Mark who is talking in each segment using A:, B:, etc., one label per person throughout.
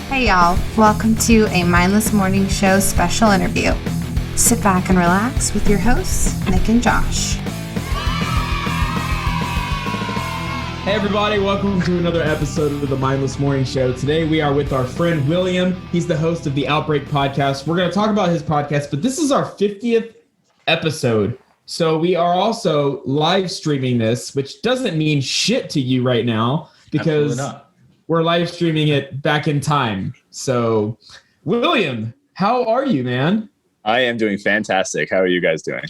A: Hey y'all, welcome to a Mindless Morning Show special interview. Sit back and relax with your hosts, Nick and Josh.
B: Hey everybody, welcome to another episode of the Mindless Morning Show. Today we are with our friend William. He's the host of the Outbreak Podcast. We're going to talk about his podcast, but this is our 50th episode. So we are also live streaming this, which doesn't mean shit to you right now because we're live streaming it back in time. So William, how are you, man?
C: I am doing fantastic. How are you guys doing?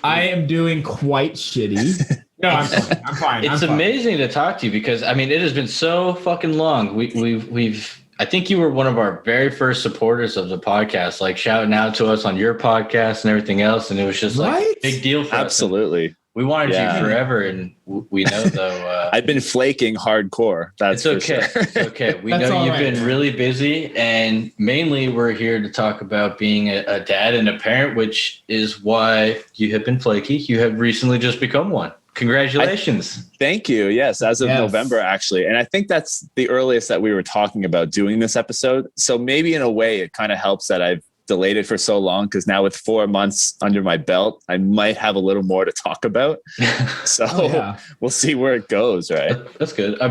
B: I am doing quite shitty. No, I'm fine.
D: It's amazing to talk to you because it has been so fucking long. We've I think you were one of our very first supporters of the podcast, like shouting out to us on your podcast and everything else, and it was just like a big deal for us.
C: Absolutely.
D: We wanted you forever, and we know though.
C: I've been flaking hardcore. That's
D: okay.
C: For sure.
D: It's okay. We know you've been really busy, and mainly we're here to talk about being a dad and a parent, which is why you have been flaky. You have recently just become one. Congratulations.
C: Thank you. Yes, as of November, actually. And I think that's the earliest that we were talking about doing this episode. So maybe in a way, it kind of helps that I've delayed it for so long, because now with 4 months under my belt, I might have a little more to talk about. So we'll see where it goes, right?
D: That's good. 4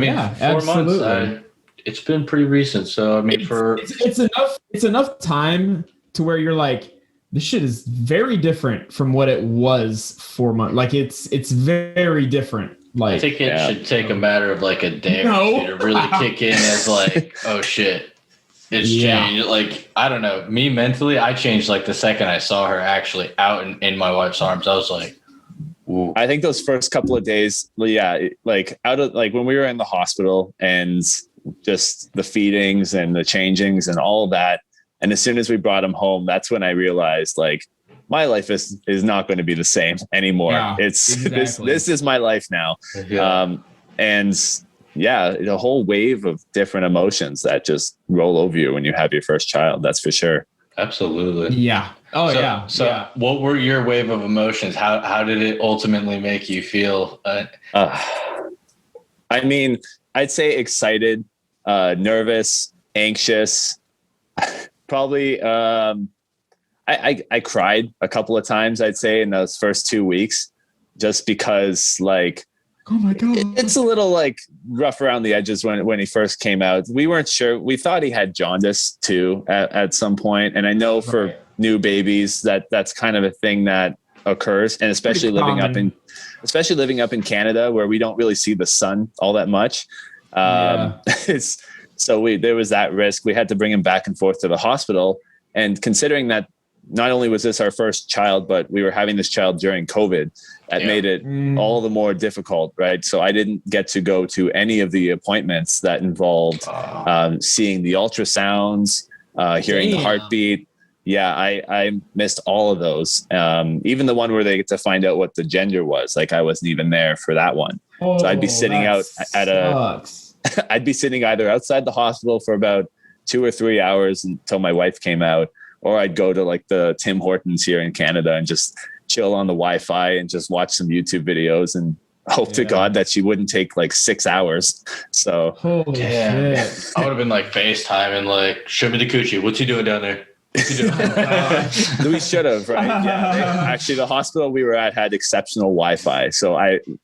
D: months, it's been pretty recent. So
B: it's enough time to where you're like, this shit is very different from what it was 4 months. Like it's very different. Like
D: I think it should take a matter of like a day or two to really kick in as like, oh shit, it's changed. Like, I don't know, me mentally, I changed like the second I saw her actually out in my wife's arms. I was like, ooh.
C: I think those first couple of days, like out of like when we were in the hospital and just the feedings and the changings and all of that. And as soon as we brought him home, that's when I realized like my life is not going to be the same anymore. Yeah, this is my life now. Yeah. The whole wave of different emotions that just roll over you when you have your first child. That's for sure.
D: Absolutely.
B: Yeah.
D: So what were your wave of emotions? How did it ultimately make you feel?
C: I'd say excited, nervous, anxious. Probably, I cried a couple of times, I'd say, in those first 2 weeks, just because, like,
B: oh my God,
C: it's a little like rough around the edges when he first came out. We weren't sure. We thought he had jaundice too at some point, and I know for new babies that's kind of a thing that occurs, and especially living up in Canada where we don't really see the sun all that much. So there was that risk. We had to bring him back and forth to the hospital. And considering that not only was this our first child, but we were having this child during COVID, that made it all the more difficult, right? So I didn't get to go to any of the appointments that involved seeing the ultrasounds, hearing the heartbeat. Yeah, I missed all of those. Even the one where they get to find out what the gender was. Like I wasn't even there for that one. So I'd be sitting out I'd be sitting either outside the hospital for about 2 or 3 hours until my wife came out, or I'd go to like the Tim Hortons here in Canada and just chill on the Wi-Fi and just watch some YouTube videos and hope to God that she wouldn't take like 6 hours. So
B: holy shit.
D: I would have been like FaceTime and like, show me the coochie. What's he doing down there?
C: We should have, right? Yeah. Actually, the hospital we were at had exceptional Wi-Fi, so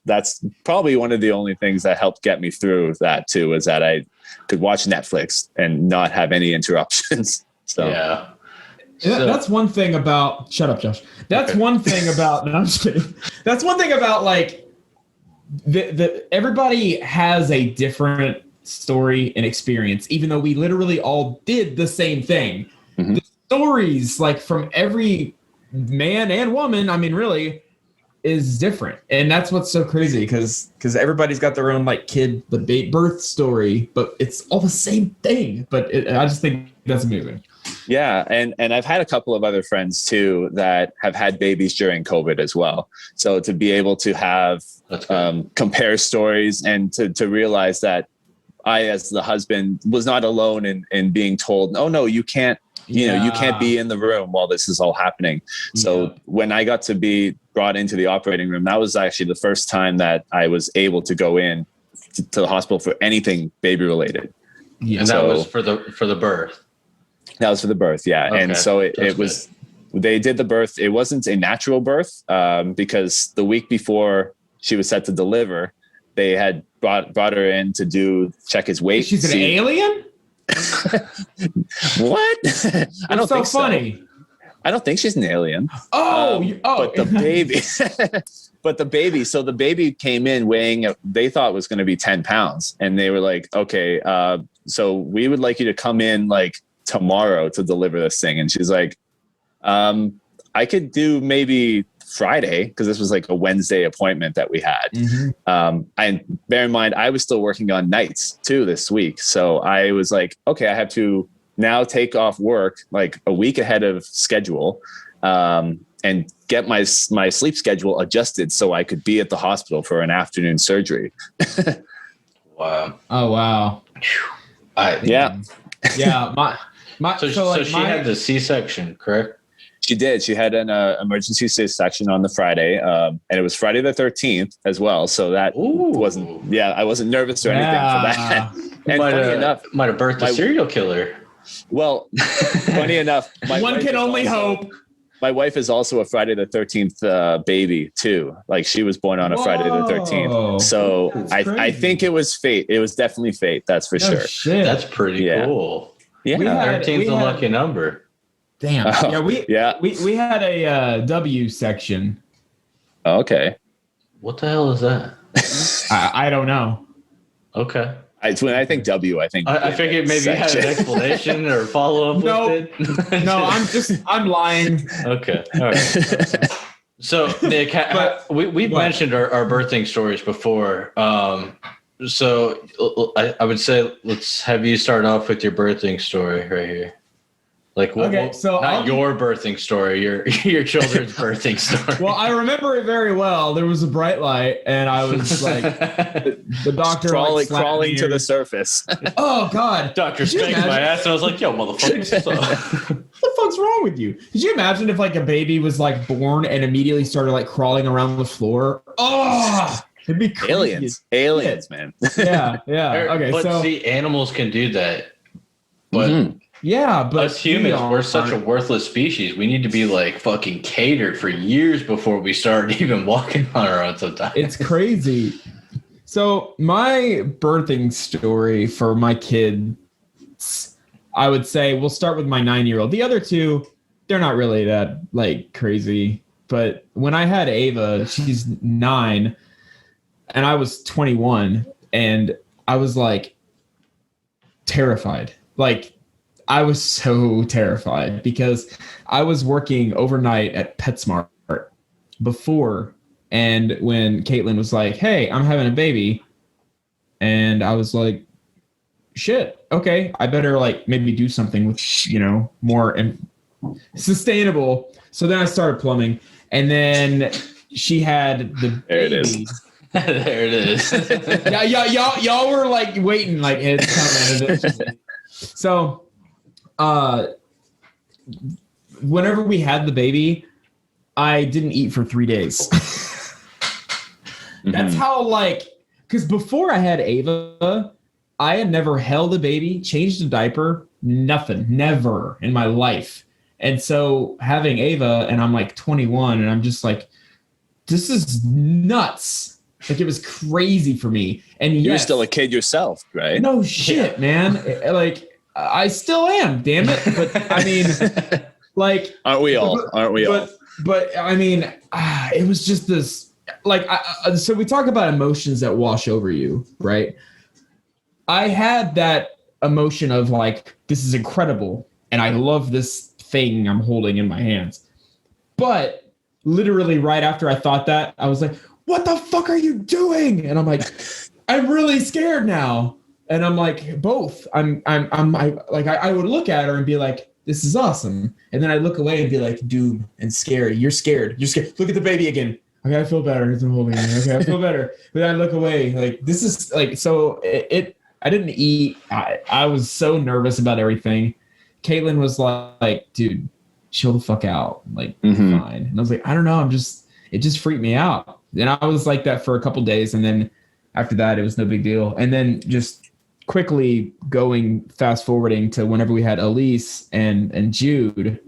C: that's probably one of the only things that helped get me through that too, was that I could watch Netflix and not have any interruptions. So
B: that's one thing about. Shut up, Josh. That's one thing about. No, I'm just kidding. That's one thing about like the everybody has a different story and experience, even though we literally all did the same thing. Mm-hmm. Stories like from every man and woman, really, is different, and that's what's so crazy because everybody's got their own like birth story, but it's all the same thing. But I just think that's amazing.
C: Yeah, and I've had a couple of other friends too that have had babies during COVID as well. So to be able to have compare stories and to realize that I, as the husband, was not alone in being told, oh no, you can't. You can't be in the room while this is all happening. So when I got to be brought into the operating room, that was actually the first time that I was able to go in to the hospital for anything baby related.
D: And that was for the birth.
C: That was for the birth, yeah. Okay. And so it was, they did the birth. It wasn't a natural birth because the week before she was set to deliver, they had brought her in to check his weight.
B: She's an alien?
C: What? I don't think so.
B: Funny.
C: I don't think she's an alien.
B: But
C: the baby, so the baby came in weighing, they thought it was going to be 10 pounds. And they were like, okay, so we would like you to come in like tomorrow to deliver this thing. And she's like, I could do maybe Friday, because this was like a Wednesday appointment that we had. Mm-hmm. And bear in mind, I was still working on nights too this week. So I was like, okay, I have to now take off work like a week ahead of schedule and get my sleep schedule adjusted so I could be at the hospital for an afternoon surgery.
D: Wow.
B: Oh, wow.
C: Yeah.
D: So she had the C-section, correct?
C: She did. She had an emergency C-section on the Friday, and it was Friday the 13th as well. So that wasn't. Yeah, I wasn't nervous or anything for that. And funny enough,
D: might have birthed a serial killer.
C: Well, funny enough,
B: one can only hope.
C: My wife is also a Friday the 13th baby too. Like she was born on a Friday the 13th. So I think it was fate. It was definitely fate. That's for sure.
B: Shit.
D: That's pretty cool.
C: Yeah,
D: 13's a lucky number.
B: Damn. We had a W section.
C: Okay.
D: What the hell is that?
B: I don't know.
D: Okay.
C: When I think W, I think
D: I figured maybe you had an explanation or follow up with
B: it. No, I'm lying.
D: Okay. All right. So Nick, we've mentioned our birthing stories before. So I would say let's have you start off with your birthing story right here. Like, your birthing story, your children's birthing story.
B: Well, I remember it very well. There was a bright light, and I was like, the doctor
C: crawling to the surface.
B: Oh God!
D: Doctor spanked my ass, and I was like, "Yo, motherfucker,
B: what the fuck's wrong with you?" Did you imagine if like a baby was like born and immediately started like crawling around the floor? Oh, it'd be crazy.
C: Aliens, man.
B: Yeah. Okay,
D: but see, animals can do that, but. Mm-hmm.
B: Yeah, but
D: us humans, we're such a worthless species. We need to be like fucking catered for years before we start even walking on our own sometimes.
B: It's crazy. So my birthing story for my kids, I would say we'll start with my 9-year-old. The other two, they're not really that like crazy. But when I had Ava, she's 9 and I was 21 and I was like terrified. Like, I was so terrified because I was working overnight at PetSmart before. And when Caitlin was like, hey, I'm having a baby. And I was like, shit, okay, I better like maybe do something with, more sustainable. So then I started plumbing. And then she had the baby.
C: There it is.
D: There it is.
B: y'all were like waiting, like it's coming. So whenever we had the baby, I didn't eat for 3 days. That's how because before I had Ava, I had never held a baby, changed a diaper, nothing, never in my life. And so having Ava and I'm like 21 and I'm just like, this is nuts. Like it was crazy for me. And
C: you're still a kid yourself, right?
B: No shit, man. Like, I still am, damn it. But I mean, like,
C: aren't we all?
B: But I mean, it was just this, like, so we talk about emotions that wash over you, right? I had that emotion of like, this is incredible. And I love this thing I'm holding in my hands. But literally right after I thought that, I was like, what the fuck are you doing? And I'm like, I'm really scared now. And I'm like, both. I would look at her and be like, this is awesome. And then I'd look away and be like, doom and scary. You're scared. You're scared. Look at the baby again. Okay, I feel better. I'm holding it. Okay, I feel better. But then I look away. Like, this is like, so I didn't eat. I was so nervous about everything. Caitlin was like, dude, chill the fuck out. Like, fine. And I was like, I don't know. It just freaked me out. And I was like that for a couple days. And then after that, it was no big deal. And then just quickly going fast forwarding to whenever we had Elise and Jude,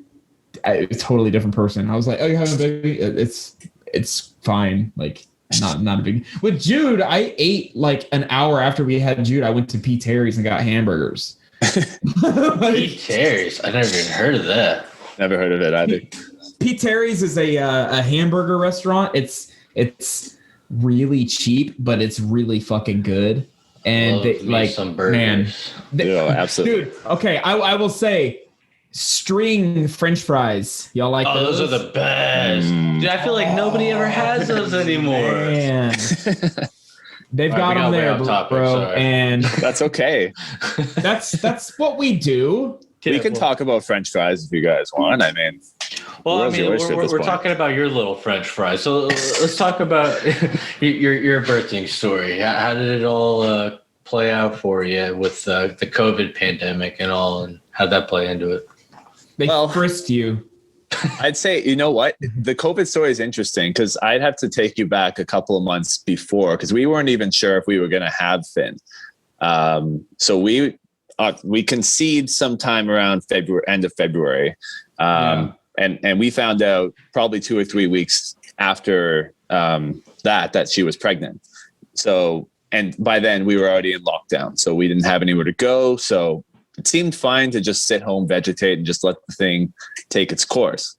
B: a totally different person. I was like, oh, you're having a baby? It's fine. Like, not a big. With Jude, I ate like an hour after we had Jude. I went to P. Terry's and got hamburgers.
D: P. Terry's? I never even heard of that.
C: Never heard of it either.
B: P. Terry's is a hamburger restaurant. It's really cheap, but it's really fucking good. And they, like,
D: some burgers.
C: Man, absolutely.
B: Dude, okay, I will say. String French fries. Y'all like those?
D: Those are the best. Dude, I feel like nobody ever has those anymore.
B: Man. They've got them there, bro. And
C: that's okay.
B: That's what we do.
C: We can talk about French fries if you guys want. I mean,
D: we're talking about your little French fries. So let's talk about your birthing story. How did it all play out for you with the COVID pandemic and all, and how'd that play into it?
B: They frisked you.
C: I'd say, you know what? The COVID story is interesting because I'd have to take you back a couple of months before because we weren't even sure if we were going to have Finn. So we conceived sometime around end of February. And we found out probably 2 or 3 weeks after that she was pregnant. So, and by then we were already in lockdown, so we didn't have anywhere to go. So it seemed fine to just sit home, vegetate, and just let the thing take its course.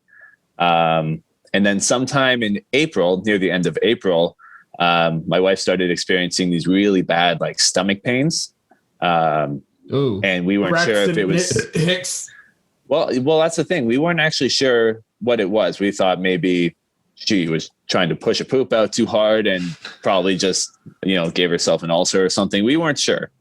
C: And then sometime in April, near the end of April, my wife started experiencing these really bad like stomach pains. And we weren't sure if it was
B: Hicks.
C: Well, that's the thing. We weren't actually sure what it was. We thought maybe she was trying to push a poop out too hard and probably just, gave herself an ulcer or something. We weren't sure.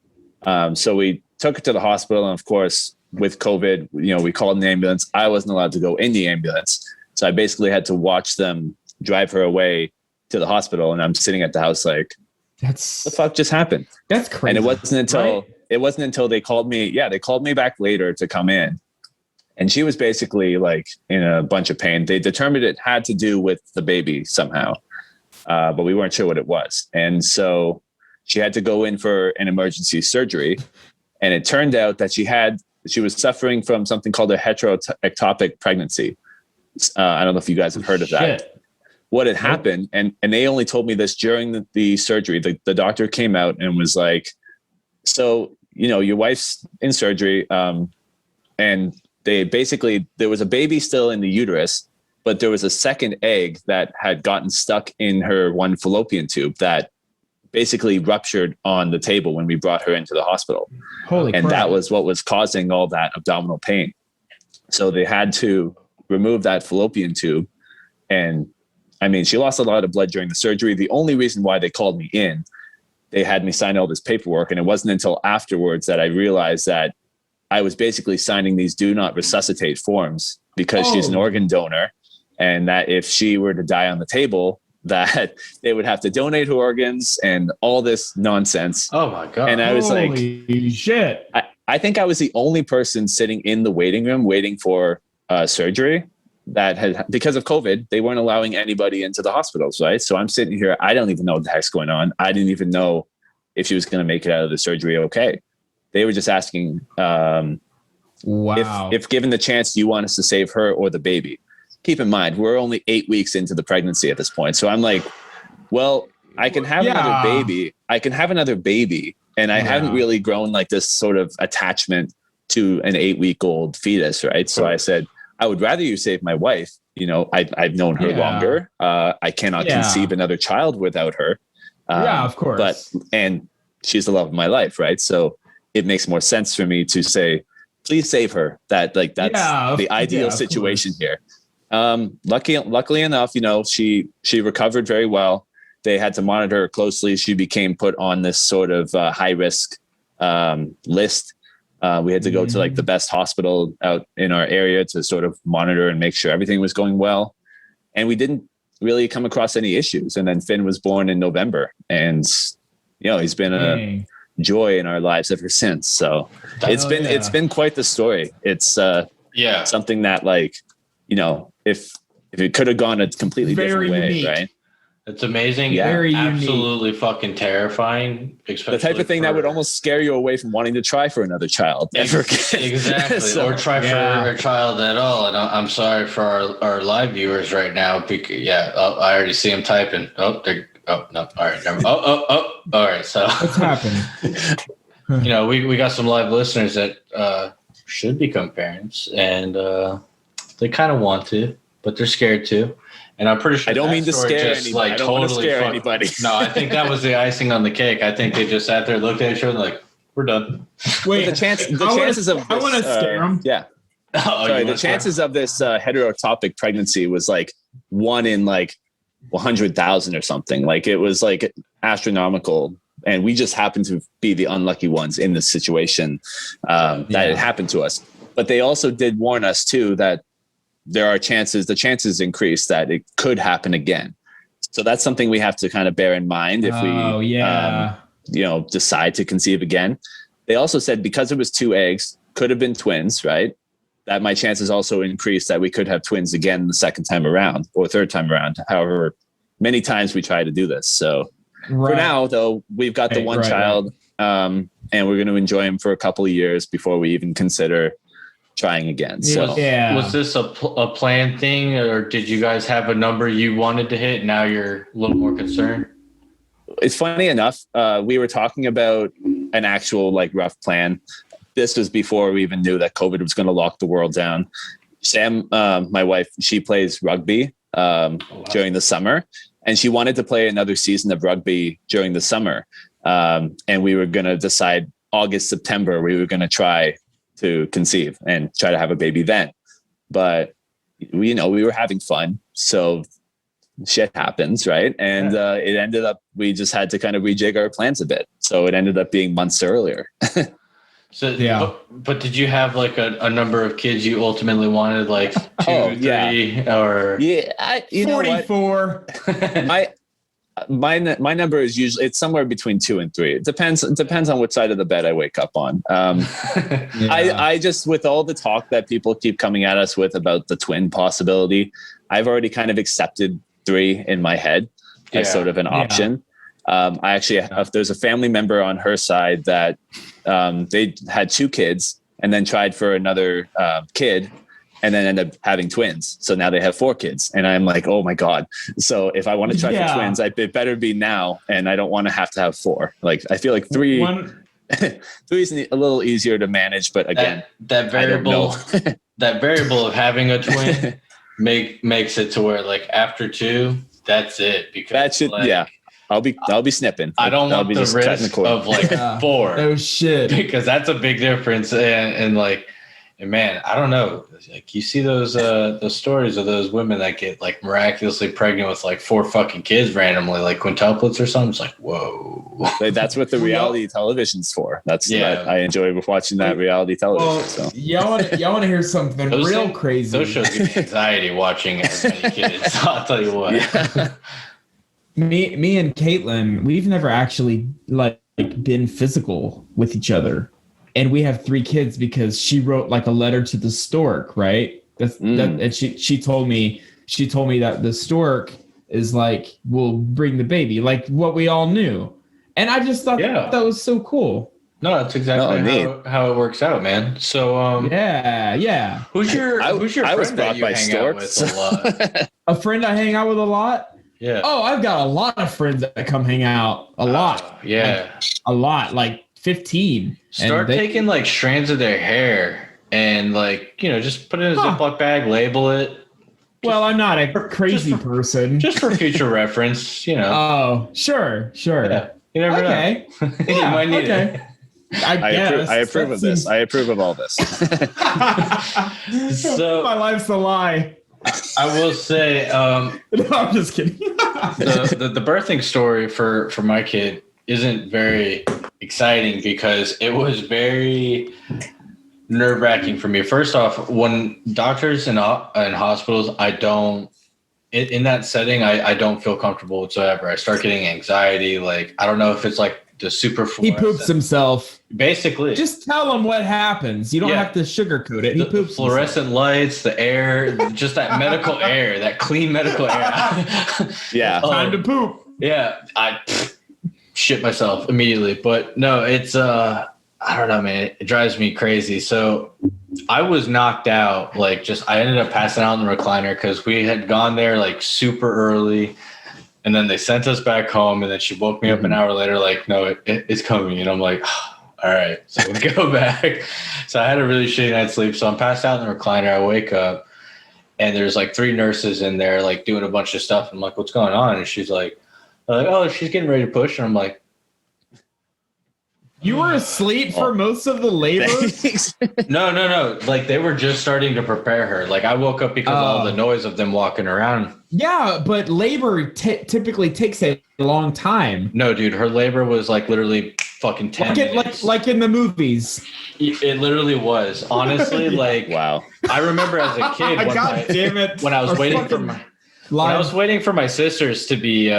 C: So we took her to the hospital. And of course, with COVID, we called an ambulance. I wasn't allowed to go in the ambulance. So I basically had to watch them drive her away to the hospital. And I'm sitting at the house like, the fuck just happened?
B: That's crazy.
C: And it wasn't until they called me. Yeah, they called me back later to come in. And she was basically like in a bunch of pain. They determined it had to do with the baby somehow, but we weren't sure what it was. And so she had to go in for an emergency surgery. And it turned out that she was suffering from something called a heteroectopic pregnancy. I don't know if you guys have heard of that. What had happened, and they only told me this during the surgery. The doctor came out and was like, so, your wife's in surgery, and there was a baby still in the uterus, but there was a second egg that had gotten stuck in her one fallopian tube that basically ruptured on the table when we brought her into the hospital.
B: Holy crap.
C: That was what was causing all that abdominal pain. So they had to remove that fallopian tube. And I mean, she lost a lot of blood during the surgery. The only reason why they called me in, they had me sign all this paperwork. And it wasn't until afterwards that I realized that I was basically signing these do not resuscitate forms because she's an organ donor, and that if she were to die on the table, that they would have to donate her organs and all this nonsense.
D: Oh my God.
C: And I was
B: Holy shit.
C: I think I was the only person sitting in the waiting room waiting for surgery that had, because of COVID, they weren't allowing anybody into the hospitals, right? So I'm sitting here, I don't even know what the heck's going on. I didn't even know if she was going to make it out of the surgery okay. They were just asking if given the chance, do you want us to save her or the baby? Keep in mind, we're only 8 weeks into the pregnancy at this point. So I'm like, well, I can have another baby. I can have another baby. And I haven't really grown like this sort of attachment to an 8-week-old fetus, right? So I said, I would rather you save my wife. I've known her longer. I cannot conceive another child without her.
B: Of course.
C: And she's the love of my life, right? So it makes more sense for me to say, please save her. That's the ideal situation here. Luckily enough, she recovered very well. They had to monitor her closely. She became put on this sort of high risk list. We had to go to like the best hospital out in our area to sort of monitor and make sure everything was going well. And we didn't really come across any issues. And then Finn was born in November, and he's been a joy in our lives ever since. So it's been quite the story. It's something that if it could have gone a completely different way,
B: unique.
C: right?
D: It's amazing.
C: Yeah.
B: Very
D: Absolutely
B: unique.
D: fucking terrifying.
C: The type of thing that would almost scare you away from wanting to try for another child.
D: Exactly.
C: So,
D: or try for a child at all. And I'm sorry for our live viewers right now. Because, I already see them typing. Oh, no. All right. Never. All right. So
B: What's happened?
D: we got some live listeners that should become parents, and they kind of want to, but they're scared to. And I'm pretty sure
C: I don't mean to scare
D: just,
C: anybody. I don't want to scare anybody.
D: No, I think that was the icing on the cake. I think they just sat there, looked at each other, like, we're done.
B: Wait,
C: the chances of this,
B: I want to scare them.
C: Yeah. Sorry, the chances of this heterotopic pregnancy was like 1 in like 100,000 or something. Like it was like astronomical. And we just happened to be the unlucky ones in this situation that it happened to us. But they also did warn us too that the chances increase that it could happen again. So that's something we have to kind of bear in mind if we, decide to conceive again. They also said because it was 2 eggs, could have been twins, right? That my chances also increase that we could have twins again the second time around or third time around. However, many times we try to do this. So for now, though, we've got the one child, and we're going to enjoy him for a couple of years before we even consider trying again. So
D: was this a planned thing, or did you guys have a number you wanted to hit? Now you're a little more concerned.
C: It's funny enough. We were talking about an actual like rough plan. This was before we even knew that COVID was going to lock the world down. Sam, my wife, she plays rugby during the summer, and she wanted to play another season of rugby during the summer. And we were going to decide August, September, we were going to try to conceive and try to have a baby then. But we were having fun. So shit happens, right? And it ended up, we just had to kind of rejig our plans a bit. So it ended up being months earlier.
D: But did you have like a number of kids you ultimately wanted, like 2, 3, or?
C: Yeah,
B: 44.
C: My number is usually, it's somewhere between 2 and 3. It depends on which side of the bed I wake up on. I just, with all the talk that people keep coming at us with about the twin possibility, I've already kind of accepted 3 in my head as sort of an option. I actually, there's a family member on her side that they had 2 kids and then tried for another kid and then ended up having twins. So now they have 4 kids. And I'm like, oh my God. So if I want to try for twins, it better be now. And I don't want to have 4. Like, I feel like 3 is a little easier to manage, but again,
D: that variable, that variable of having a twin makes it to where like after 2, that's it. Because
C: that should, I'll be snipping.
D: I don't want the risk of like 4.
B: No shit.
D: Because that's a big difference. And man, I don't know. Like you see those stories of those women that get like miraculously pregnant with like 4 fucking kids randomly, like quintuplets or something. It's like, whoa.
C: That's what the reality television's for. That's I enjoy watching that reality television.
B: Y'all want to hear something real crazy?
D: Those shows give me anxiety watching as many kids. I'll tell you what.
C: Yeah.
B: Me and Caitlin, we've never actually like been physical with each other. And we have 3 kids because she wrote like a letter to the stork, right? And she told me that the stork is like, will bring the baby, like what we all knew. And I just thought that was so cool.
D: No, that's exactly how it works out, man. So Who's your friend that you hang out with a lot?
B: A friend I hang out with a lot?
D: Yeah.
B: Oh, I've got a lot of friends that come hang out a lot.
D: Yeah.
B: A lot, like 15.
D: Start taking like strands of their hair and like, just put it in a Ziploc bag, label it.
B: Well, I'm not a crazy person.
D: Just for future reference,
B: Oh, sure.
D: Yeah. You never know. You might need it.
C: I approve of this. I approve of all this.
B: So my life's a lie.
D: I will say,
B: no, I'm just kidding.
D: the birthing story for my kid isn't very exciting because it was very nerve-wracking for me. First off, when doctors and hospitals, in that setting, I don't feel comfortable whatsoever. I start getting anxiety. Like, I don't know if it's like the super
B: He poops himself.
D: Basically.
B: Just tell him what happens. You don't have to sugarcoat it. He poops
D: the fluorescent lights, the air, just that medical air, that clean medical air.
C: Yeah.
B: Time to poop.
D: Yeah. I shit myself immediately. But no, it's I don't know, man. It drives me crazy. So I was knocked out. Like, I ended up passing out in the recliner because we had gone there like super early. And then they sent us back home, and then she woke me up an hour later, like, no, it's coming. And I'm like, oh, all right, so we go back. So I had a really shitty night's sleep. So I'm passed out in the recliner. I wake up, and there's like 3 nurses in there, like doing a bunch of stuff. I'm like, what's going on? And she's like, oh, she's getting ready to push. And I'm like,
B: you were asleep for most of the labor?
D: No. Like, they were just starting to prepare her. Like, I woke up because of all the noise of them walking around.
B: Yeah, but labor typically takes a long time.
D: No, dude, her labor was like literally fucking 10 minutes.
B: Like in the movies.
D: It literally was. Honestly, like,
C: wow.
D: I remember as a kid when I was waiting for my sisters to be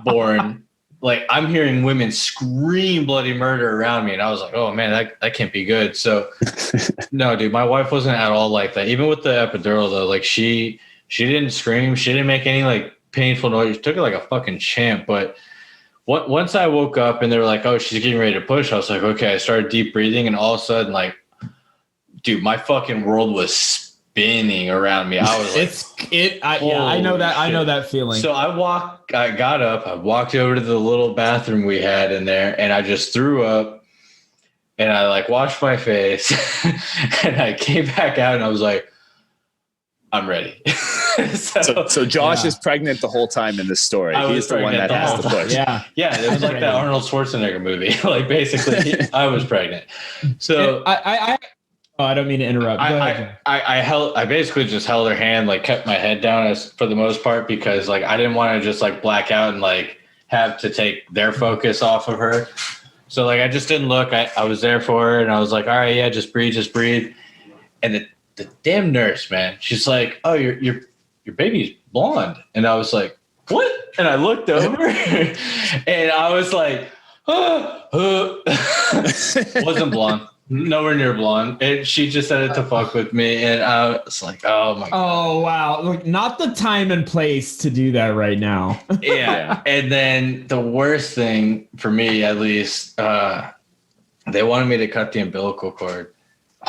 D: born. Like, I'm hearing women scream bloody murder around me. And I was like, oh, man, that can't be good. So, no, dude, my wife wasn't at all like that. Even with the epidural, though, like, she didn't scream. She didn't make any, like, painful noise. She took it like a fucking champ. But once I woke up and they were like, oh, she's getting ready to push, I was like, okay. I started deep breathing. And all of a sudden, like, dude, my fucking world was spinning around me. I was like,
B: I know that. Shit. I know that feeling.
D: So I got up, I walked over to the little bathroom we had in there, and I just threw up, and I like washed my face, and I came back out, and I was like, I'm ready.
C: so Josh is pregnant the whole time in this story. He's the one that has to push.
B: Yeah,
D: it was like that Arnold Schwarzenegger movie. Like, basically, I was pregnant. So
B: I don't mean to interrupt. Go ahead.
D: I basically just held her hand, like, kept my head down for the most part, because like I didn't want to just like black out and like have to take their focus off of her. So like I just didn't look. I was there for her, and I was like, all right, yeah, just breathe. And the damn nurse, man, she's like, oh, your baby's blonde. And I was like, what? And I looked over and I was like, wasn't blonde. Nowhere near blonde. And she just said it to fuck with me. And I was like, oh my God.
B: Oh, wow. Look, not the time and place to do that right now.
D: Yeah. And then the worst thing for me, at least, they wanted me to cut the umbilical cord.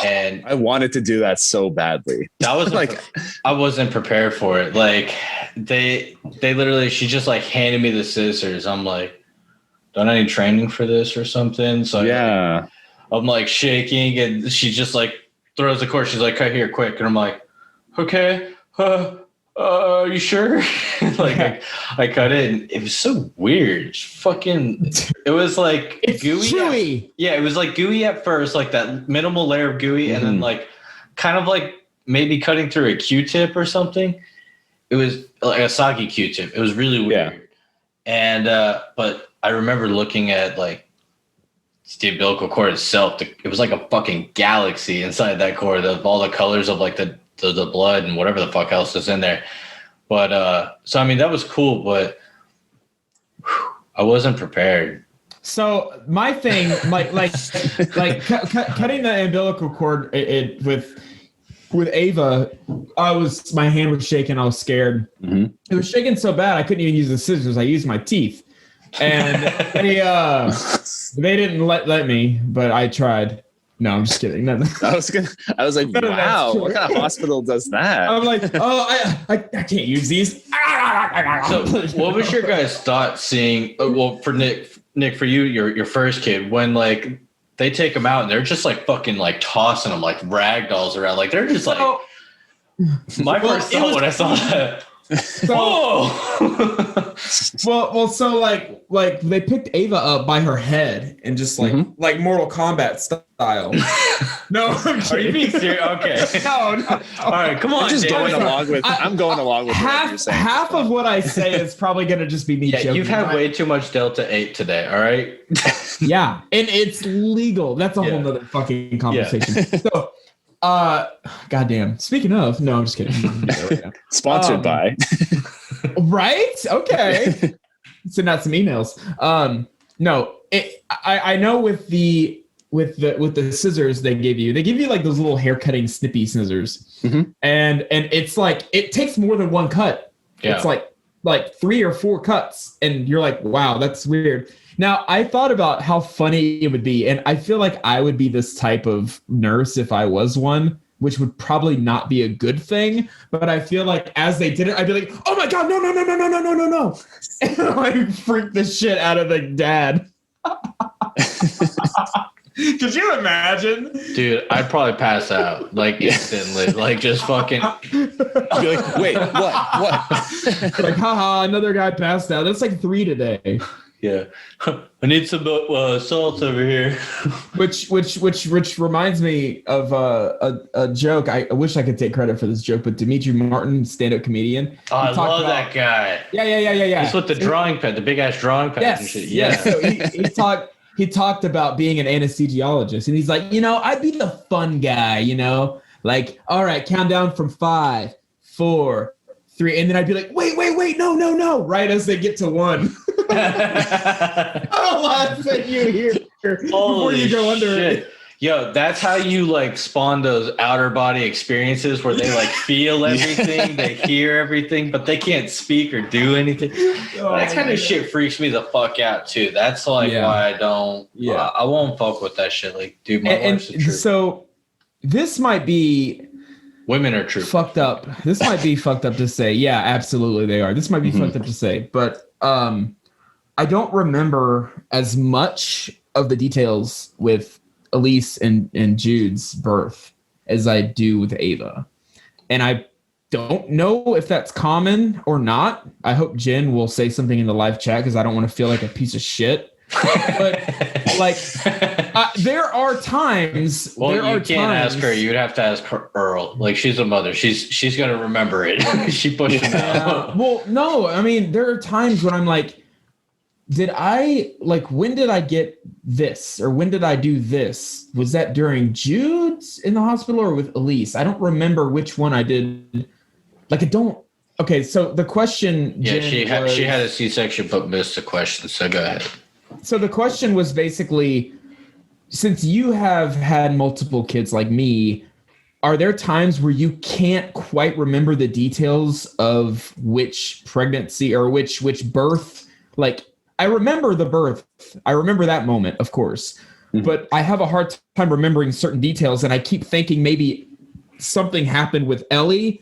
D: And
C: I wanted to do that so badly.
D: That was like, I wasn't prepared for it. Like, they literally, she just like handed me the scissors. I'm like, don't I need training for this or something? So
C: yeah.
D: I'm like shaking, and she just like throws the cord. She's like, cut here quick. And I'm like, okay, are you sure? Like, I cut it, and it was so weird. It was like
B: it's
D: gooey.
B: Chewy.
D: It was like gooey at first, like that minimal layer of gooey, and then like kind of like maybe cutting through a Q-tip or something. It was like a soggy Q-tip. It was really weird. Yeah. And but I remember looking at like the umbilical cord itself. It was like a fucking galaxy inside that cord of all the colors of like the blood and whatever the fuck else is in there. But so I mean that was cool, but I wasn't prepared.
B: So my thing, like cutting the umbilical cord with Ava, my hand was shaking. I was scared. Mm-hmm. It was shaking so bad I couldn't even use the scissors. I used my teeth, and they didn't let me, but I tried. No, I'm just kidding. No.
C: I was like, wow, what kind of hospital does that?
B: I'm like, oh, I can't use these.
D: So what was your guys' thought seeing, well, for Nick, for you, your first kid, when like they take them out and they're just like fucking like tossing them like rag dolls around. Like they're just like, my first thought when I saw that. So
B: they picked Ava up by her head and just like Mortal Kombat style. No,
D: are you being serious? Okay.
B: No.
D: All right, come on.
C: I'm going along with what you're saying.
B: Half of what I say is probably going to just be me joking.
D: You've had way too much Delta 8 today, all right?
B: Yeah, and it's legal. That's a whole nother fucking conversation. Yeah. So goddamn. Speaking of, no, I'm just kidding.
C: Sponsored by.
B: Right? Okay. Send out some emails. No, I know with the scissors they give you like those little hair cutting snippy scissors, and it's like it takes more than one cut. Yeah. It's like 3 or 4 cuts, and you're like, wow, that's weird. Now I thought about how funny it would be, and I feel like I would be this type of nurse if I was one, which would probably not be a good thing. But I feel like as they did it, I'd be like, oh my God, no. And like freak the shit out of the dad. Could you imagine?
D: Dude, I'd probably pass out like instantly. Like just fucking
C: be like, wait, what?
B: Like, haha, another guy passed out. That's like 3 today.
D: Yeah, I need some salt over here.
B: Which reminds me of a joke. I wish I could take credit for this joke, but Dimitri Martin, stand-up comedian.
D: Oh, I love that guy.
B: Yeah.
D: He's with the drawing pad, the big ass drawing pad.
B: Yes,
D: and shit.
B: Yeah. So he talked about being an anesthesiologist, and he's like, I'd be the fun guy, like, all right, count down from 5, 4, 3, and then I'd be like, wait, no, right as they get to 1. Oh, last thing you hear before you go under it.
D: Yo, that's how you like spawn those outer body experiences where they like feel everything, they hear everything, but they can't speak or do anything. That kind of shit freaks me the fuck out too. That's like why I don't. Yeah, I won't fuck with that shit. Like, dude, my wife's the truth. So
B: this might be.
D: Women are true.
B: Fucked up. This might be fucked up to say. Yeah, absolutely they are. This might be fucked up to say, but I don't remember as much of the details with Elise and Jude's birth as I do with Ava. And I don't know if that's common or not. I hope Jen will say something in the live chat because I don't want to feel like a piece of shit. But like there are times.
D: Well, you can't ask her. You would have to ask her Earl. Like she's a mother. She's gonna remember it. She pushed him out.
B: Well, no. I mean, there are times when I'm like, when did I get this, or when did I do this? Was that during Jude's in the hospital or with Elise? I don't remember which one I did. Like I don't. Okay, so the question.
D: Yeah, Jen, she had a C-section but missed the question. So go ahead.
B: So the question was basically, since you have had multiple kids like me, are there times where you can't quite remember the details of which pregnancy or which birth? Like, I remember the birth. I remember that moment, of course. But I have a hard time remembering certain details, and I keep thinking maybe something happened with Ellie,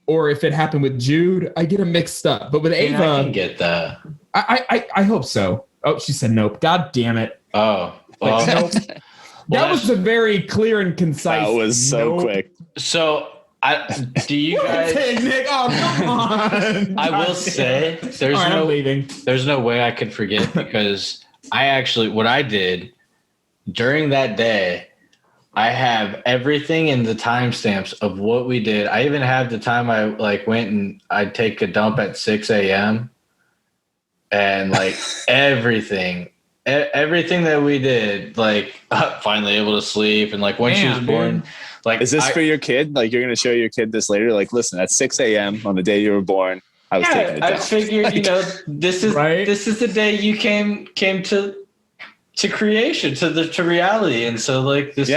B: or if it happened with Jude. I get them mixed up. But with Ava,
D: I can get that.
B: I hope so. Oh, she said nope. God damn it.
D: Oh, well,
B: nope. That was a very clear and concise.
C: That was so quick.
D: So, do you guys?
B: Nick, oh, come on.
D: I will say there's no way I could forget, because what I did during that day, I have everything in the timestamps of what we did. I even have the time I went and I'd take a dump at 6 a.m. and everything that we did, finally able to sleep, and when she was born.
C: Is this for your kid? Like, you're going to show your kid this later? Like, listen, at 6 a.m. on the day you were born, I was taking it down.
D: I figured, this is this is the day you came to creation, to reality, and so this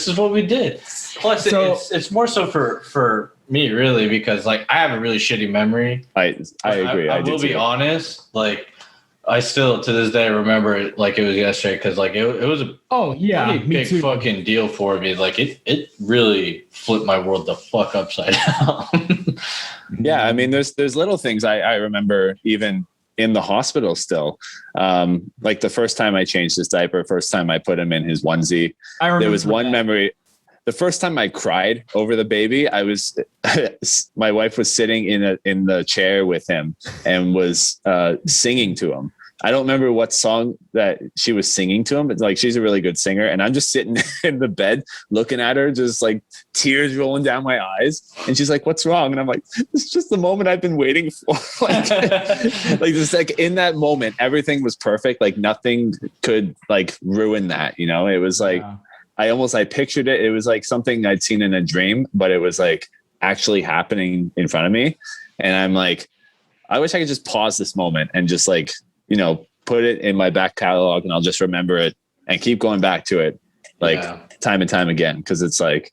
D: is what we did. Plus, it's more so for me, really, because I have a really shitty memory.
C: I agree.
D: I will be honest. I still to this day remember it like it was yesterday, because it was a big fucking deal for me. It really flipped my world the fuck upside down.
C: Yeah, I mean, there's little things I remember even in the hospital still. The first time I changed his diaper, first time I put him in his onesie. There was one memory. The first time I cried over the baby, my wife was sitting in the chair with him and was singing to him. I don't remember what song that she was singing to him, but she's a really good singer. And I'm just sitting in the bed looking at her, just tears rolling down my eyes. And she's like, "What's wrong?" And I'm like, "It's just the moment I've been waiting for." In that moment, everything was perfect. Nothing could ruin that. It was I pictured it. It was something I'd seen in a dream, but it was actually happening in front of me. And I'm I wish I could just pause this moment and just put it in my back catalog and I'll just remember it and keep going back to it time and time again. Cause it's like,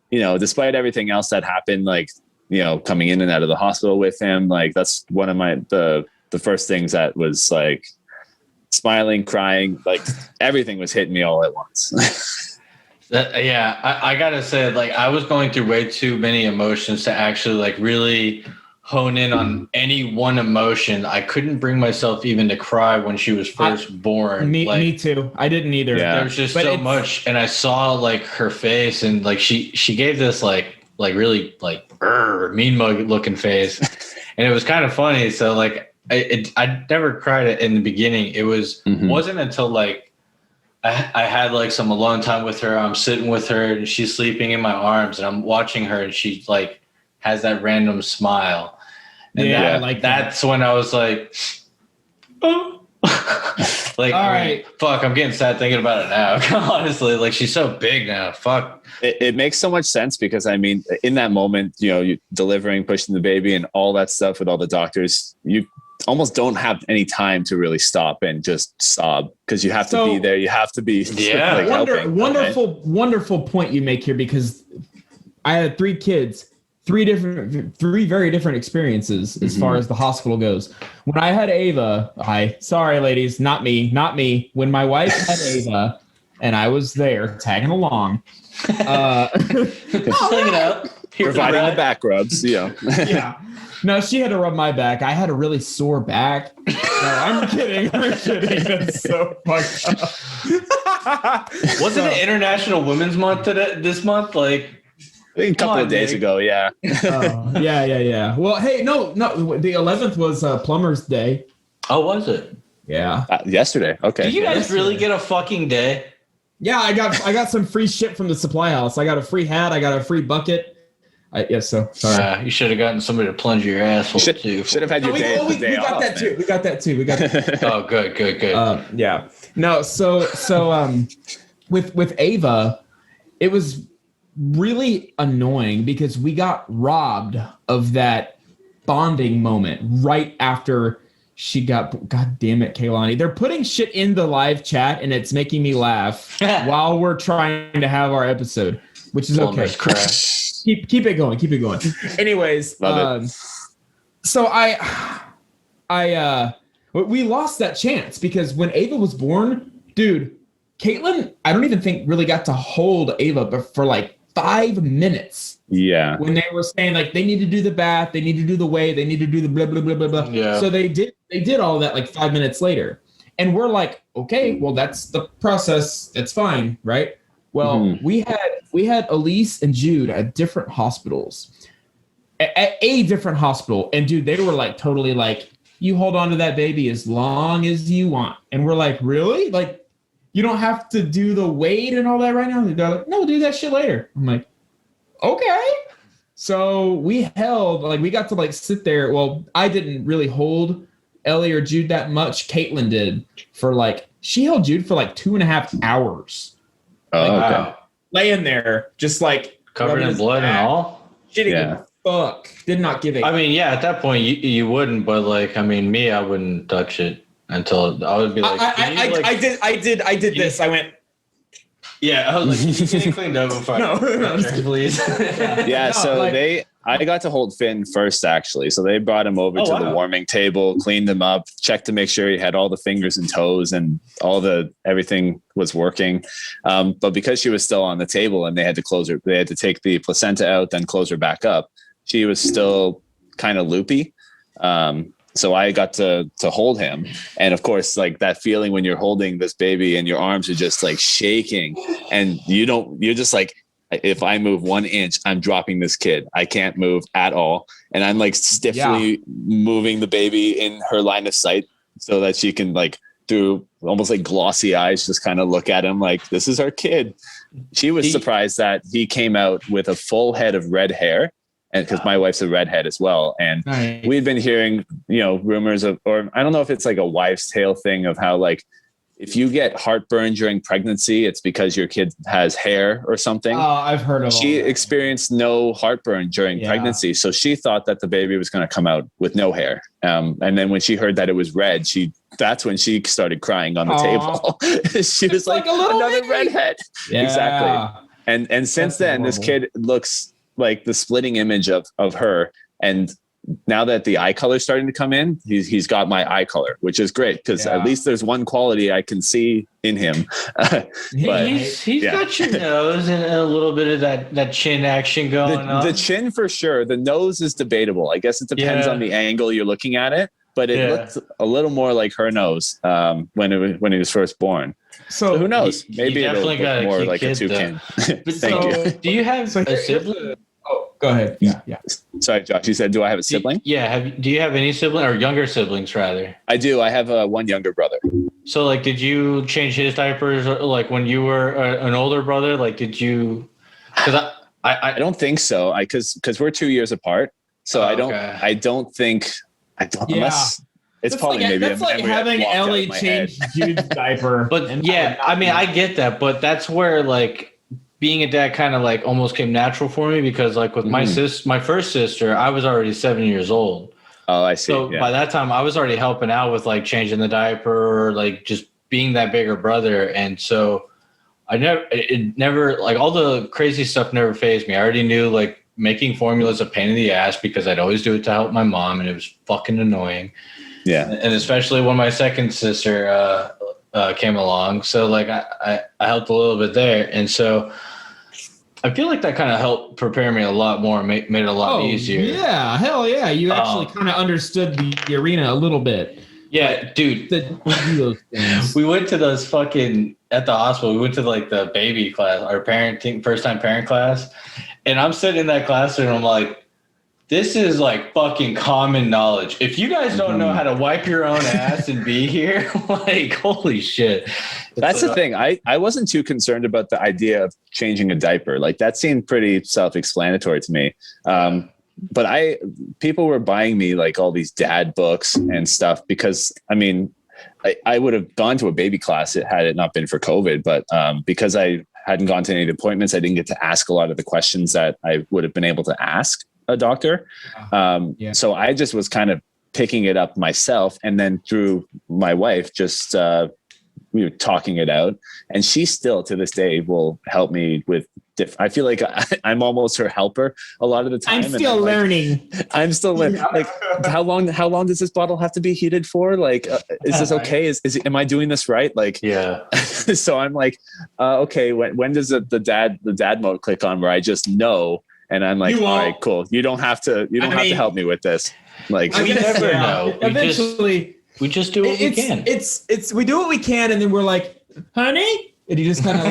C: you know, despite everything else that happened, like, you know, coming in and out of the hospital with him, like that's one of the first things that was like smiling, crying, like everything was hitting me all at once.
D: I gotta say, like, I was going through way too many emotions to actually like really hone in on any one emotion. I couldn't bring myself even to cry when she was first born.
B: Me too. I didn't either.
C: Yeah.
D: There was just so much, and I saw like her face, and like she gave this like really like mean mug looking face, and it was kind of funny. So like I never cried in the beginning. It wasn't until like I had like some alone time with her. I'm sitting with her, and she's sleeping in my arms, and I'm watching her, and she like has that random smile. And that's when I was like, oh, like,
B: all right,
D: fuck, I'm getting sad thinking about it now. Honestly, like she's so big now. Fuck.
C: It makes so much sense because I mean, in that moment, you know, you delivering, pushing the baby and all that stuff with all the doctors, you almost don't have any time to really stop and just sob because you have to be there. You have to be
B: wonderful point you make here, because I had 3 kids. 3 very different experiences as far as the hospital goes. When I had Ava, sorry ladies, not me. When my wife had Ava and I was there tagging along,
D: hanging out,
C: providing the back rubs,
B: yeah. No, she had to rub my back. I had a really sore back. No, I'm kidding. That's so fucked up.
D: Wasn't it International Women's Month this month? Like,
C: a couple of days ago, yeah.
B: Yeah. Well, hey, no, the 11th was Plumber's Day.
D: Oh, was it?
B: Yeah.
C: Yesterday. Okay.
D: Did you guys really get a fucking day?
B: Yeah, I got some free shit from the supply house. I got a free hat. I got a free bucket. So sorry.
D: You should have gotten somebody to plunge your asshole too.
C: Should have had your day off.
B: We got that too. We got that too.
D: Oh, good.
B: Yeah. No. So with Ava, it was really annoying because we got robbed of that bonding moment right after she got, God damn it, Kaylani. They're putting shit in the live chat and it's making me laugh while we're trying to have our episode, which is okay. Keep it going. Anyways, so we lost that chance because when Ava was born, dude, Caitlin, I don't even think really got to hold Ava but for like 5 minutes.
C: Yeah.
B: When they were saying like they need to do the bath, they need to do the weigh, they need to do the blah blah blah blah blah.
D: Yeah.
B: So they did all that like 5 minutes later. And we're like, okay, well that's the process. It's fine, right? Well, we had Elise and Jude at different hospitals. At a different hospital. And dude, they were like totally like, you hold on to that baby as long as you want. And we're like, really? Like, you don't have to do the weight and all that right now? They're like, no, we'll do that shit later. I'm like, okay. So we got to like sit there. Well, I didn't really hold Ellie or Jude that much. Caitlin did she held Jude for like 2.5 hours.
C: Oh, okay.
B: Laying there, just like
D: covered in blood and all.
B: She didn't give a fuck. Did not give a.
D: I mean, yeah, at that point you wouldn't, but like, I mean, me, I wouldn't touch it until I would be like,
B: I did this. I went.
D: Yeah, I was like, you getting cleaned up before. No, please.
C: Yeah, so I got to hold Finn first, actually. So they brought him over to the warming table, cleaned him up, checked to make sure he had all the fingers and toes and everything was working. But because she was still on the table and they had to take the placenta out, then close her back up, she was still kind of loopy. So I got to hold him. And of course, like that feeling when you're holding this baby and your arms are just like shaking and you're just like, if I move 1 inch, I'm dropping this kid. I can't move at all. And I'm like stiffly moving the baby in her line of sight so that she can like through almost like glossy eyes, just kind of look at him like, this is our kid. She was surprised that he came out with a full head of red hair. And because my wife's a redhead as well. And we'd been hearing, rumors of, or I don't know if it's like a wives' tale thing of how like if you get heartburn during pregnancy, it's because your kid has hair or something.
B: Oh, I've heard of
C: She experienced no heartburn during pregnancy. So she thought that the baby was going to come out with no hair. And then when she heard that it was red, that's when she started crying on the table. She was like another redhead.
B: Yeah.
C: Exactly. And since then, this kid looks like the splitting image of her. And now that the eye color is starting to come in, he's got my eye color, which is great because at least there's one quality I can see in him. But
D: he's got your nose and a little bit of that chin action going on.
C: The chin for sure. The nose is debatable. I guess it depends on the angle you're looking at it. But it looked a little more like her nose when he was first born. So who knows? Maybe it'll look more like a toucan. Thank you.
D: Do you have a sibling?
B: Oh, go ahead. Yeah.
C: Sorry, Josh. You said, do I have a sibling?
D: Do you have any sibling or younger siblings rather?
C: I do. I have one younger brother.
D: So like, did you change his diapers like when you were an older brother? Like, did you? Because I
C: don't think so. Because we're 2 years apart. So I don't think unless it's that's probably maybe
B: that's like having Ellie change Jude's diaper.
D: But I mean, I get that, but that's where like being a dad kind of like almost came natural for me because like with my first sister, I was already 7 years old.
C: Oh, I see.
D: So by that time I was already helping out with like changing the diaper or like just being that bigger brother. And so it never like all the crazy stuff never fazed me. I already knew like making formula is a pain in the ass because I'd always do it to help my mom and it was fucking annoying. Yeah. And especially when my second sister came along. So like I helped a little bit there. And so I feel like that kind of helped prepare me a lot more, made it a lot easier.
B: Yeah, hell yeah. You actually kind of understood the arena a little bit.
D: Yeah, dude. We went to those fucking, at the hospital, we went to like the baby class, our first time parent class. And I'm sitting in that classroom and I'm like, this is like fucking common knowledge. If you guys don't know how to wipe your own ass and be here, like, holy shit.
C: That's the thing. I wasn't too concerned about the idea of changing a diaper. Like that seemed pretty self-explanatory to me. But people were buying me like all these dad books and stuff because I mean, I would have gone to a baby class had it not been for COVID, but because I hadn't gone to any appointments, I didn't get to ask a lot of the questions that I would have been able to ask a doctor. So I just was kind of picking it up myself. And then through my wife, just we were talking it out. And she still to this day will help me with I feel like I'm almost her helper a lot of the time.
B: I'm still learning.
C: I'm still learning. Like how long does this bottle have to be heated for? Like, is this okay? Am I doing this right? Like,
D: yeah.
C: So I'm like, okay, when does the dad mode click on where I just know? And I'm like, all right, cool. You don't have to help me with this. Like,
D: we never know.
B: Eventually,
D: we just do what we can.
B: We do what we can, and then we're like, honey, and you just kind of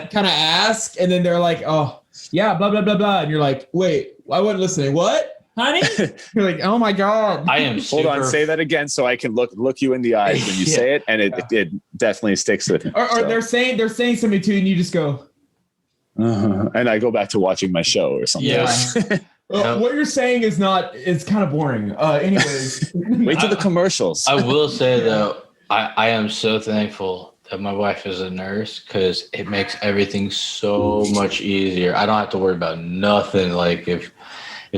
B: kind of ask, and then they're like, oh yeah, blah blah blah blah, and you're like, wait, I wasn't listening. What, honey? You're like, oh my god.
D: I am.
C: Hold on, say that again so I can look you in the eyes when you say it, and it definitely sticks with me.
B: Or they're saying something to you, and you just go.
C: And I go back to watching my show or something.
D: Yeah.
B: What you're saying is kind of boring. Anyways.
C: Wait till the commercials.
D: I will say though, I am so thankful that my wife is a nurse because it makes everything so much easier. I don't have to worry about nothing. Like if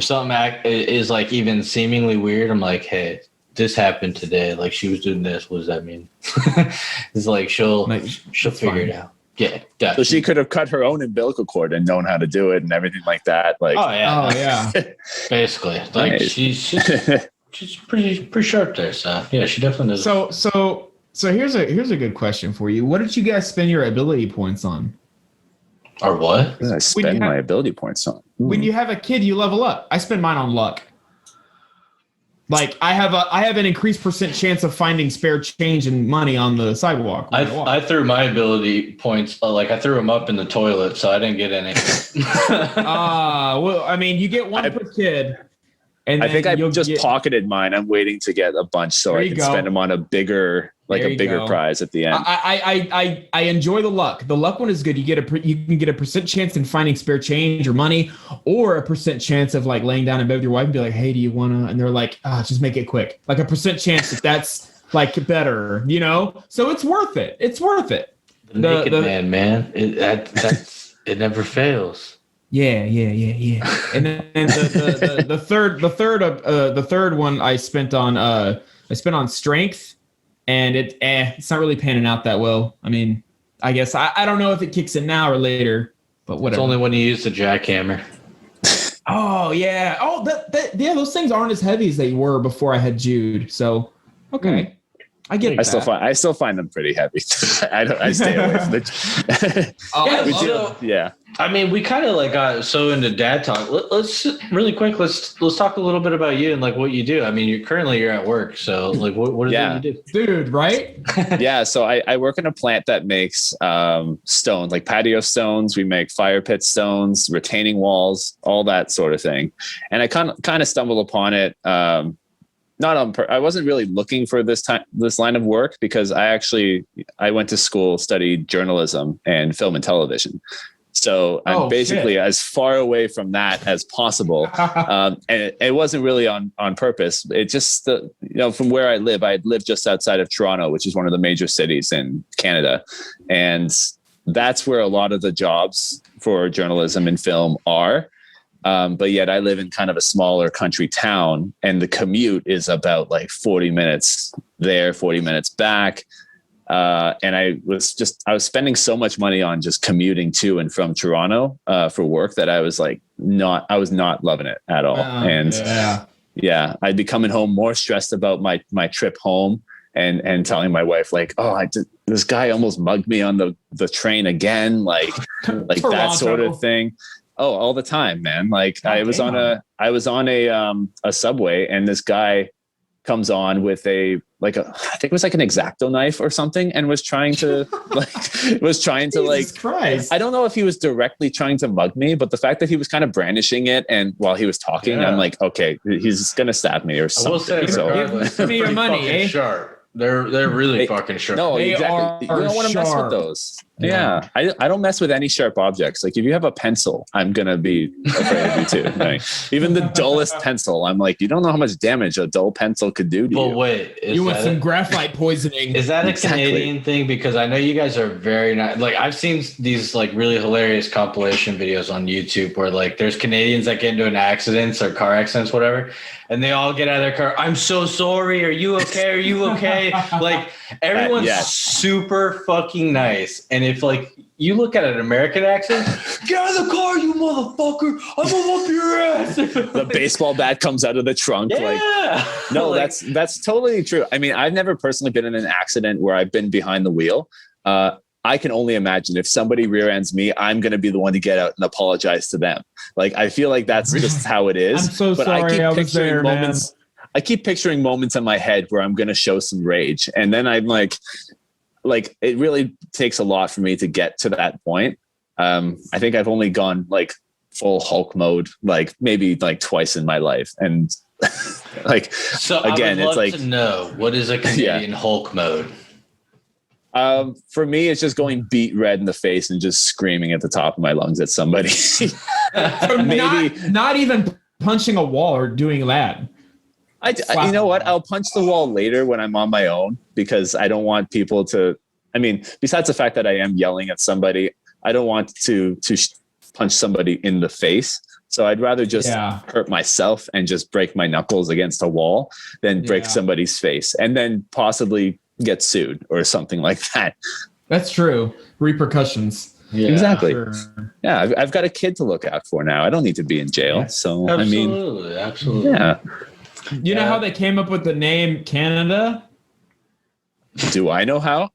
D: something is like even seemingly weird, I'm like, hey, this happened today. Like she was doing this. What does that mean? It's like she'll figure it out. Yeah, definitely.
C: So she could have cut her own umbilical cord and known how to do it and everything like that. Like,
B: oh yeah.
D: Basically, like she's pretty sharp there. So yeah, she definitely does.
B: So here's a good question for you. What did you guys spend your ability points on?
D: Or what?
C: What did I spend my ability points on?
B: When you have a kid, you level up. I spend mine on luck. Like I have an increased % chance of finding spare change and money on the sidewalk.
D: I threw my ability points I threw them up in the toilet, so I didn't get any.
B: Well, I mean, you get one per kid. And
C: I think I just pocketed mine. I'm waiting to get a bunch so I can spend them on a bigger prize at the end.
B: I enjoy the luck. The luck one is good. You can get a % chance in finding spare change or money, or a % chance of like laying down in bed with your wife and be like, hey, do you wanna? And they're like, just make it quick. Like a % chance that's like better, you know? So it's worth it. It's worth it.
D: The naked man. It never fails.
B: Yeah. And then the third one I spent on strength, and it's not really panning out that well. I mean, I guess I don't know if it kicks in now or later, but whatever.
D: It's only when you use the jackhammer.
B: Oh yeah. Oh, yeah. Those things aren't as heavy as they were before I had Jude. So okay. I get it.
C: I still find them pretty heavy. I stay away from it.
D: Yeah. I mean, we kind of like got so into dad talk. Let's really quick. Let's talk a little bit about you and like what you do. I mean, you're at work, so like what is it you do,
B: dude? Right?
C: Yeah. So I work in a plant that makes stones, like patio stones. We make fire pit stones, retaining walls, all that sort of thing. And I kind of stumbled upon it. Not on I wasn't really looking for this line of work, because I went to school, studied journalism and film and television. So I'm basically as far away from that as possible. And it wasn't really on purpose. It just, from where I live just outside of Toronto, which is one of the major cities in Canada. And that's where a lot of the jobs for journalism and film are. But yet I live in kind of a smaller country town, and the commute is about like 40 minutes there, 40 minutes back. And I was spending so much money on just commuting to and from Toronto for work that I was not loving it at all. I'd be coming home more stressed about my trip home and telling my wife like, this guy almost mugged me on the train again. Like that sort of thing. Oh, all the time, man. Like I was on a subway, and this guy comes on with I think it was like an X-Acto knife or something, and was trying to
B: Jesus Christ.
C: I don't know if he was directly trying to mug me, but the fact that he was kind of brandishing it, and while he was talking, I'm like, okay, he's gonna stab me or something.
D: I will say,
B: give me your money, eh?
D: Sharp. They're really fucking sharp.
C: No, exactly. You don't want to mess with those. Yeah. I don't mess with any sharp objects. Like if you have a pencil, I'm going to be afraid of you too. Like, even the dullest pencil, I'm like, you don't know how much damage a dull pencil could do to you.
D: But wait,
B: you want some graphite poisoning.
D: Is that a Canadian thing? Because I know you guys are very nice. Like I've seen these like really hilarious compilation videos on YouTube where like there's Canadians that get into an accidents or car accidents, whatever. And they all get out of their car. I'm so sorry. Are you okay? Are you okay? Like everyone's super fucking nice. And if like you look at an American accent, get out of the car, you motherfucker. I'm gonna whoop your ass.
C: The baseball bat comes out of the trunk.
D: Yeah.
C: No, that's totally true. I mean, I've never personally been in an accident where I've been behind the wheel. I can only imagine if somebody rear ends me, I'm going to be the one to get out and apologize to them. Like, I feel like that's just how it is.
B: I'm so sorry.
C: I keep picturing moments in my head where I'm going to show some rage. And then I'm like, it really takes a lot for me to get to that point. I think I've only gone like full Hulk mode, like maybe like twice in my life. And like,
D: so
C: again,
D: I would love
C: it's like,
D: to know, what is a Canadian Hulk mode?
C: For me, it's just going beet red in the face and just screaming at the top of my lungs at somebody.
B: Maybe not even punching a wall or doing that.
C: You know what? I'll punch the wall later when I'm on my own, because I don't want people to. I mean, besides the fact that I am yelling at somebody, I don't want to punch somebody in the face. So I'd rather just hurt myself and just break my knuckles against a wall than break somebody's face and then possibly get sued or something like that.
B: That's true. Repercussions.
C: Yeah, exactly.
B: Sure.
C: Yeah, I've got a kid to look out for now. I don't need to be in jail. Yeah. So
D: Absolutely.
C: Yeah.
B: You know how they came up with the name Canada?
C: Do I know how?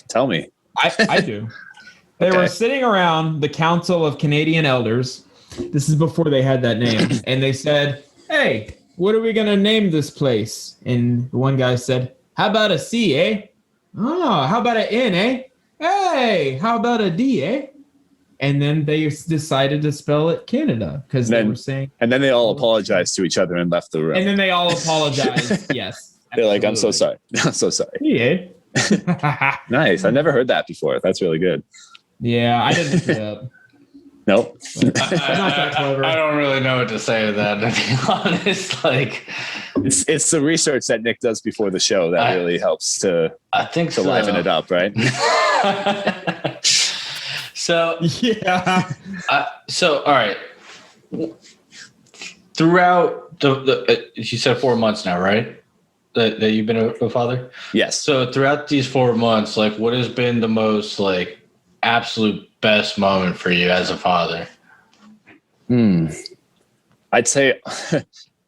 C: Tell me.
B: I do. They were sitting around the Council of Canadian Elders. This is before they had that name. And they said, hey, what are we going to name this place? And the one guy said, how about a C, eh? Oh, how about an N, eh? Hey, how about a D, eh? And then they decided to spell it Canada because they were saying.
C: And then they all apologized to each other and left the room.
B: And then they all apologized. Yes.
C: They're like, I'm so sorry. I'm so sorry.
B: Yeah.
C: Nice. I never heard that before. That's really good.
B: Yeah, I didn't pick it up.
C: Nope.
B: Not that clever.
D: I don't really know what to say to that, to be honest. Like,
C: it's the research that Nick does before the show that really helps to liven it up, right?
D: So
B: yeah.
D: So all right. Throughout the you said 4 months now, right? That you've been a father?
C: Yes.
D: So throughout these 4 months, like, what has been the most like absolute best moment for you as a father?
C: I'd say,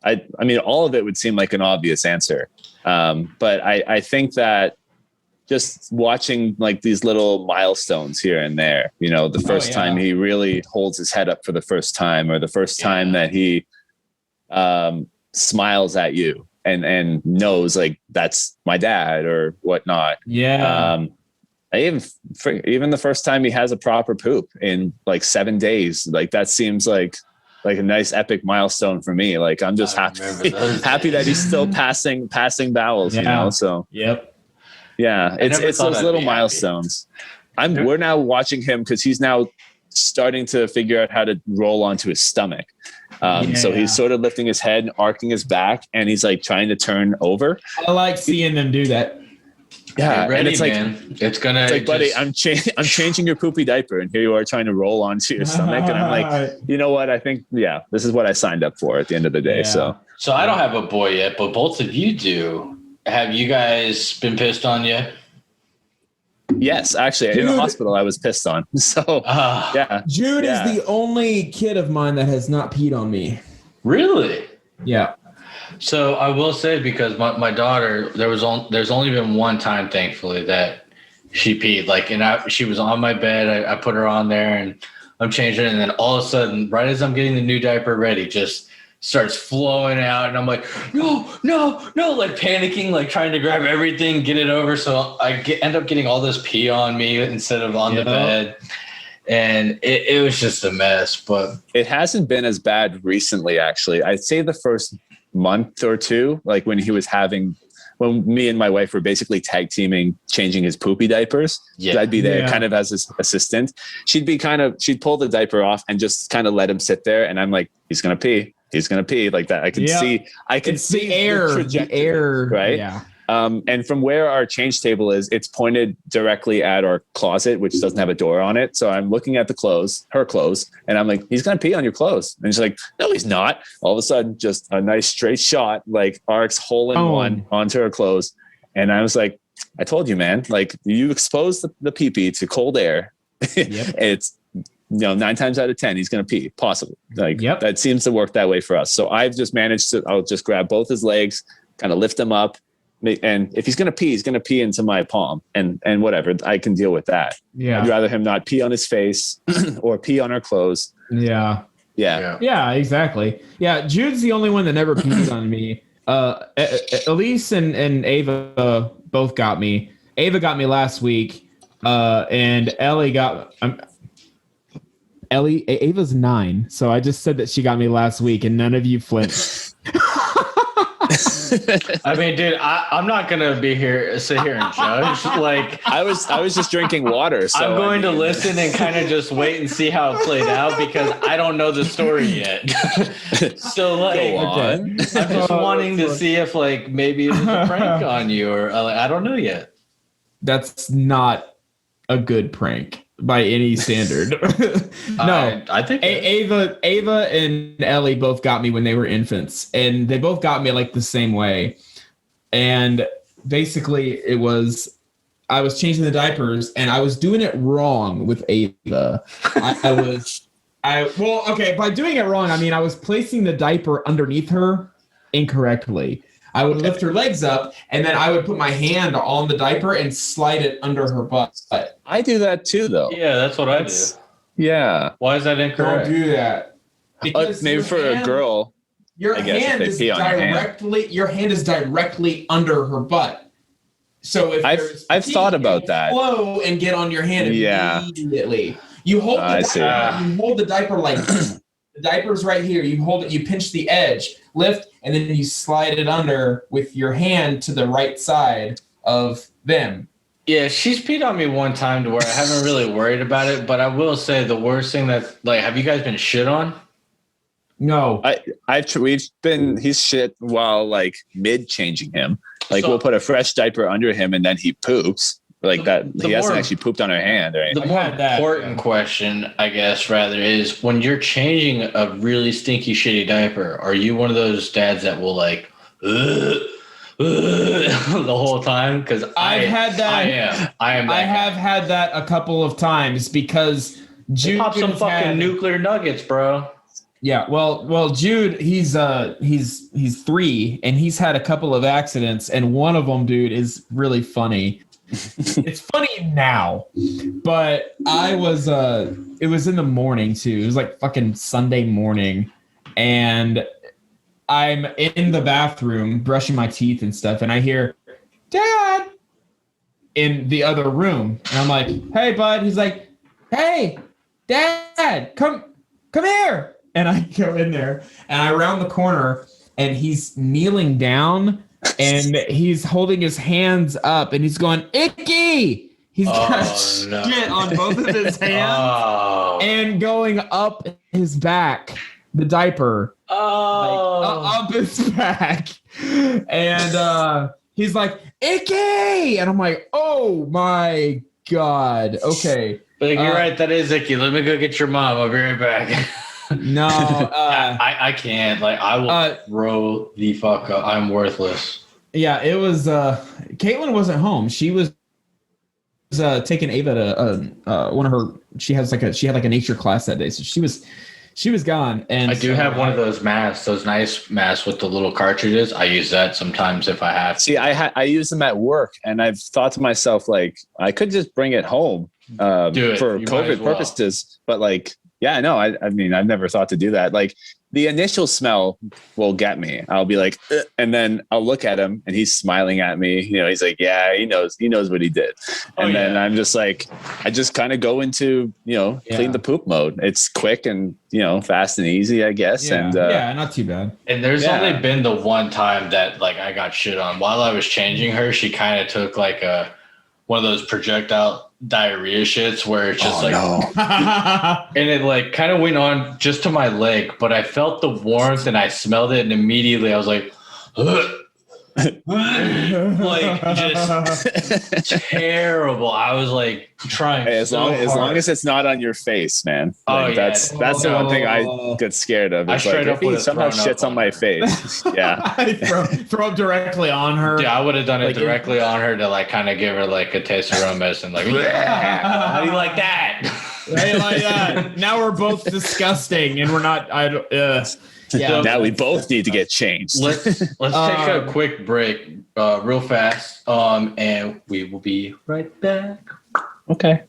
C: I mean, all of it would seem like an obvious answer. But I think that just watching like these little milestones here and there, you know, the first time he really holds his head up for the first time, or the first time that he smiles at you and knows like that's my dad or whatnot.
B: Yeah.
C: Even the first time he has a proper poop in like 7 days, like that seems like a nice epic milestone for me. Like I'm just happy that he's still passing bowels, you know? So
B: yep.
C: Yeah, it's those little milestones. We're now watching him because he's now starting to figure out how to roll onto his stomach. So he's sort of lifting his head and arcing his back, and he's like trying to turn over.
B: I like seeing them do that.
C: Yeah,
D: ready,
C: and it's like,
D: man. It's gonna.
C: It's like, buddy, I'm changing your poopy diaper, and here you are trying to roll onto your stomach, and I'm like, you know what? I think, this is what I signed up for at the end of the day.
B: Yeah.
D: So I don't have a boy yet, but both of you do. Have you guys been pissed on yet?
C: Yes, actually, in the hospital, I was pissed on. So yeah,
B: Jude is the only kid of mine that has not peed on me.
D: Really?
B: Yeah.
D: So I will say, because my daughter, there's only been one time, thankfully, that she peed. Like, and she was on my bed. I put her on there, and I'm changing, and then all of a sudden, right as I'm getting the new diaper ready, just starts flowing out, and I'm like, no, like panicking, like trying to grab everything, get it over. So I end up getting all this pee on me instead of on the bed. And it was just a mess, but
C: it hasn't been as bad recently. Actually, I'd say the first month or two, like when me and my wife were basically tag teaming, changing his poopy diapers. Yeah. I'd be there kind of as his assistant. She'd pull the diaper off and just kind of let him sit there. And I'm like, he's going to pee like that. I can see
B: the air,
C: right?
B: Yeah.
C: And from where our change table is, it's pointed directly at our closet, which doesn't have a door on it. So I'm looking at her clothes, and I'm like, he's going to pee on your clothes. And she's like, no, he's not. All of a sudden, just a nice straight shot, like arcs hole in one onto her clothes. And I was like, I told you, man, like you expose the pee-pee to cold air. Yep. It's, 9 times out of 10, he's going to pee, possibly. Like that seems to work that way for us. So I've just managed I'll just grab both his legs, kind of lift him up. And if he's going to pee into my palm, and whatever, I can deal with that. Yeah. I'd rather him not pee on his face or pee on our clothes.
B: Yeah.
C: Yeah.
B: Yeah, exactly. Yeah. Jude's the only one that never peed on me. Elise and Ava both got me. Ava got me last week. And Ellie got, Ava's 9. So I just said that she got me last week, and none of you flinched.
D: I mean, dude, I'm not gonna sit here and judge. Like,
C: I was just drinking water. So
D: I'm going to listen and kind of just wait and see how it played out, because I don't know the story yet. So like, I'm just wanting to see if like maybe it was a prank on you, or I don't know yet.
B: That's not a good prank by any standard. No,
D: I think
B: Ava and Ellie both got me when they were infants, and they both got me like the same way. And basically I was changing the diapers, and I was doing it wrong with Ava. By doing it wrong, I mean, I was placing the diaper underneath her incorrectly. I would lift her legs up, and then I would put my hand on the diaper and slide it under her butt.
C: I do that too, though.
D: Yeah, that's what I do.
C: Yeah.
D: Why is that incorrect?
B: Don't do that.
C: Because maybe for a girl,
B: your hand is directly under her butt. So if
C: I've thought about that.
B: Flow and get on your hand immediately. You hold the diaper like this. The diaper's right here. You hold it, you pinch the edge, lift, and then you slide it under with your hand to the right side of them.
D: Yeah, she's peed on me one time to where I haven't really worried about it, but I will say the worst thing that's like, have you guys been shit on?
B: No.
C: He's shit while like mid changing him. Like
D: So-
C: we'll put a fresh diaper under him and then he poops. Like that,
D: The
C: he hasn't
D: more-
C: actually pooped on her hand or anything.
D: The more
B: had that,
D: important
B: yeah.
D: question, I guess, rather, is when you're changing a really stinky, shitty diaper, are you one of those dads that will like, the whole time? Because
B: I've had that.
D: I am.
B: I have had that a couple of times because Jude
D: Pop some
B: has
D: fucking
B: had-
D: nuclear nuggets, bro.
B: Yeah, well, Jude, he's 3 and he's had a couple of accidents, and one of them, dude, is really funny. It's funny now, but it was in the morning too. It was like fucking Sunday morning, and I'm in the bathroom brushing my teeth and stuff, and I hear Dad in the other room, and I'm like, "Hey, bud." He's like, "Hey, Dad, come here." And I go in there, and I round the corner, and he's kneeling down, and he's holding his hands up, and he's going, "Icky!" He's got shit on both of his hands and going up his back, the diaper. Up his back. And he's like, "Icky!" And I'm like, "Oh my God." Okay.
D: But you're right, that is icky. Let me go get your mom. I'll be right back.
B: No.
D: I can't. Like, I will throw the fuck up. I'm worthless.
B: Yeah, it was Caitlin wasn't home. She was taking Ava to one of her she had like a nature class that day. So she was gone. And
D: I do have one of those masks, those nice masks with the little cartridges. I use that sometimes if I have to.
C: See, I use them at work, and I've thought to myself, like, I could just bring it home for COVID purposes. But like, yeah, no, I mean, I've never thought to do that. Like, the initial smell will get me. I'll be like, "Ugh," and then I'll look at him, and he's smiling at me. You know, he's like, yeah, he knows what he did. And then I'm just like, I just kind of go into, clean the poop mode. It's quick and, fast and easy, I guess.
B: Yeah,
C: and
B: not too bad.
D: And there's only been the one time that like I got shit on while I was changing her. She kind of took like one of those projectile diarrhea shits where it's just and it like kind of went on just to my leg, but I felt the warmth and I smelled it, and immediately I was like, like just terrible. I was like trying
C: as long as it's not on your face, man. Like, that's the one thing I get scared of. It's like, if he somehow shits on my face,
B: throw it directly on her.
D: Yeah, I would have done it directly on her to like kind of give her like a taste of her own medicine. Like, how do you like that?
B: How do you like that? Now we're both disgusting, and we're not.
C: Yeah. Now we both need to get changed.
D: Let's take a quick break, real fast, and we will be right back.
C: Okay.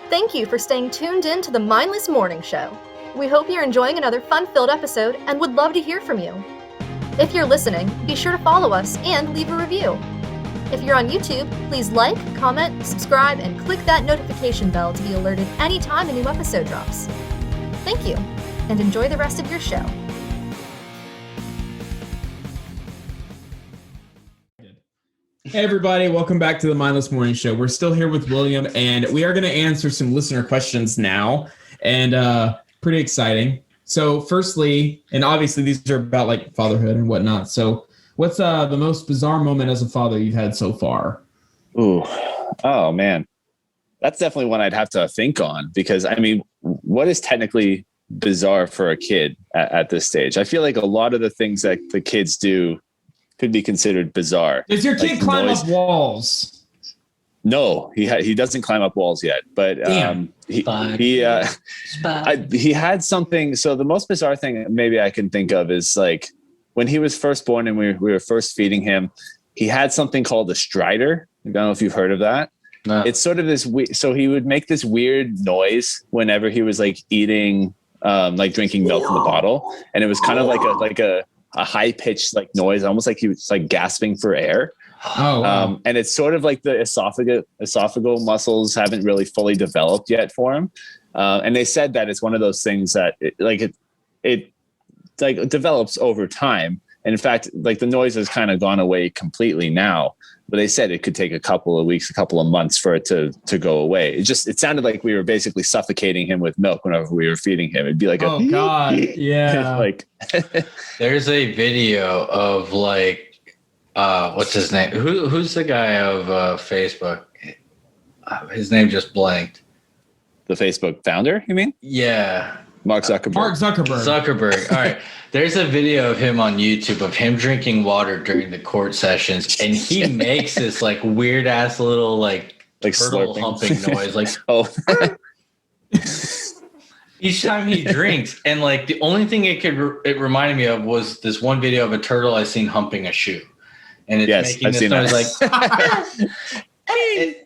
E: Thank you for staying tuned in to the Mindless Morning Show. We hope you're enjoying another fun-filled episode and would love to hear from you. If you're listening, be sure to follow us and leave a review. If you're on YouTube, please like, comment, subscribe, and click that notification bell to be alerted anytime a new episode drops. Thank you, and enjoy the rest of your show.
B: Hey everybody, welcome back to the Mindless Morning Show. We're still here with William, and we are going to answer some listener questions now, and pretty exciting. So firstly, and obviously these are about like fatherhood and whatnot. So what's the most bizarre moment as a father you've had so far?
C: Ooh, oh man, that's definitely one I'd have to think on, because I mean, what is technically bizarre for a kid at this stage? I feel like a lot of the things that the kids do could be considered bizarre. Does
B: your kid climb up walls?
C: No, he doesn't climb up walls yet, but he had something. So the most bizarre thing maybe I can think of is like when he was first born and we were first feeding him, he had something called a strider. I don't know if you've heard of that. No. It's sort of this so he would make this weird noise whenever he was like eating, like drinking milk in the bottle, and it was kind of like a high pitched like noise, almost like he was like gasping for air.
B: Oh, wow.
C: And it's sort of like the esophageal muscles haven't really fully developed yet for him. And they said that it's one of those things that like it develops over time. And in fact, like the noise has kind of gone away completely now. But they said it could take a couple of weeks, a couple of months for it to go away. It sounded like we were basically suffocating him with milk whenever we were feeding him. It'd be like,
B: oh God, yeah.
C: Like
D: there's a video of like, what's his name? Who's the guy of Facebook? His name just blanked.
C: The Facebook founder, you mean?
D: Yeah.
C: Mark Zuckerberg.
D: All right. There's a video of him on YouTube of him drinking water during the court sessions, and he makes this like weird ass little like turtle slurping. Humping noise, like each time he drinks. And like the only thing it reminded me of was this one video of a turtle I seen humping a shoe, and it's making this noise like,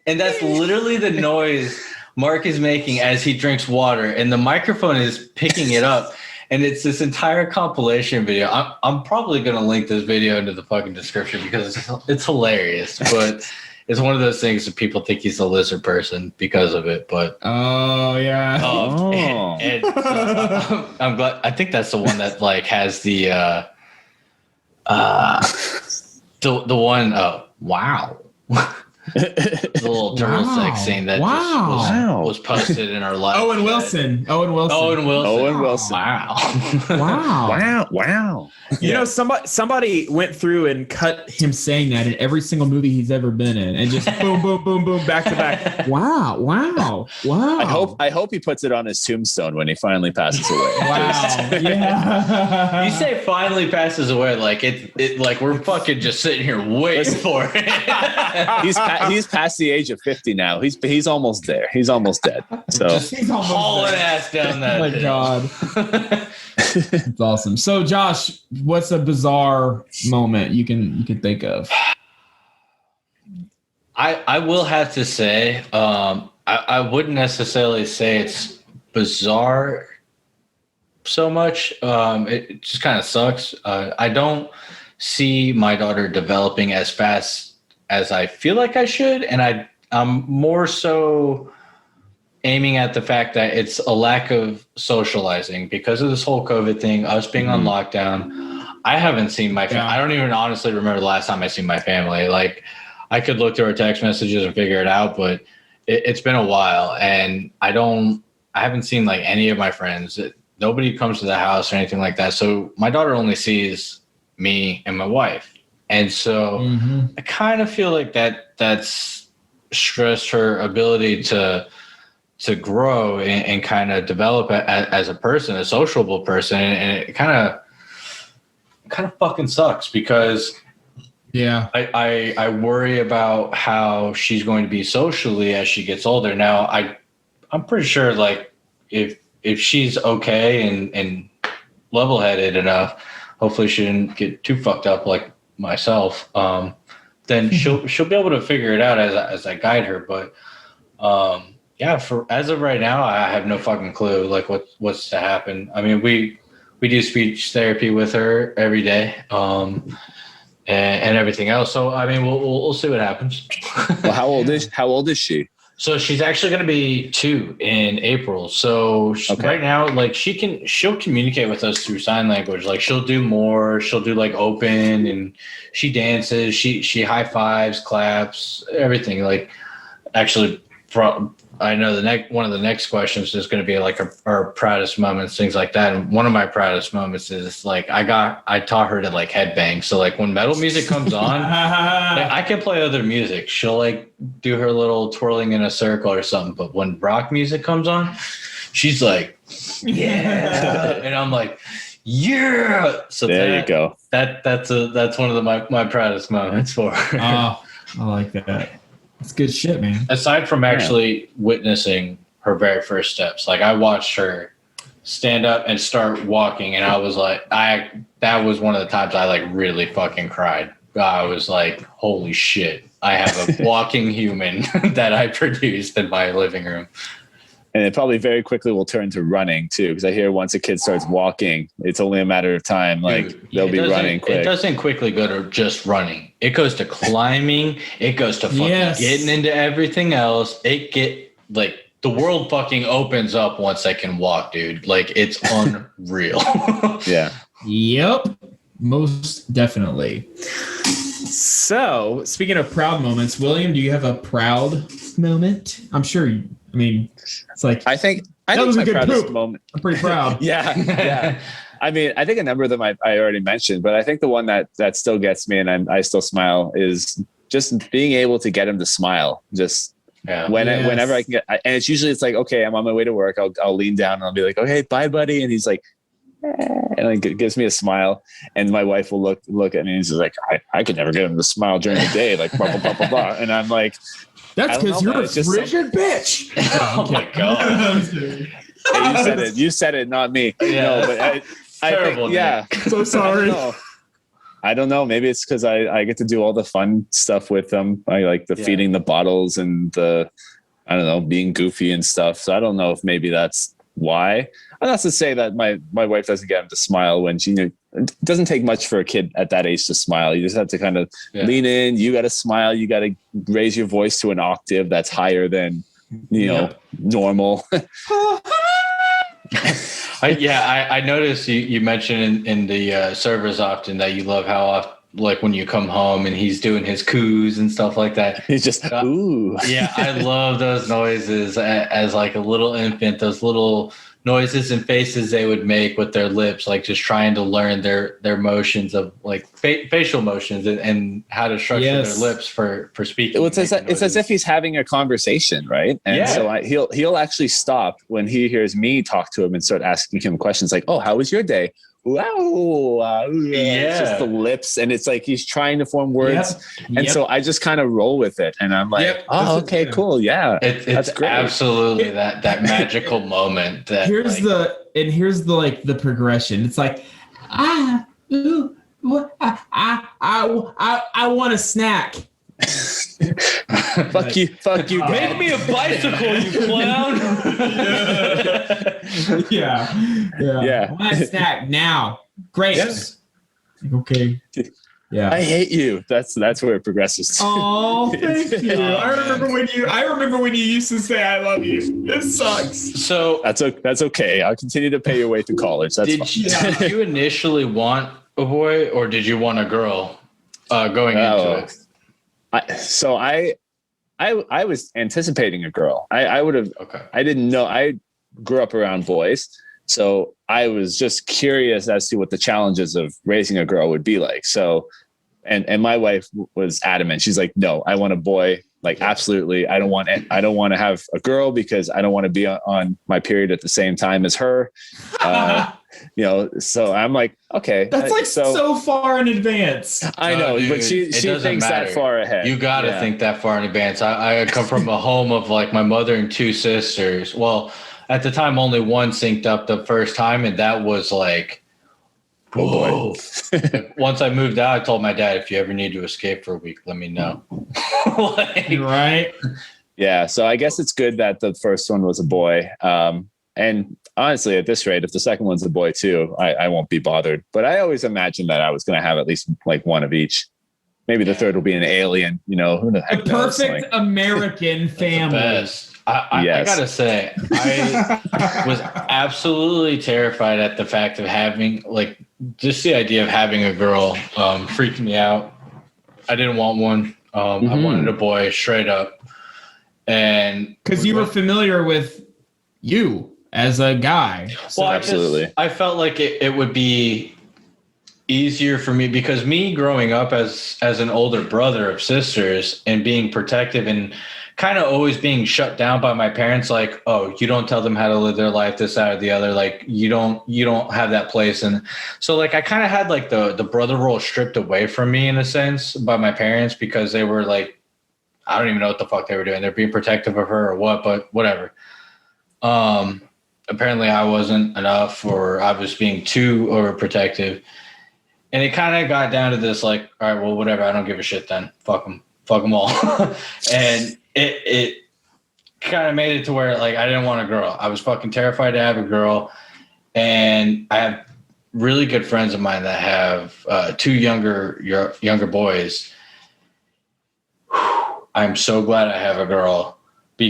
D: and that's literally the noise Mark is making as he drinks water, and the microphone is picking it up. And it's this entire compilation video. I'm probably going to link this video into the fucking description because it's hilarious. But it's one of those things that people think he's a lizard person because of it. But
B: oh yeah.
D: And I'm glad. I think that's the one that like has the one. Oh wow. The little turtle sex scene that just was posted in our live.
B: Owen Wilson.
C: Wow.
B: You know, somebody went through and cut him saying that in every single movie he's ever been in, and just boom, boom, boom, boom, back to back. Wow.
C: I hope he puts it on his tombstone when he finally passes away.
B: Wow. Yeah.
D: You say finally passes away, like it like we're fucking just sitting here waiting for it.
C: He's past the age of 50 now. He's almost there. He's almost dead. So
D: he's hauling ass down that.
B: Oh my God. It's awesome. So Josh, what's a bizarre moment you can think of?
D: I will have to say, I wouldn't necessarily say it's bizarre so much. It just kind of sucks. I don't see my daughter developing as fast as I feel like I should. And I'm more so aiming at the fact that it's a lack of socializing because of this whole COVID thing, us being on lockdown. I haven't seen my family. I don't even honestly remember the last time I seen my family. Like I could look through our text messages and figure it out, but it's been a while, and I haven't seen like any of my friends. Nobody comes to the house or anything like that. So my daughter only sees me and my wife. And so I kind of feel like that's stressed her ability to grow and kind of develop as a person, a sociable person. And it kind of fucking sucks because I worry about how she's going to be socially as she gets older. Now I'm pretty sure like if she's okay and level-headed enough, hopefully she didn't get too fucked up like myself, then she'll be able to figure it out as I guide her. But for as of right now, I have no fucking clue like what's to happen. I mean, we do speech therapy with her every day, and everything else. So I mean, we'll see what happens.
C: Well, how old is she?
D: So she's actually going to be 2 in April. So right now, like she'll communicate with us through sign language. Like she'll do more. She'll do like open, and she dances. She high fives, claps, everything. Like actually, I know one of the next questions is going to be like our proudest moments, things like that. And one of my proudest moments is like I taught her to like headbang. So like when metal music comes on, like, I can play other music. She'll like do her little twirling in a circle or something. But when rock music comes on, she's like, yeah, and I'm like, yeah. So
C: there you go.
D: That's one of my proudest moments for her.
B: Oh, I like that. That's good shit, man.
D: Aside from actually witnessing her very first steps, like I watched her stand up and start walking, and I was like, that was one of the times I like really fucking cried. I was like, holy shit, I have a walking human that I produced in my living room.
C: And it probably very quickly will turn to running too, because I hear once a kid starts walking, it's only a matter of time. Like they'll be running quick.
D: It doesn't quickly go to just running. It goes to climbing. It goes to fucking getting into everything else. It get like the world fucking opens up once they can walk, dude. Like, it's unreal.
C: Yeah.
B: Yep. Most definitely. So, speaking of proud moments, William, do you have a proud moment? I'm sure. It's like
C: I think
B: that was a
C: my
B: good
C: proudest
B: poop.
C: moment.
B: I'm pretty proud.
C: Yeah. I mean, I think a number of them I already mentioned, but I think the one that still gets me and I still smile is just being able to get him to smile. Just whenever I can get, and it's like, okay, I'm on my way to work. I'll lean down and I'll be like, okay, bye, buddy. And he's like, and like it gives me a smile. And my wife will look at me and she's like, I could never get him to smile during the day, like blah blah blah blah blah. And I'm like,
B: that's because you're a frigid bitch.
D: Oh my god.
C: Hey, you said it, not me.
D: Yeah.
C: No, but
D: Terrible.
C: Yeah.
B: So sorry.
C: I don't know. Maybe it's because I get to do all the fun stuff with them. I like the feeding the bottles and being goofy and stuff. So I don't know if maybe that's why. And that's to say that my wife doesn't get him to smile when it doesn't take much for a kid at that age to smile. You just have to kind of lean in. You got to smile. You got to raise your voice to an octave that's higher than, normal.
D: I noticed you mentioned in the servers often that you love how often, like when you come home and he's doing his coos and stuff like that.
C: He's just, ooh.
D: Yeah, I love those noises as like a little infant, those little noises and faces they would make with their lips, like just trying to learn their motions of like facial motions and how to structure their lips for speaking.
C: Well, it's as if he's having a conversation, right? And so he'll actually stop when he hears me talk to him and start asking him questions like, oh, how was your day? Wow. It's just the lips. And it's like he's trying to form words. Yep. And so I just kind of roll with it. And I'm like, okay, cool. Yeah.
D: It's great. Absolutely that magical moment.
B: Here's the progression. It's like, I want a snack.
C: Fuck you.
D: Make me a bicycle, you clown.
B: Yeah. I want a snack now. Great.
C: Yes.
B: Okay. Yeah.
C: I hate you. That's where it progresses.
B: Oh, thank you. I remember when you used to say I love you. This sucks.
D: So
C: that's okay. I'll continue to pay your way through college. That's fine.
D: Did you initially want a boy or did you want a girl going into it?
C: I was anticipating a girl. I would have. Okay. I didn't know. I grew up around boys, so I was just curious as to what the challenges of raising a girl would be like. So, and my wife was adamant. She's like, "No, I want a boy. Like, absolutely. I don't want to have a girl because I don't want to be on my period at the same time as her." So I'm like, okay,
B: that's like so far in advance.
C: I know, dude, but she thinks that far ahead.
D: You got to think that far in advance. I come from a home of like my mother and two sisters. Well, at the time, only one synced up the first time, and that was like, whoa. Once I moved out, I told my dad, if you ever need to escape for a week, let me know.
B: Right?
C: Yeah. So I guess it's good that the first one was a boy. And honestly, at this rate, if the second one's a boy too, I won't be bothered. But I always imagined that I was going to have at least like one of each. Maybe the third will be an alien. Who the heck knows?
B: Perfect American family.
D: I gotta say, I was absolutely terrified at the fact of having just the idea of having a girl freaked me out. I didn't want one. I wanted a boy straight up. And
B: because you were familiar with you as a guy.
C: Well, absolutely.
D: I felt like it would be easier for me because me growing up as an older brother of sisters and being protective and kind of always being shut down by my parents, like, oh, you don't tell them how to live their life, this, that, or the other. Like you don't have that place. And so like, I kind of had like the brother role stripped away from me in a sense by my parents because they were like, I don't even know what the fuck they were doing. They're being protective of her or what, but whatever. Apparently I wasn't enough or I was being too overprotective. And it kind of got down to this like, all right, well, whatever. I don't give a shit then. Fuck them all. And it kind of made it to where like, I didn't want a girl. I was fucking terrified to have a girl. And I have really good friends of mine that have two younger boys. I'm so glad I have a girl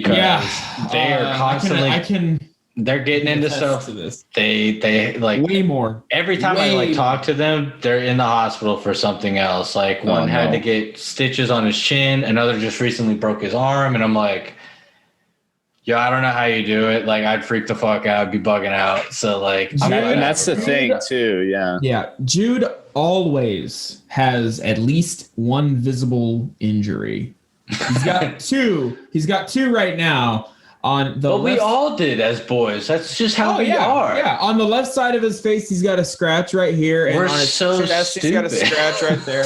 D: because they are constantly. They're getting into stuff. They like
B: way more.
D: Every time I talk to them, they're in the hospital for something else. Like one had to get stitches on his chin, another just recently broke his arm, and I'm like, yo, I don't know how you do it. Like, I'd freak the fuck out, I'd be bugging out. So like,
C: and that's the thing too. Yeah.
B: Yeah. Jude always has at least one visible injury. He's got two. He's got two right now. But
D: we all did as boys. That's just how we are.
B: Yeah, on the left side of his face, he's got a scratch right here, and
D: we're
B: on his
D: so
B: chest,
D: stupid.
B: he's got a scratch right there.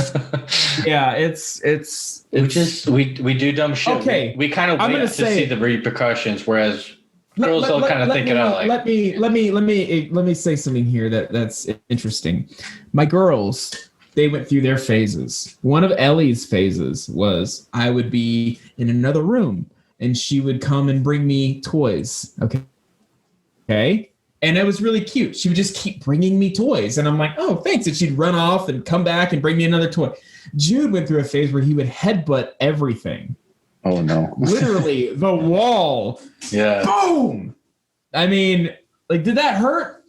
B: Yeah, it's
D: we do dumb shit.
B: Okay,
D: we kind of wait to see the repercussions, whereas girls will kind of think it out. Like,
B: let me say something here that's interesting. My girls, they went through their phases. One of Ellie's phases was I would be in another room, and she would come and bring me toys. Okay. And it was really cute. She would just keep bringing me toys. And I'm like, oh, thanks. And she'd run off and come back and bring me another toy. Jude went through a phase where he would headbutt everything.
C: Oh, no.
B: Literally, the wall.
D: Yeah.
B: Boom. I mean, like, did that hurt?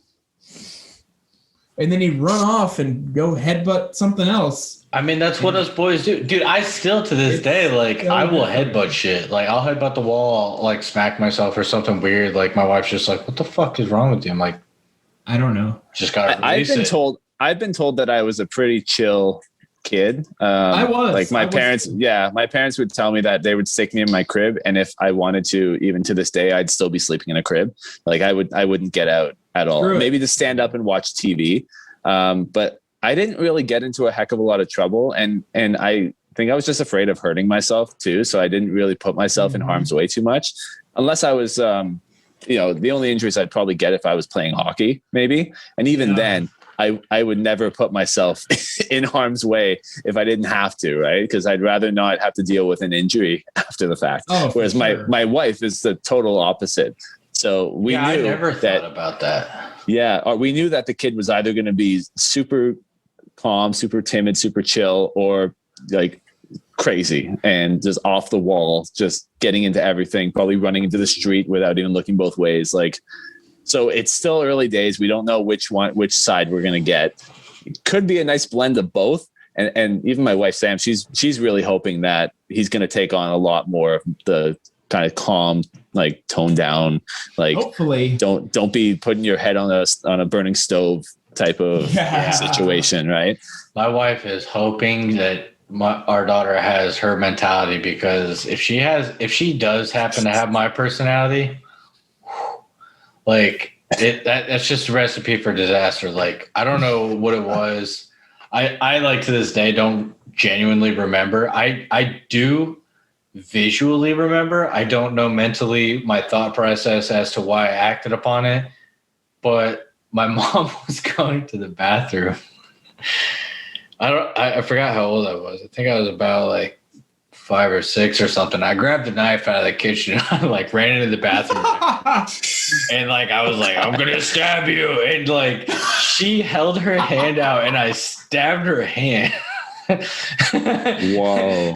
B: And then he'd run off and go headbutt something else.
D: I mean, that's what us boys do. Dude, I still to this day, like, I will headbutt shit. Like, I'll headbutt the wall, like, smack myself or something weird. Like, my wife's just like, what the fuck is wrong with you? I'm like,
B: I don't know.
D: Just got to release it.
C: I've been told that I was a pretty chill kid.
B: I was.
C: Like, my parents would tell me that they would stick me in my crib. And if I wanted to, even to this day, I'd still be sleeping in a crib. Like, I wouldn't get out at all. Maybe to stand up and watch TV. But I didn't really get into a heck of a lot of trouble. And I think I was just afraid of hurting myself too. So I didn't really put myself in harm's way too much, unless I was, the only injuries I'd probably get if I was playing hockey, maybe. And even then I would never put myself in harm's way if I didn't have to, right? Because I'd rather not have to deal with an injury after the fact. Whereas my wife is the total opposite. So we knew
D: I never thought about that.
C: Yeah. Or we knew that the kid was either going to be super calm, super timid, super chill, or like crazy and just off the wall, just getting into everything, probably running into the street without even looking both ways. Like, so it's still early days. We don't know which side we're going to get. It could be a nice blend of both. And even my wife, Sam, she's really hoping that he's going to take on a lot more of the kind of calm, like toned down, like
B: hopefully
C: don't be putting your head on a burning stove type of situation, right?
D: My wife is hoping that our daughter has her mentality, because if she does happen to have my personality, like that's just a recipe for disaster. Like, I don't know what it was. I like to this day don't genuinely remember. I do visually remember. I don't know mentally my thought process as to why I acted upon it, but my mom was going to the bathroom. I forgot how old I was. I think I was about like 5 or 6 or something. I grabbed the knife out of the kitchen and I like ran into the bathroom and like I was like, I'm gonna stab you, and like she held her hand out and I stabbed her hand.
C: Whoa.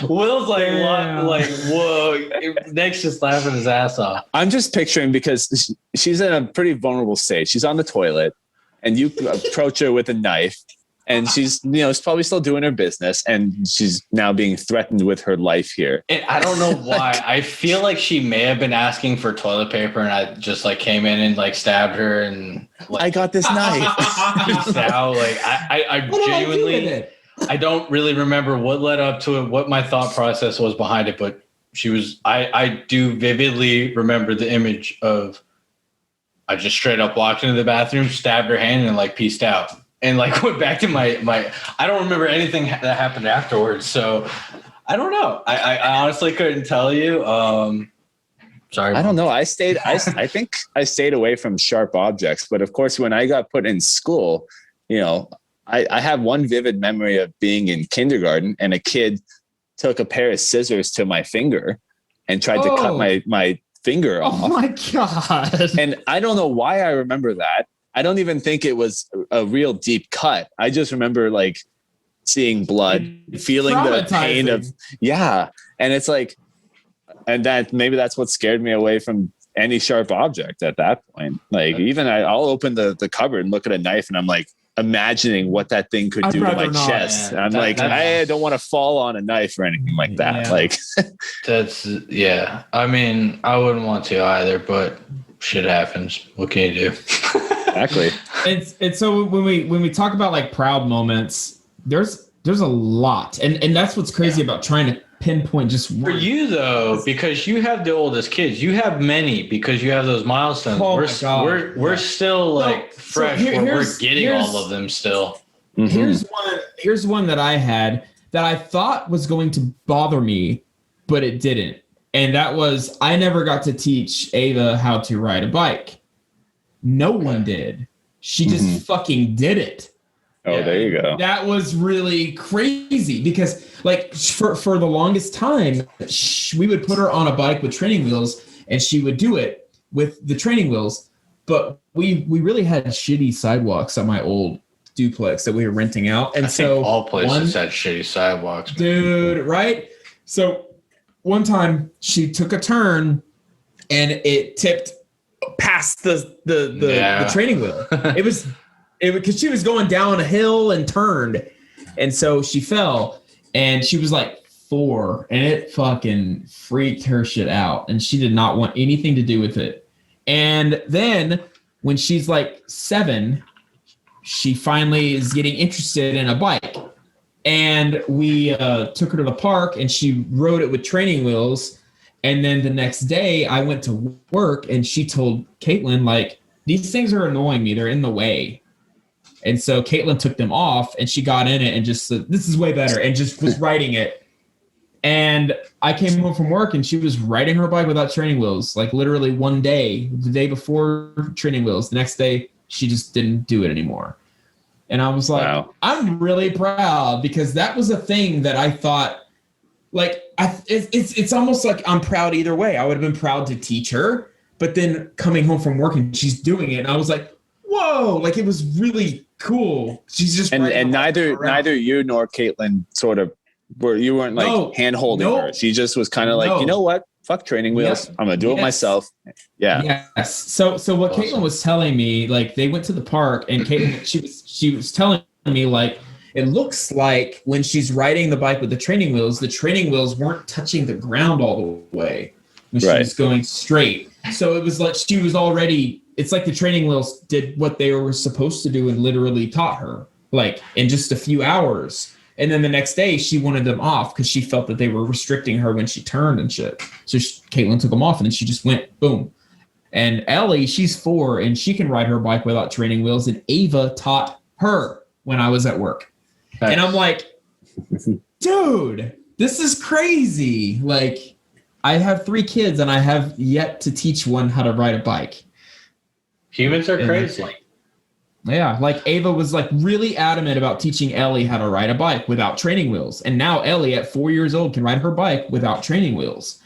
D: Will's like, what? Like, whoa. Nick's just laughing his ass off.
C: I'm just picturing, because she's in a pretty vulnerable state. She's on the toilet and you approach her with a knife, and she's probably still doing her business, and she's now being threatened with her life here.
D: And I don't know why. I feel like she may have been asking for toilet paper, and I just like came in and like stabbed her, and like,
C: I got this knife.
D: Peace out. Like I genuinely, I don't really remember what led up to it, what my thought process was behind it, but I do vividly remember the image of, I just straight up walked into the bathroom, stabbed her hand, and like pieced out, and like went back to my. I don't remember anything that happened afterwards, so I don't know. I honestly couldn't tell you. Sorry,
C: I don't know. I think I stayed away from sharp objects, but of course, when I got put in school, I have one vivid memory of being in kindergarten, and a kid took a pair of scissors to my finger and tried to cut my finger off.
B: Oh my God.
C: And I don't know why I remember that. I don't even think it was a real deep cut. I just remember like seeing blood, feeling the pain of, and it's like, And maybe that's what scared me away from any sharp object at that point. Like even I'll open the cupboard and look at a knife and I'm like imagining what that thing could do to my chest. And I'm I don't want to fall on a knife or anything like that. Like
D: I mean, I wouldn't want to either, but shit happens. What can you do?
C: Exactly.
B: And so when we talk about like proud moments, there's a lot. And that's what's crazy about trying to pinpoint just one.
D: For you though, because you have the oldest kids, you have many because you have those milestones. We're still like fresh. We're getting all of them still.
B: Mm-hmm. Here's one that I had that I thought was going to bother me, but it didn't. And that was I never got to teach Ava how to ride a bike. No one did. She just fucking did it.
C: Oh, there you go.
B: That was really crazy because, like, for the longest time, we would put her on a bike with training wheels, and she would do it with the training wheels. But we really had shitty sidewalks on my old duplex that we were renting out, and I think
D: all places had shitty sidewalks,
B: dude. Right? So one time she took a turn, and it tipped past the training wheel. It was because she was going down a hill and turned, and so she fell, and she was like 4, and it fucking freaked her shit out, and she did not want anything to do with it. And then when she's like 7, she finally is getting interested in a bike, and we took her to the park, and she rode it with training wheels. And then the next day I went to work, and she told Caitlin, like, these things are annoying me. They're in the way. And so Caitlin took them off, and she got in it and just said, this is way better, and just was riding it. And I came home from work, and she was riding her bike without training wheels, like literally one day, the day before training wheels. The next day, she just didn't do it anymore. And I was like, wow. I'm really proud, because that was a thing that I thought, like, it's almost like I'm proud either way. I would have been proud to teach her, but then coming home from work and she's doing it, and I was like, whoa, like it was really cool. She's just
C: and neither you nor Caitlin sort of you weren't like hand holding her. She just was kind of like, you know what? Fuck training wheels. Yep. I'm gonna do it myself. Yeah.
B: Yes. So what awesome. Caitlin was telling me, like they went to the park, and Caitlin she was telling me, like, it looks like when she's riding the bike with the training wheels weren't touching the ground all the way when she was going straight. So it was like she was already, it's like the training wheels did what they were supposed to do and literally taught her, like, in just a few hours. And then the next day she wanted them off because she felt that they were restricting her when she turned and shit. So Caitlin took them off, and then she just went boom. And Ellie, she's 4, and she can ride her bike without training wheels. And Ava taught her when I was at work. Nice. And I'm like, dude, this is crazy. Like, I have 3 kids, and I have yet to teach one how to ride a bike.
D: Humans are crazy.
B: Like Ava was like really adamant about teaching Ellie how to ride a bike without training wheels. And now Ellie at 4 years old can ride her bike without training wheels.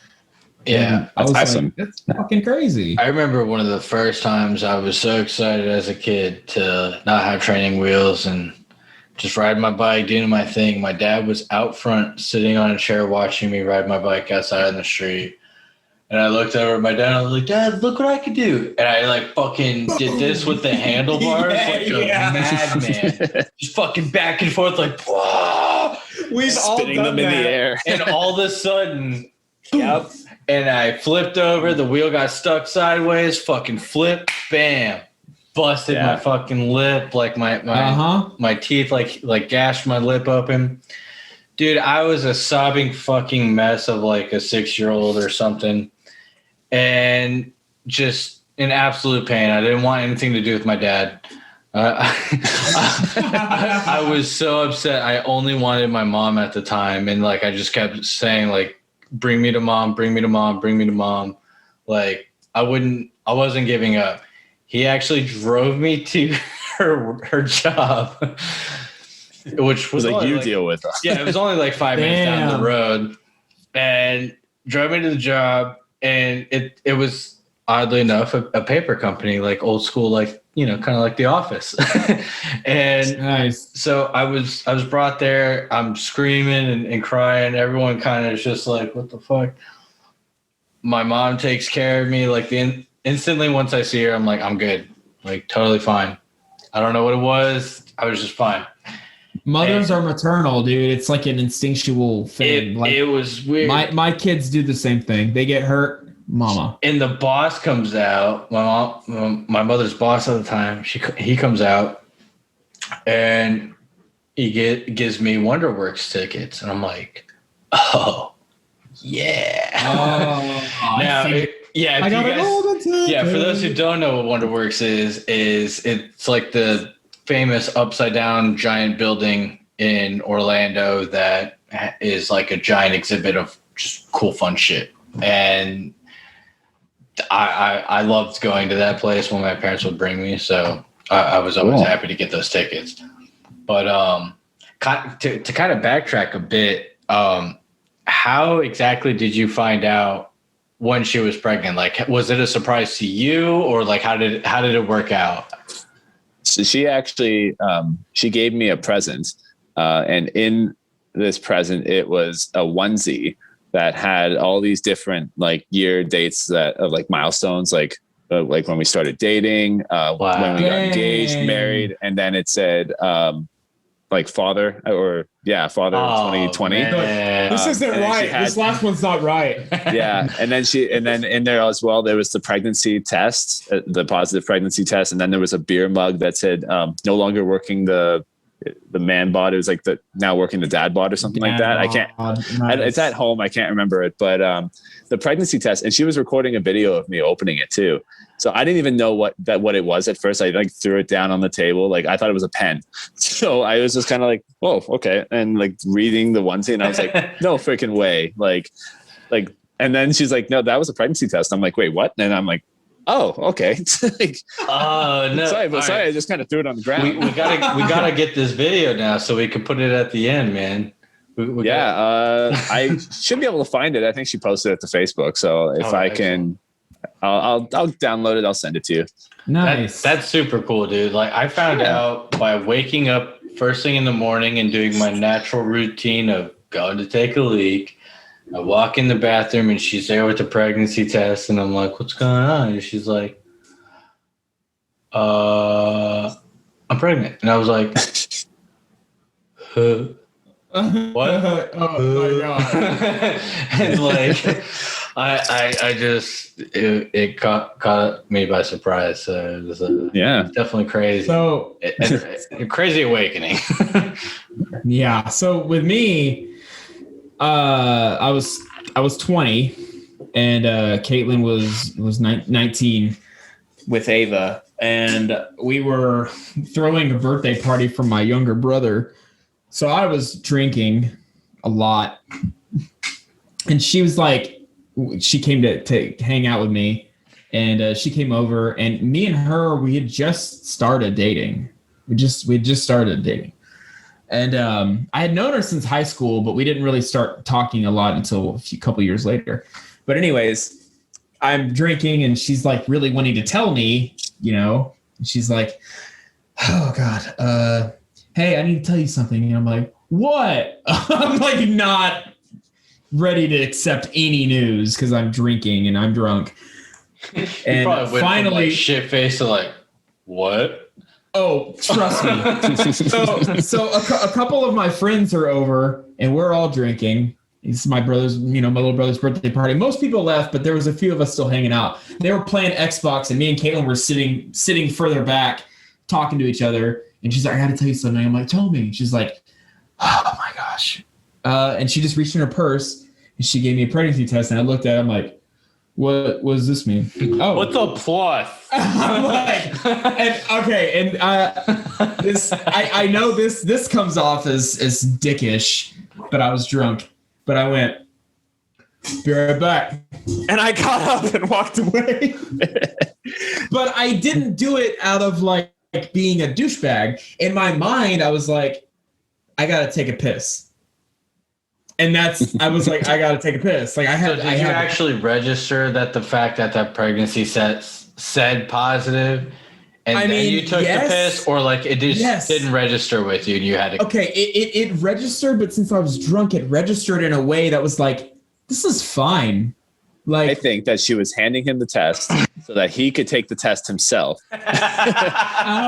D: Yeah,
B: I was awesome. Like, that's fucking crazy.
D: I remember one of the first times I was so excited as a kid to not have training wheels and just ride my bike, doing my thing. My dad was out front sitting on a chair watching me ride my bike outside in the street. And I looked over at my dad, and I was like, Dad, look what I could do. And I like fucking did this with the handlebars like a madman. Just fucking back and forth like, whoa.
B: We've all
C: spinning them in the air.
D: And all of a sudden, and I flipped over, the wheel got stuck sideways, fucking flip, bam. Busted my fucking lip, like my teeth like gashed my lip open. Dude, I was a sobbing fucking mess of like a 6-year-old or something. And just in absolute pain. I didn't want anything to do with my dad. I was so upset. I only wanted my mom at the time. And like, I just kept saying like, bring me to mom, bring me to mom, bring me to mom. Like I wasn't giving up. He actually drove me to her job, which was
C: like you deal with us.
D: Yeah, it was only like 5 minutes down the road, and drove me to the job. And it was oddly enough a paper company, like old school, like, you know, kind of like The Office. And
B: nice.
D: So I was brought there. I'm screaming and crying. Everyone kind of is just like, what the fuck? my mom takes care of me. Like instantly once I see her, I'm like, I'm good. Like totally fine. I don't know what it was. I was just fine.
B: Mothers are maternal, dude. It's like an instinctual thing.
D: It was weird.
B: My kids do the same thing. They get hurt, mama.
D: And the boss comes out. My mother's boss at the time. He comes out, and he gives me WonderWorks tickets, and I'm like, oh yeah.
B: Oh,
D: now, for those who don't know what WonderWorks is it's like the famous upside down giant building in Orlando that is like a giant exhibit of just cool, fun shit. And I loved going to that place when my parents would bring me. So I was always happy to get those tickets. But to kind of backtrack a bit, how exactly did you find out when she was pregnant? Like, was it a surprise to you, or like how did it work out?
C: So she actually she gave me a present, and in this present it was a onesie that had all these different like year dates that of like milestones, like when we started dating, when we got engaged, married, and then it said like father 2020.
B: This isn't right. This last one's not right.
C: Yeah. And then in there as well, there was the pregnancy test, the positive pregnancy test. And then there was a beer mug that said, no longer working the man bod. It was like now working the dad bod or something like that. I can't, it's at home. I can't remember it, but the pregnancy test, and she was recording a video of me opening it too. So I didn't even know what it was at first. I like threw it down on the table. Like I thought it was a pen. So I was just kind of like, oh, okay. And like reading the onesie, and I was like, no freaking way. Like, and then she's like, no, that was a pregnancy test. I'm like, wait, what? And I'm like, oh, okay. Like,
D: oh no.
C: Sorry, but sorry, I just kind of threw it on the ground.
D: We gotta get this video now so we can put it at the end, man.
C: I should be able to find it. I think she posted it to Facebook. So if I can, I'll download it. I'll send it to you.
B: Nice.
D: That's super cool, dude. Like I found out by waking up first thing in the morning and doing my natural routine of going to take a leak. I walk in the bathroom and she's there with the pregnancy test, and I'm like, what's going on? And she's like, I'm pregnant. And I was like, what?
B: Oh my God.
D: And like I just it caught me by surprise. So it was definitely crazy.
B: So
D: a crazy awakening.
B: Yeah. So with me, I was 20, and Caitlin was 19 with Ava, and we were throwing a birthday party for my younger brother. So I was drinking a lot, and she was like, she came to hang out with me, and she came over, and me and her, we had just started dating. We just started dating. And I had known her since high school, but we didn't really start talking a lot until a couple years later. But anyways, I'm drinking, and she's like really wanting to tell me, she's like, oh God, hey, I need to tell you something. And I'm like, what? I'm like not ready to accept any news because I'm drinking and I'm drunk. And
D: probably
B: finally,
D: went from, shit face to like, what?
B: Oh, trust me. So a couple of my friends are over, and we're all drinking. It's my brother's, my little brother's birthday party. Most people left, but there was a few of us still hanging out. They were playing Xbox, and me and Caitlin were sitting further back, talking to each other. And she's like, I got to tell you something. I'm like, tell me. She's like, oh my gosh. And she just reached in her purse, and she gave me a pregnancy test. And I looked at it, I'm like, what does this mean? Oh,
D: what's a plus?
B: I'm like, this I know this comes off as dickish, but I was drunk. But I went, be right back, and I got up and walked away. But I didn't do it out of like being a douchebag. In my mind, I was like, I gotta take a piss. And I was like, I got to take a piss. Like did you
D: actually register that the fact that pregnancy said positive, and then you took the piss, or like it just didn't register with you and you had to?
B: Okay, it registered, but since I was drunk, it registered in a way that was like, this is fine.
C: I think that she was handing him the test so that he could take the test himself.
B: Oh,
C: All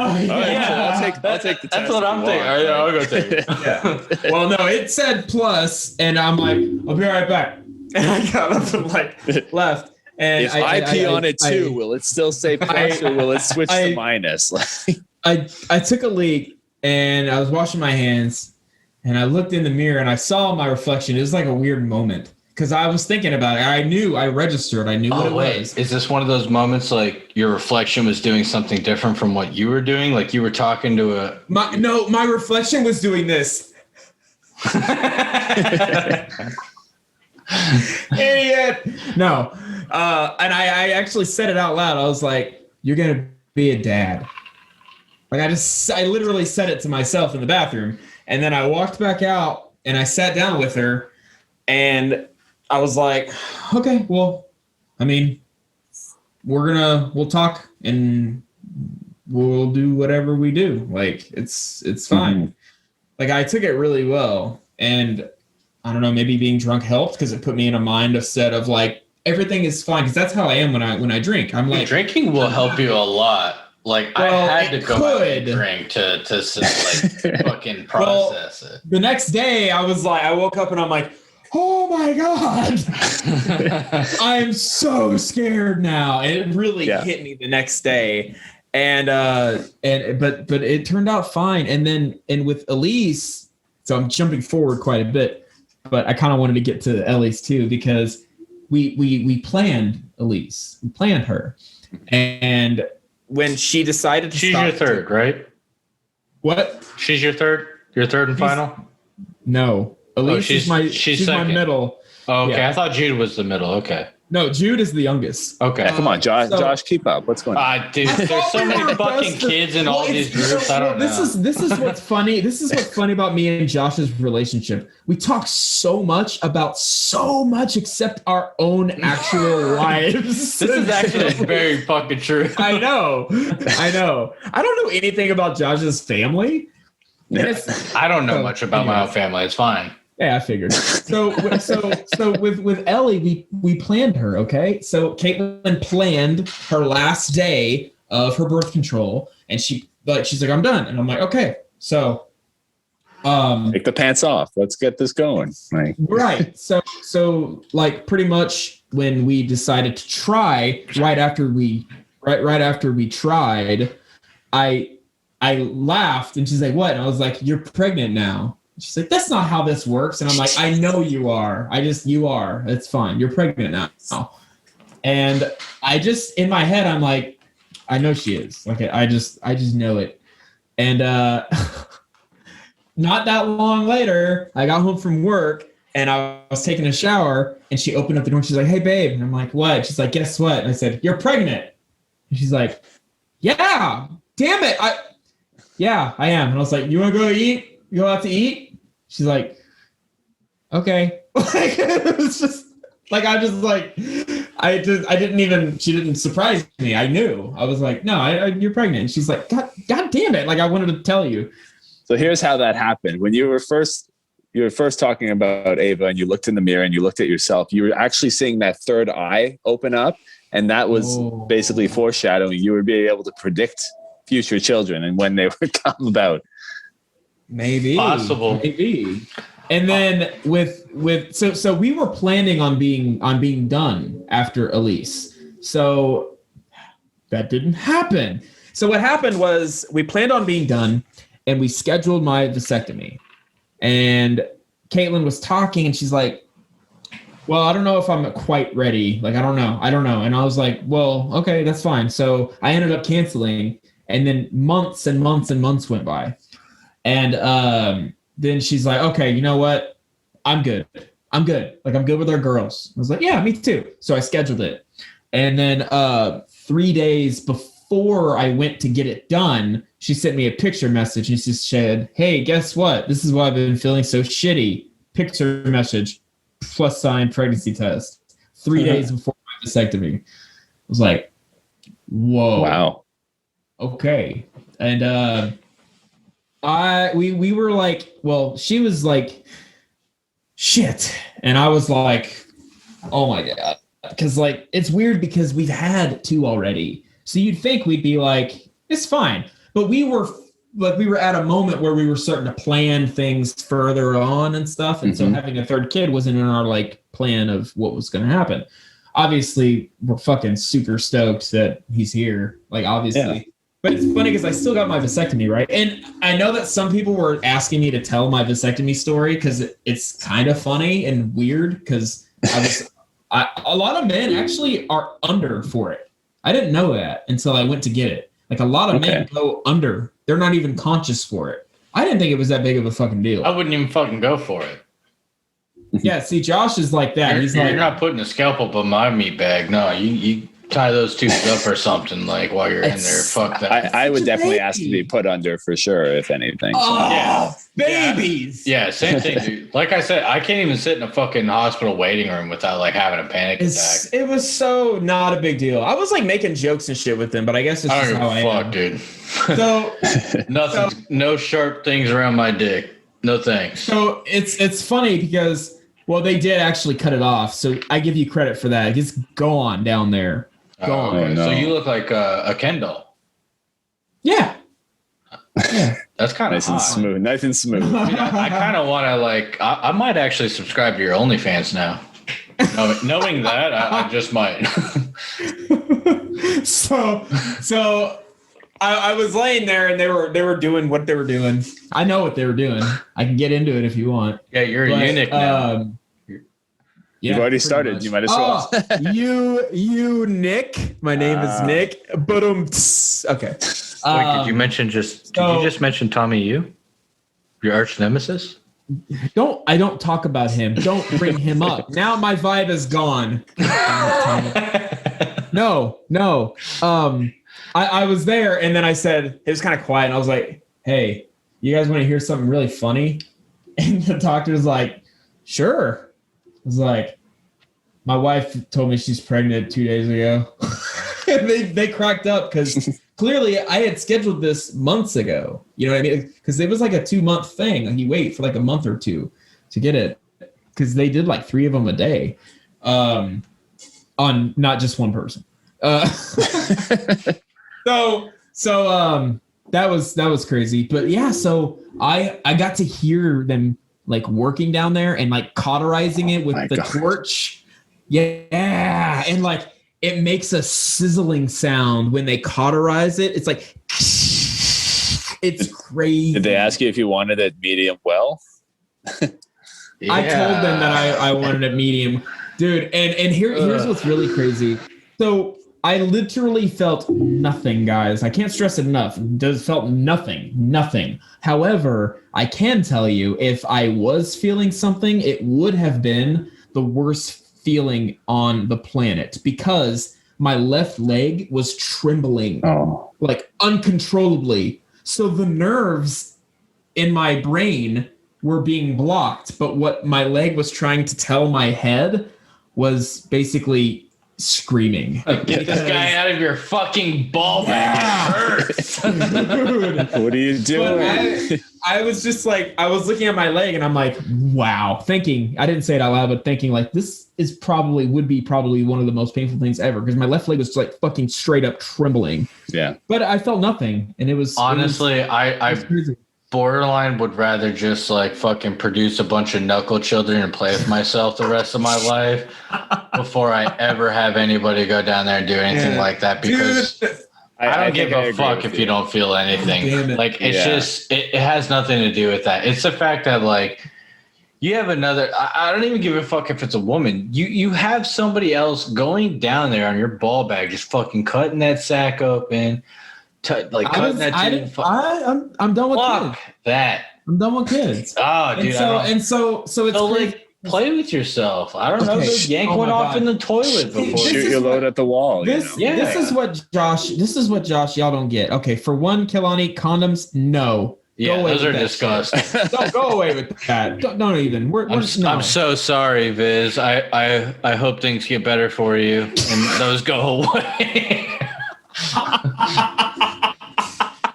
C: right,
B: yeah.
C: so I'll take the test.
D: That's what I'm thinking. All right, I'll go take it.
B: Yeah. Well, no, it said plus, and I'm like, I'll be right back. And I got up and like left. And
C: if I pee on it too, will it still say plus or will it switch to minus?
B: I took a leak and I was washing my hands and I looked in the mirror and I saw my reflection. It was like a weird moment because I was thinking about it. I registered. I knew what it was.
D: Is this one of those moments like your reflection was doing something different from what you were doing? Like you were talking to
B: my reflection was doing this. Idiot. No. And I actually said it out loud. I was like, you're going to be a dad. Like I literally said it to myself in the bathroom. And then I walked back out and I sat down with her and I was like, okay, well, I mean, we'll talk and we'll do whatever we do. Like it's fine. Mm-hmm. Like I took it really well. And I don't know, maybe being drunk helped because it put me in a mindset of like, everything is fine. Cause that's how I am when I drink. I'm like,
D: drinking will help you a lot. Like well, I had to go out and drink to like fucking process it.
B: The next day I woke up and I'm like, oh my God, I'm so scared now. And it really hit me the next day. But it turned out fine. And with Elise, so I'm jumping forward quite a bit, but I kind of wanted to get to Elise too, because we planned Elise, we planned her. And when she decided to
D: she's your third, right?
B: What?
D: She's your third? Your third and final?
B: No. Elise she's my middle.
D: Oh, okay. Yeah. I thought Jude was the middle. Okay.
B: No, Jude is the youngest.
D: Okay.
C: Come on, Josh. Josh, keep up. What's going on?
D: Dude, there's so many fucking kids in all these groups. I don't know.
B: This is what's funny. This is what's funny about me and Josh's relationship. We talk so much about so much except our own actual lives.
D: This is actually very fucking true.
B: I know. I don't know anything about Josh's family.
D: I don't know much about my own family. It's fine.
B: Yeah, I figured. So with Ellie, we planned her. Okay, so Caitlin planned her last day of her birth control, and she's like, I'm done, and I'm like, okay. So,
C: take the pants off. Let's get this going.
B: Right. So like pretty much when we decided to try, right after we tried, I laughed, and she's like, what? And I was like, you're pregnant now. She's like, that's not how this works. And I'm like, I know you are. You are. It's fine. You're pregnant now. And I just, in my head, I'm like, I know she is. Like, I just know it. And not that long later, I got home from work and I was taking a shower and she opened up the door and she's like, hey, babe. And I'm like, what? She's like, guess what? And I said, you're pregnant. And she's like, yeah, damn it. Yeah, I am. And I was like, you want to go eat? You go out to eat? She's like, okay. Like, it was just like, I didn't even, she didn't surprise me. I knew. I was like, no, you're pregnant. And she's like, God damn it. Like, I wanted to tell you.
C: So here's how that happened. When you were first talking about Ava and you looked in the mirror and you looked at yourself, you were actually seeing that third eye open up. And that was basically foreshadowing. You would be able to predict future children and when they would come about.
B: Maybe
D: possible.
B: Maybe. And then so we were planning on being done after Elise. So that didn't happen. So what happened was we planned on being done and we scheduled my vasectomy. And Caitlin was talking and she's like, well, I don't know if I'm quite ready. Like, I don't know. And I was like, well, okay, that's fine. So I ended up canceling. And then months and months and months went by. And then she's like, okay, you know what? I'm good. Like, I'm good with our girls. I was like, yeah, me too. So I scheduled it. And then 3 days before I went to get it done, she sent me a picture message and she said, hey, guess what? This is why I've been feeling so shitty. Picture message, +sign pregnancy test. 3 days before my vasectomy. I was like, whoa.
C: Wow.
B: Okay. And we were like, well, she was like, shit. And I was like, oh my God. because like it's weird because we've had 2 already, so you'd think we'd be like it's fine, but we were at a moment where we were starting to plan things further on and stuff, and so having a 3rd kid wasn't in our like plan of what was going to happen. Obviously, we're fucking super stoked that he's here, like obviously. Yeah. But it's funny because I still got my vasectomy, right? And I know that some people were asking me to tell my vasectomy story because it's kind of funny and weird because a lot of men actually are under for it. I didn't know that until I went to get it. Like a lot of men go under. They're not even conscious for it. I didn't think it was that big of a fucking deal.
D: I wouldn't even fucking go for it.
B: Yeah, see, Josh is like that.
D: You're not putting a scalpel up in my meat bag. No, you tie those tubes up or something like while you're in there. Fuck that.
C: I would definitely ask to be put under for sure, if anything.
B: Oh, babies.
D: Yeah, same thing, dude. Like I said, I can't even sit in a fucking hospital waiting room without like having a panic attack.
B: It was so not a big deal. I was like making jokes and shit with them, but I guess it's just how I am.
D: Dude.
B: So
D: nothing, no sharp things around my dick. No thanks.
B: So it's funny because they did actually cut it off. So I give you credit for that. Just go on down there. Go on.
D: Okay. No. So you look like a Ken doll.
B: Yeah.
D: That's kind of
C: nice and smooth. Nice and smooth.
D: I kind of want to I might actually subscribe to your OnlyFans now. Knowing that, I just might.
B: So I was laying there and they were doing what they were doing. I know what they were doing. I can get into it if you want.
D: Yeah, you're a eunuch now.
C: You've already started. Much. You might as well.
B: You Nick. My name is Nick. Okay.
D: Wait, did you mention did you just mention Tommy Yu? Your arch nemesis?
B: I don't talk about him. Don't bring him up. Now my vibe is gone. No. I was there and then I said, it was kind of quiet and I was like, hey, you guys want to hear something really funny? And the doctor was like, sure. I was like, my wife told me she's pregnant 2 days ago. And they cracked up because clearly I had scheduled this months ago. You know what I mean? Because it was like a 2-month thing. And you wait for like a month or 2 to get it. Because they did like 3 of them a day on not just one person. So that was crazy. But yeah, so I got to hear them like working down there and like cauterizing it with torch. Yeah. And like it makes a sizzling sound when they cauterize it. It's like, it's crazy.
C: Did they ask you if you wanted it medium well?
B: Yeah. I told them that I wanted it medium. Dude, and here's what's really crazy. So I literally felt nothing, guys. I can't stress it enough. Felt nothing. However, I can tell you if I was feeling something, it would have been the worst feeling on the planet because my left leg was trembling like uncontrollably. So the nerves in my brain were being blocked, but what my leg was trying to tell my head was basically screaming.
D: Get this guy out of your fucking ball bag.
C: Dude, what are you doing?
B: I was just like, I was looking at my leg and I'm like, wow. Thinking, I didn't say it out loud, but thinking like this is would be one of the most painful things ever because my left leg was like fucking straight up trembling.
C: Yeah.
B: But I felt nothing and it was
D: honestly, I borderline would rather just like fucking produce a bunch of knuckle children and play with myself the rest of my life before I ever have anybody go down there and do anything like that because I don't give a fuck if you don't feel anything. Like it's just it has nothing to do with that. It's the fact that like you have another I don't even give a fuck if it's a woman. You have somebody else going down there on your ball bag just fucking cutting that sack open. I'm done with kids.
B: I'm done with kids.
D: Oh, dude.
B: So it's
D: like play with yourself. I don't know. Yank one off in the toilet before.
C: Shoot your load at the wall.
B: This is what Josh y'all don't get. Okay, for one, Kilani, condoms, no.
D: Yeah, those are disgusting.
B: Don't go away with that. Don't even.
D: I'm so sorry, Viz. I hope things get better for you and those go away.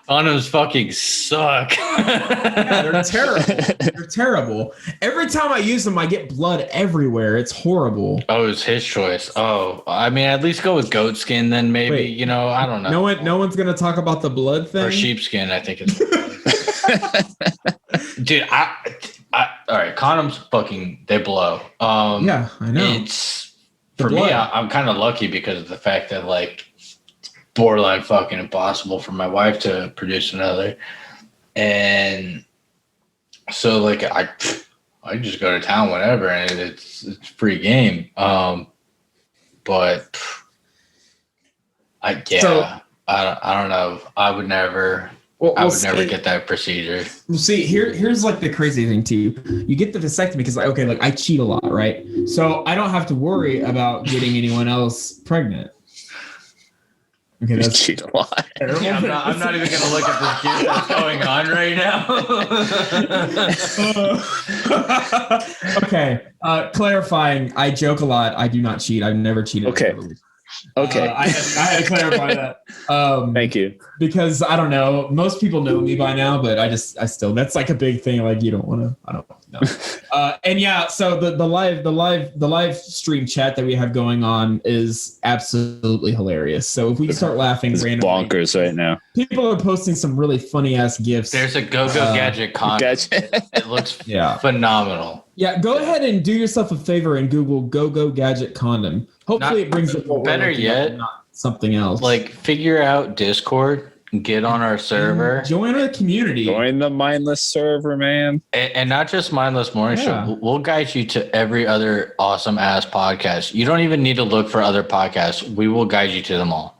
D: Condoms fucking suck.
B: Yeah, they're terrible. They're terrible. Every time I use them, I get blood everywhere. It's horrible.
D: Oh, it's his choice. Oh, I mean, at least go with goat skin then maybe.
B: Wait,
D: you know, I don't know.
B: No one's gonna talk about the blood thing.
D: Or sheepskin, I think it's. Dude, all right, condoms fucking they blow.
B: Yeah, I know.
D: It's for me. I'm kind of lucky because of the fact that like borderline fucking impossible for my wife to produce another, and so like I just go to town whenever, and it's free game. But I don't know. I would never. I would never get that procedure.
B: See, here's like the crazy thing too. You get the vasectomy because like, okay, like I cheat a lot, right? So I don't have to worry about getting anyone else pregnant. Okay, that's
C: cheat a lot.
D: Yeah, I'm not even gonna look at this kid that's going on right
B: now. Okay, clarifying. I joke a lot. I do not cheat. I've never cheated.
C: Okay. Okay.
B: I had to clarify that.
C: Thank you.
B: Because I don't know, most people know me by now, but I still, that's like a big thing. Like you don't want to, I don't know. And yeah, so the live stream chat that we have going on is absolutely hilarious. So if we start laughing,
C: it's
B: randomly,
C: bonkers right now.
B: People are posting some really funny ass gifs.
D: There's a Go-Go Gadget condom. It looks phenomenal.
B: Yeah, go ahead and do yourself a favor and Google Go-Go Gadget condom. Hopefully it brings up
D: better yet,
B: not something else.
D: Like figure out Discord, get on our server,
B: join our community,
C: join the Mindless server, man,
D: and not just Mindless Morning Show. We'll guide you to every other awesome ass podcast. You don't even need to look for other podcasts. We will guide you to them all.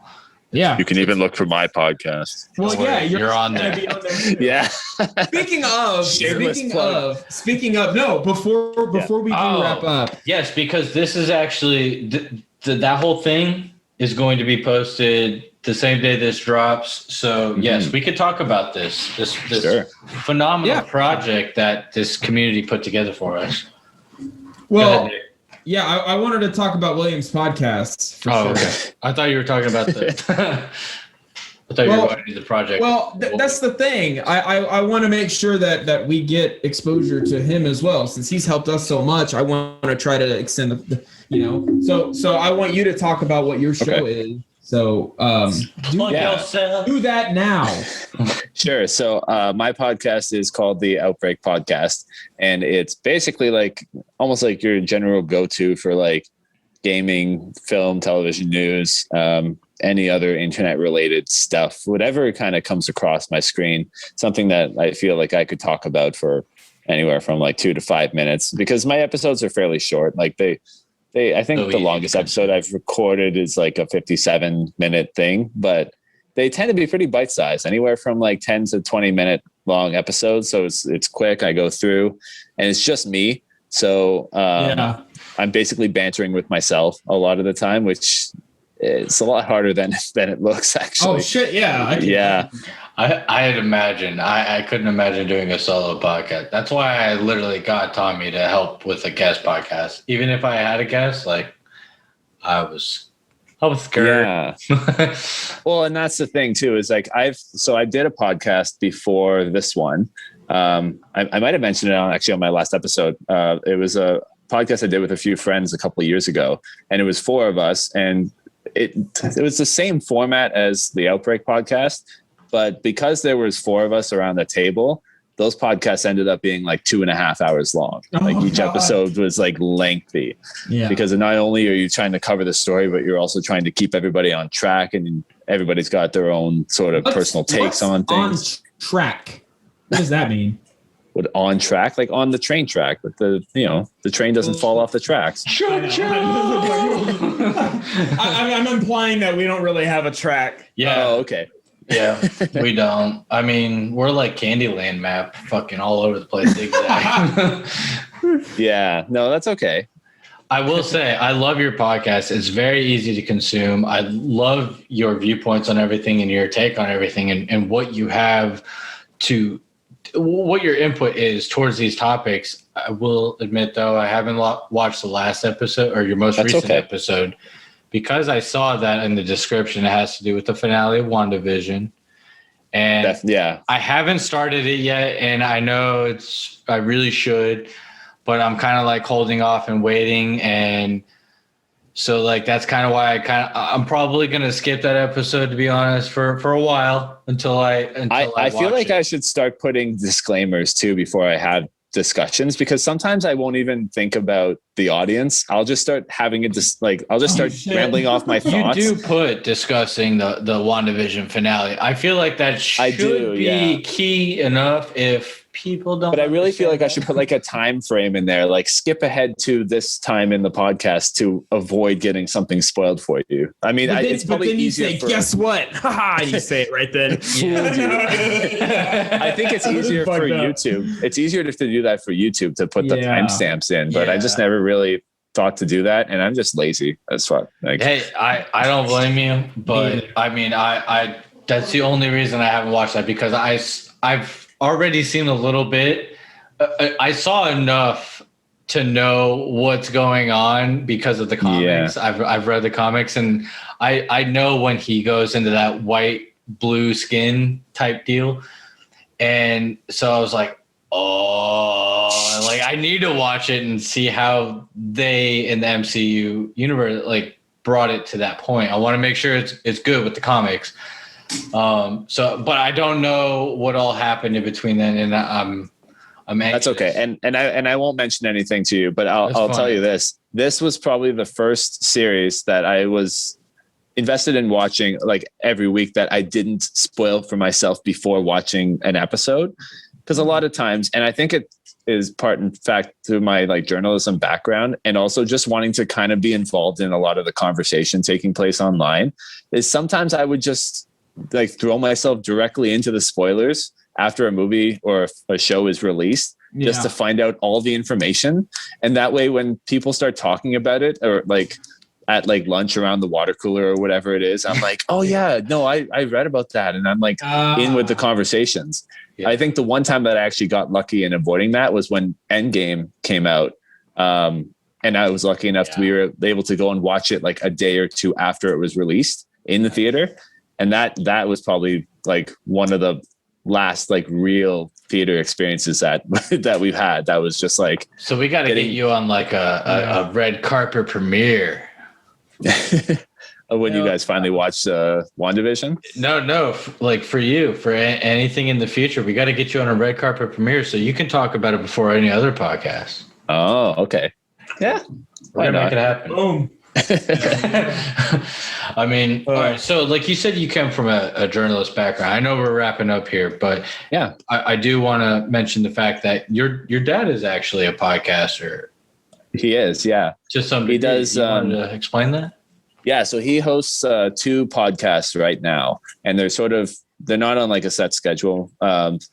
B: Yeah,
C: you can even look for my podcast.
B: Well, yeah, you're
D: on there.
C: Yeah.
B: Speaking of, no, before we do wrap up.
D: Yes, because this is actually that whole thing is going to be posted the same day this drops. So yes, we could talk about this phenomenal project that this community put together for us.
B: Well, yeah, I wanted to talk about William's podcast.
D: Okay. I thought you were talking about the. I thought you were going to do the project.
B: Well, that's the thing. I want to make sure that we get exposure to him as well, since he's helped us so much. I want to try to extend the So I want you to talk about what your show is. So do that now.
C: Sure. So my podcast is called the Outbreak Podcast, and it's basically like almost like your general go-to for like gaming, film, television news, any other internet related stuff, whatever kind of comes across my screen, something that I feel like I could talk about for anywhere from like 2 to 5 minutes, because my episodes are fairly short. Like I think the longest episode I've recorded is like a 57-minute thing, but they tend to be pretty bite-sized, anywhere from like 10 to 20-minute long episodes. So it's quick. I go through, and it's just me. So I'm basically bantering with myself a lot of the time, which is a lot harder than it looks, actually.
B: Oh shit! Yeah.
D: I'd imagine. I couldn't imagine doing a solo podcast. That's why I literally got Tommy to help with a guest podcast. Even if I had a guest, like I was scared.
C: Yeah. Well, and that's the thing too, is like I did a podcast before this one. I might have mentioned it on my last episode. It was a podcast I did with a few friends a couple of years ago, and it was 4 of us, and it was the same format as the Outbreak Podcast. But because there was 4 of us around the table, those podcasts ended up being like 2.5 hours long. Like each episode was like lengthy, because not only are you trying to cover the story, but you're also trying to keep everybody on track, and everybody's got their own sort of personal takes on things.
B: On track. What does that mean?
C: What, on track? Like on the train track, but the train doesn't fall off the tracks.
B: I'm implying that we don't really have a track.
D: Yeah.
C: Oh, okay.
D: Yeah, we don't. I mean, we're like Candyland map, fucking all over the place. Exactly.
C: Yeah, no, that's okay.
D: I will say, I love your podcast. It's very easy to consume. I love your viewpoints on everything and your take on everything, and what you have to, what your input is towards these topics. I will admit, though, I haven't watched the last episode or your most recent episode. Because I saw that in the description, it has to do with the finale of WandaVision. And I haven't started it yet, and I know I really should, but I'm kind of like holding off and waiting. And so like, that's kind of why I'm probably going to skip that episode, to be honest, for a while until I
C: feel like
D: it.
C: I should start putting disclaimers too before I have discussions, because sometimes I won't even think about the audience. I'll just start having it I'll just start rambling off my thoughts.
D: You do put discussing the WandaVision finale. I feel like that should be key enough if people don't.
C: But I really feel like I should put like a time frame in there, like skip ahead to this time in the podcast to avoid getting something spoiled for you. I mean, it's probably easier.
B: You say, guess what? Haha, you say it right then.
C: I think it's easier for YouTube. It's easier to do that for YouTube, to put the timestamps in, but I just never really thought to do that, and I'm just lazy as fuck. Like,
D: hey, I don't blame you, but I mean, I that's the only reason I haven't watched that, because I've already seen a little bit. I saw enough to know what's going on because of the comics. I've read the comics, and I know when he goes into that white blue skin type deal, and so I was like, oh, like I need to watch it and see how they in the MCU universe like brought it to that point. I want to make sure it's good with the comics. But I don't know what all happened in between then, and I'm anxious.
C: That's okay. And I won't mention anything to you, but I'll tell you this. This was probably the first series that I was invested in watching like every week that I didn't spoil for myself before watching an episode. Because a lot of times, and I think it is part, in fact, through my like journalism background, and also just wanting to kind of be involved in a lot of the conversation taking place online, is sometimes I would just like throw myself directly into the spoilers after a movie or a show is released, just to find out all the information. And that way, when people start talking about it, or like at like lunch around the water cooler or whatever it is, I'm like, oh yeah, no, I read about that. And I'm like in with the conversations. Yeah. I think the one time that I actually got lucky in avoiding that was when Endgame came out. And I was lucky enough to be able to go and watch it like a day or two after it was released in the theater. And that was probably like one of the last like real theater experiences that we've had. That was just like,
D: so we got to get you on like a red carpet premiere.
C: When you guys finally watched WandaVision?
D: No, like for you, for anything in the future, we got to get you on a red carpet premiere so you can talk about it before any other podcast.
C: Oh, okay. Yeah.
D: We're gonna make it happen.
B: Boom.
D: I mean, all right. So like you said, you come from a journalist background. I know we're wrapping up here, but
C: yeah,
D: I do want to mention the fact that your dad is actually a podcaster.
C: He is, yeah.
D: Just something he does. You want to explain that?
C: Yeah, so he hosts 2 podcasts right now, and they're not on like a set schedule.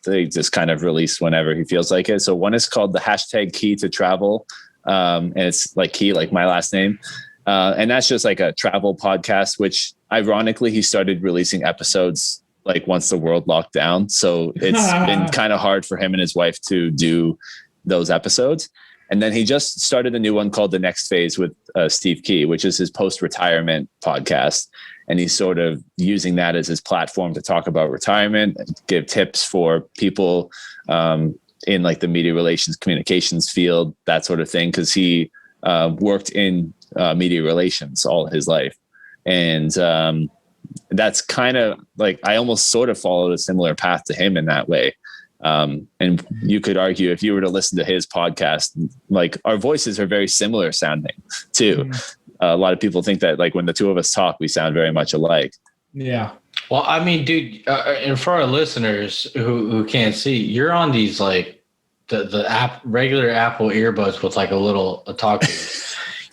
C: They just kind of release whenever he feels like it. So one is called the #Key to Travel, and it's like Key, like my last name. And that's just like a travel podcast, which ironically he started releasing episodes like once the world locked down. So it's been kind of hard for him and his wife to do those episodes. And then he just started a new one called The Next Phase with Steve Key, which is his post-retirement podcast. And he's sort of using that as his platform to talk about retirement, give tips for people in like the media relations, communications field, that sort of thing. Because he worked in media relations all his life. And that's kind of like, I almost sort of followed a similar path to him in that way. And you could argue if you were to listen to his podcast, like our voices are very similar sounding too. Mm-hmm. A lot of people think that like when the two of us talk, we sound very much alike.
B: Yeah.
D: Well, I mean, dude, and for our listeners who can't see, you're on these like the regular Apple earbuds with like a talk.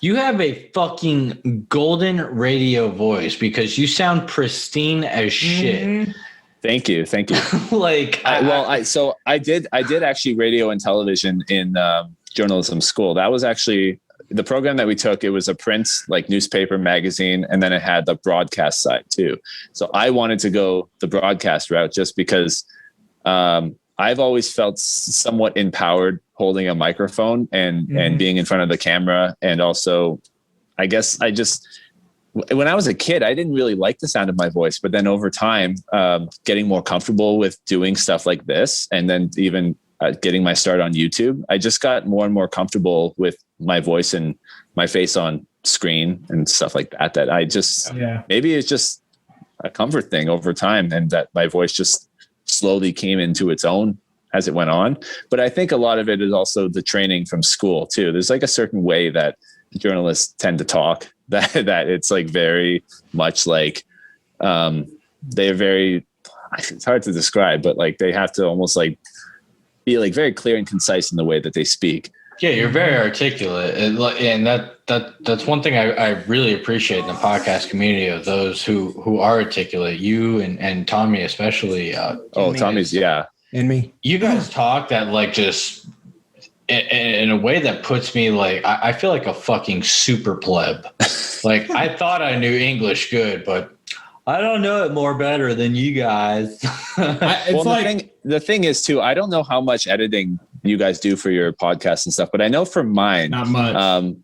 D: You have a fucking golden radio voice because you sound pristine as shit.
C: Thank you.
D: Like,
C: I did actually radio and television in journalism school. That was actually the program that we took. It was a print, like newspaper, magazine, and then it had the broadcast side too. So I wanted to go the broadcast route just because I've always felt somewhat empowered holding a microphone and being in front of the camera. And also, I guess when I was a kid, I didn't really like the sound of my voice, but then over time, getting more comfortable with doing stuff like this, and then even getting my start on YouTube, I just got more and more comfortable with my voice and my face on screen and stuff like that. That I just, maybe it's just a comfort thing over time, and that my voice just slowly came into its own as it went on. But I think a lot of it is also the training from school too. There's like a certain way that journalists tend to talk that it's like very much like they're very, it's hard to describe, but like they have to almost like be like very clear and concise in the way that they speak.
D: Yeah, you're very articulate, and that's one thing I really appreciate in the podcast community of those who are articulate. You and Tommy especially.
C: Tommy's
B: and me.
D: You guys talk that like just in a way that puts me like I feel like a fucking super pleb. Like I thought I knew English good, but I don't know it more better than you guys.
C: The thing is too, I don't know how much editing you guys do for your podcast and stuff, but I know for mine,
B: not much.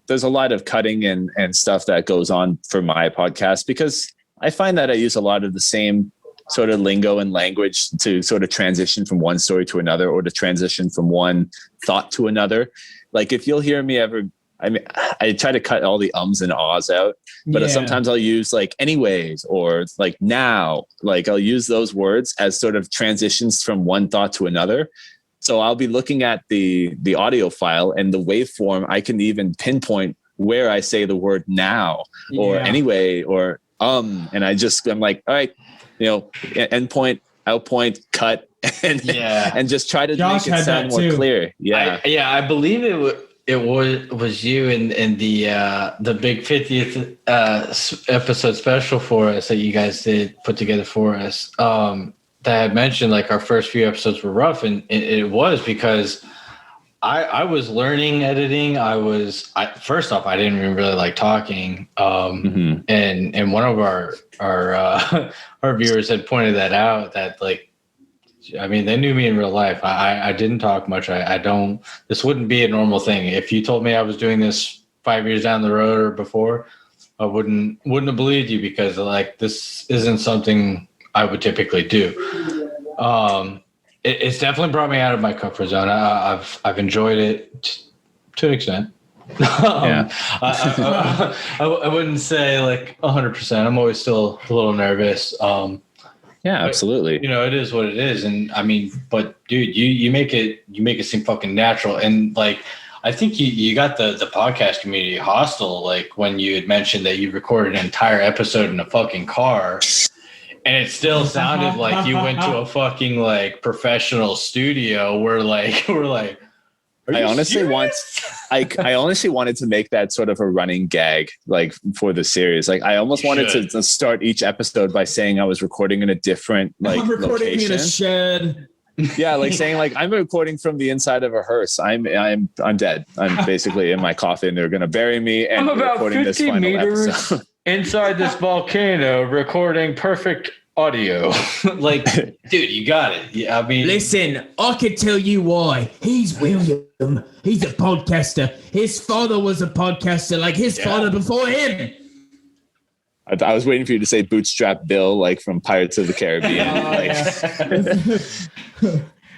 C: There's a lot of cutting and stuff that goes on for my podcast, because I find that I use a lot of the same sort of lingo and language to sort of transition from one story to another, or to transition from one thought to another. Like if you'll hear me ever, I mean, I try to cut all the ums and ahs out, but sometimes I'll use like anyways, or like now, like I'll use those words as sort of transitions from one thought to another. So I'll be looking at the audio file and the waveform. I can even pinpoint where I say the word now or anyway, or and I'm like, all right, end point, out point, cut, and just try to make it sound more clear.
D: I believe it was you in the big 50th episode special for us that you guys did put together for us. That had mentioned like our first few episodes were rough, and it was because I was learning editing. First off, I didn't even really like talking. And one of our viewers had pointed that out, that like, I mean, they knew me in real life. I didn't talk much. This wouldn't be a normal thing. If you told me I was doing this 5 years down the road or before, I wouldn't have believed you, because like, this isn't something I would typically do. It's definitely brought me out of my comfort zone. I've enjoyed it to an extent. I wouldn't say like 100%. I'm always still a little nervous.
C: Absolutely.
D: It is what it is. And I mean, but dude, you make it seem fucking natural. And like, I think you got the podcast community hostile, like when you had mentioned that you recorded an entire episode in a fucking car. And it still sounded like you went to a fucking like professional studio where like we're like, I honestly
C: wanted to make that sort of a running gag, like for the series. Like I almost wanted to start each episode by saying I was recording in a different I'm recording location. In a
B: shed.
C: Yeah, like saying like I'm recording from the inside of a hearse. I'm dead. I'm basically in my coffin. They're gonna bury me, and I'm about 50
D: meters inside this volcano recording perfect audio. Like, dude, you got it. Yeah, I mean,
B: listen, I can tell you why. He's William. He's a podcaster. His father was a podcaster, like his father before him.
C: I was waiting for you to say Bootstrap Bill, like from Pirates of the Caribbean.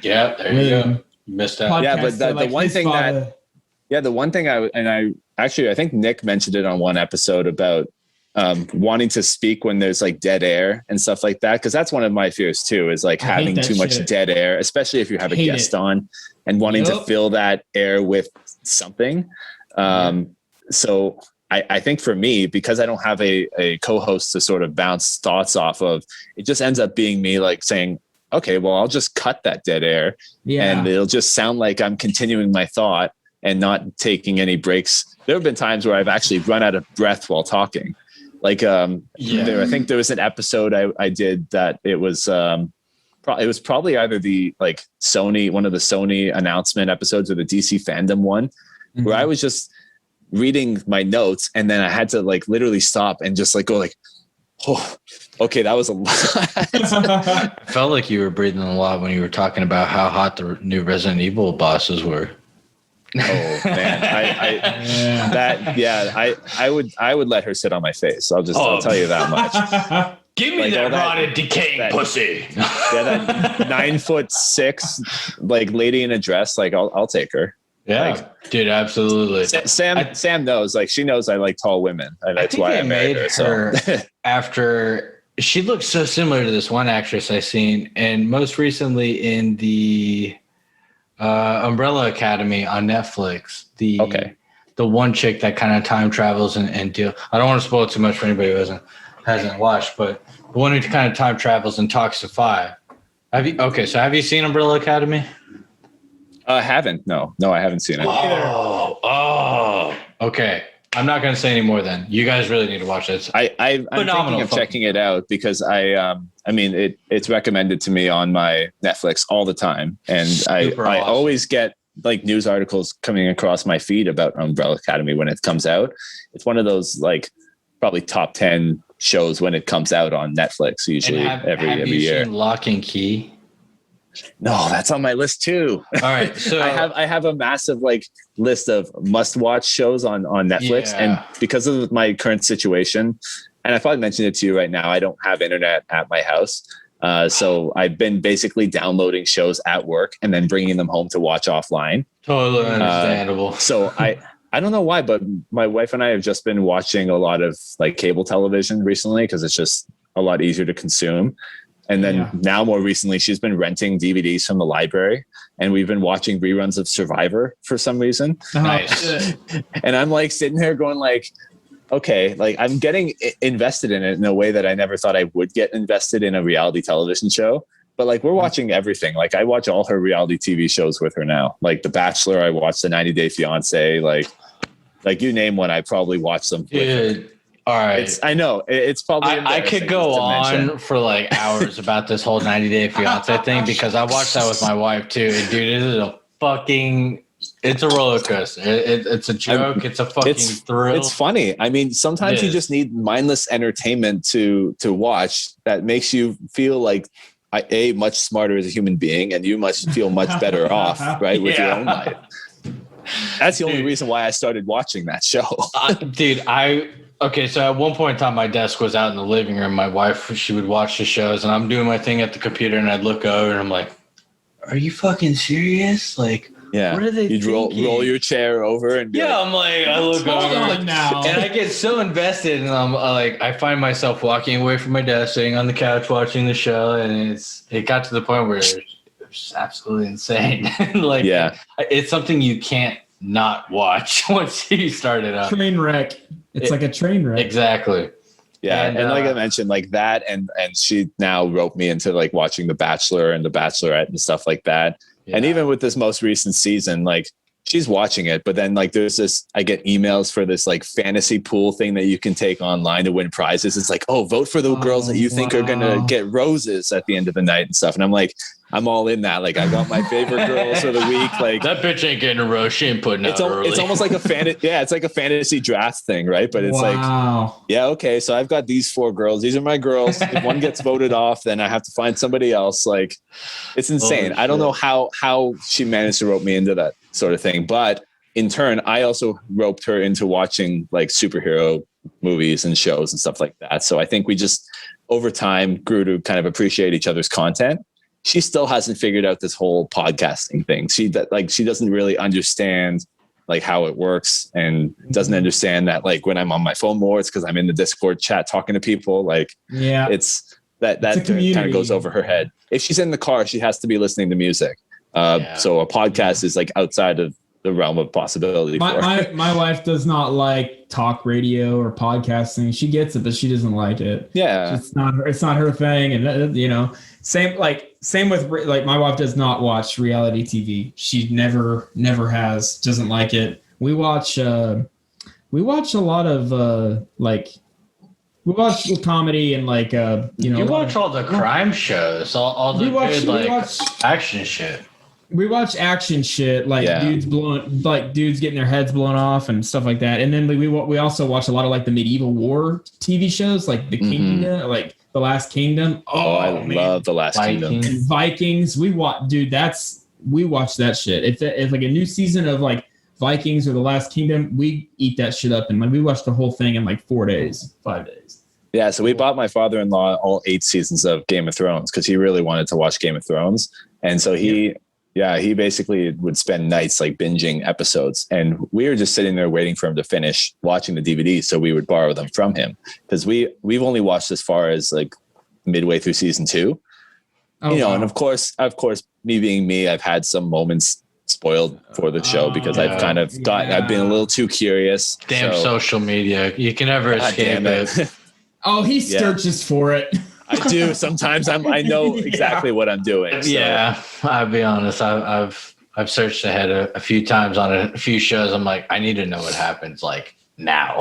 D: Yeah, there you go. You missed out.
C: Yeah, but the one thing I think Nick mentioned it on one episode about wanting to speak when there's like dead air and stuff like that, because that's one of my fears too, is like having too much dead air, especially if you have a guest on and wanting to fill that air with something. So I think for me, because I don't have a co-host to sort of bounce thoughts off of, it just ends up being me like saying, okay, well, I'll just cut that dead air and it'll just sound like I'm continuing my thought and not taking any breaks. There have been times where I've actually run out of breath while talking. Like, I think there was an episode I did that it was probably either the like Sony, one of the Sony announcement episodes, or the DC fandom one, where I was just reading my notes and then I had to like literally stop and just like go like, oh, okay, that was a lot.
D: I felt like you were breathing a lot when you were talking about how hot the new Resident Evil bosses were.
C: Oh man, I would let her sit on my face. I'll tell you that much.
D: Give me that rotted, decaying pussy.
C: That 9'6" like lady in a dress. Like I'll take her.
D: Yeah, dude, absolutely.
C: Sam knows. Like she knows I like tall women, and that's why I married her.
D: After she looks so similar to this one actress I seen, and most recently in the Umbrella Academy on Netflix. The one chick that kind of time travels and deal. I don't want to spoil too much for anybody who hasn't watched, but the one who kind of time travels and talks to Five. Have you seen Umbrella Academy?
C: I haven't. No, I haven't seen it.
D: Oh, okay. I'm not going to say any more then. You guys really need to watch it.
C: I'm thinking of checking it out because it's recommended to me on my Netflix all the time. And I always get like news articles coming across my feed about Umbrella Academy when it comes out. It's one of those like probably top 10 shows when it comes out on Netflix, usually every year. Have you seen
D: Lock and Key?
C: No, that's on my list too.
D: All right, so
C: I have a massive like list of must-watch shows on Netflix, and because of my current situation, and I probably mentioned it to you right now, I don't have internet at my house, so I've been basically downloading shows at work and then bringing them home to watch offline.
D: Totally understandable.
C: So I don't know why, but my wife and I have just been watching a lot of like cable television recently because it's just a lot easier to consume. And then now more recently, she's been renting DVDs from the library, and we've been watching reruns of Survivor for some reason.
D: Nice.
C: And I'm like sitting here going like, okay, like I'm getting invested in it in a way that I never thought I would get invested in a reality television show. But like we're watching everything. Like I watch all her reality TV shows with her now. Like The Bachelor, I watched the 90 Day Fiance. Like you name one, I probably watched them.
D: Dude. All right.
C: I know it's probably.
D: I could go on for like hours about this whole 90 Day Fiance thing because I watched that with my wife too. And dude, it is it's a roller coaster. It's a joke. It's a fucking thrill.
C: It's funny. I mean, sometimes you just need mindless entertainment to watch that makes you feel like much smarter as a human being, and you must feel much better off, right, with your own life. That's the only reason why I started watching that show,
D: dude. Okay, so at one point in time, my desk was out in the living room. My wife, she would watch the shows, and I'm doing my thing at the computer, and I'd look over, and I'm like, "Are you fucking serious? Like, what are they
C: You'd roll your chair over and be
D: I'm like, I look over
B: now,
D: and I get so invested, and I'm like, I find myself walking away from my desk, sitting on the couch watching the show, and it got to the point where it's absolutely insane. It's something you can't not watch once you start it up.
B: Train wreck. It's like a train wreck.
D: Exactly.
C: Yeah. And like I mentioned, like that, and she now roped me into like watching The Bachelor and The Bachelorette and stuff like that. Yeah. And even with this most recent season, like she's watching it, but then like there's I get emails for this like fantasy pool thing that you can take online to win prizes. It's like, vote for the girls that you think are going to get roses at the end of the night and stuff. And I'm like, I'm all in that. Like I got my favorite girls for the week. Like
D: that bitch ain't getting a rose. She ain't putting out early.
C: It's almost like a it's like a fantasy draft thing, right? But it's okay. So I've got these 4 girls. These are my girls. If one gets voted off, then I have to find somebody else. Like it's insane. I don't know how she managed to rope me into that sort of thing. But in turn, I also roped her into watching like superhero movies and shows and stuff like that. So I think we just over time grew to kind of appreciate each other's content. She still hasn't figured out this whole podcasting thing. She doesn't really understand like how it works, and doesn't understand that like when I'm on my phone more, it's because I'm in the Discord chat talking to people. Like, it's that kind of goes over her head. If she's in the car, she has to be listening to music. So a podcast is like outside of the realm of possibility.
B: My wife does not like talk radio or podcasting. She gets it, but she doesn't like it.
C: Yeah,
B: it's not her thing. And same with like my wife does not watch reality TV. She never has. Doesn't like it. We watch a lot of we watch comedy and like
D: you watch all the crime shows, all the action shit.
B: We watch action shit like dudes getting their heads blown off and stuff like that. And then we also watch a lot of like the medieval war TV shows, like the Kingdom, like The Last Kingdom.
C: I love The Last Kingdom.
B: And Vikings. We watch that shit. If like a new season of like Vikings or The Last Kingdom, we eat that shit up, and we watched the whole thing in like 4 days, 5 days.
C: Yeah, so we bought my father-in-law all 8 seasons of Game of Thrones because he really wanted to watch Game of Thrones, and so he basically would spend nights like binging episodes, and we were just sitting there waiting for him to finish watching the DVD, so we would borrow them from him because we've only watched as far as like midway through season 2. Wow. And of course, me being me, I've had some moments spoiled for the show because I've kind of I've been a little too curious.
D: Damn social media. You can never escape it.
B: Oh, he searches for it.
C: I do. Sometimes I know exactly what I'm doing. So.
D: Yeah, I'll be honest. I've searched ahead a few times on a few shows. I'm like, I need to know what happens like now.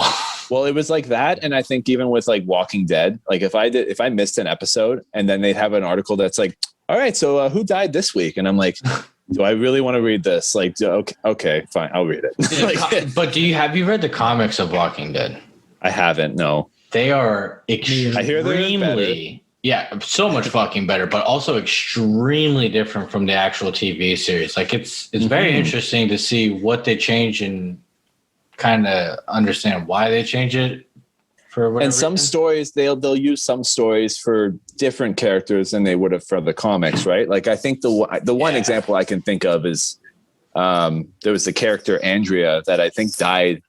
C: Well, it was like that. And I think even with like Walking Dead, like if I missed an episode and then they'd have an article that's like, all right, so who died this week? And I'm like, do I really want to read this? Like, okay, fine. I'll read it.
D: But have you read the comics of Walking Dead?
C: I haven't. No.
D: They are extremely, so much fucking better, but also extremely different from the actual TV series. Like it's very interesting to see what they change and kind of understand why they change it for whatever.
C: And some stories they'll use some stories for different characters than they would have for the comics, right? Like I think the one example I can think of is there was the character Andrea that I think died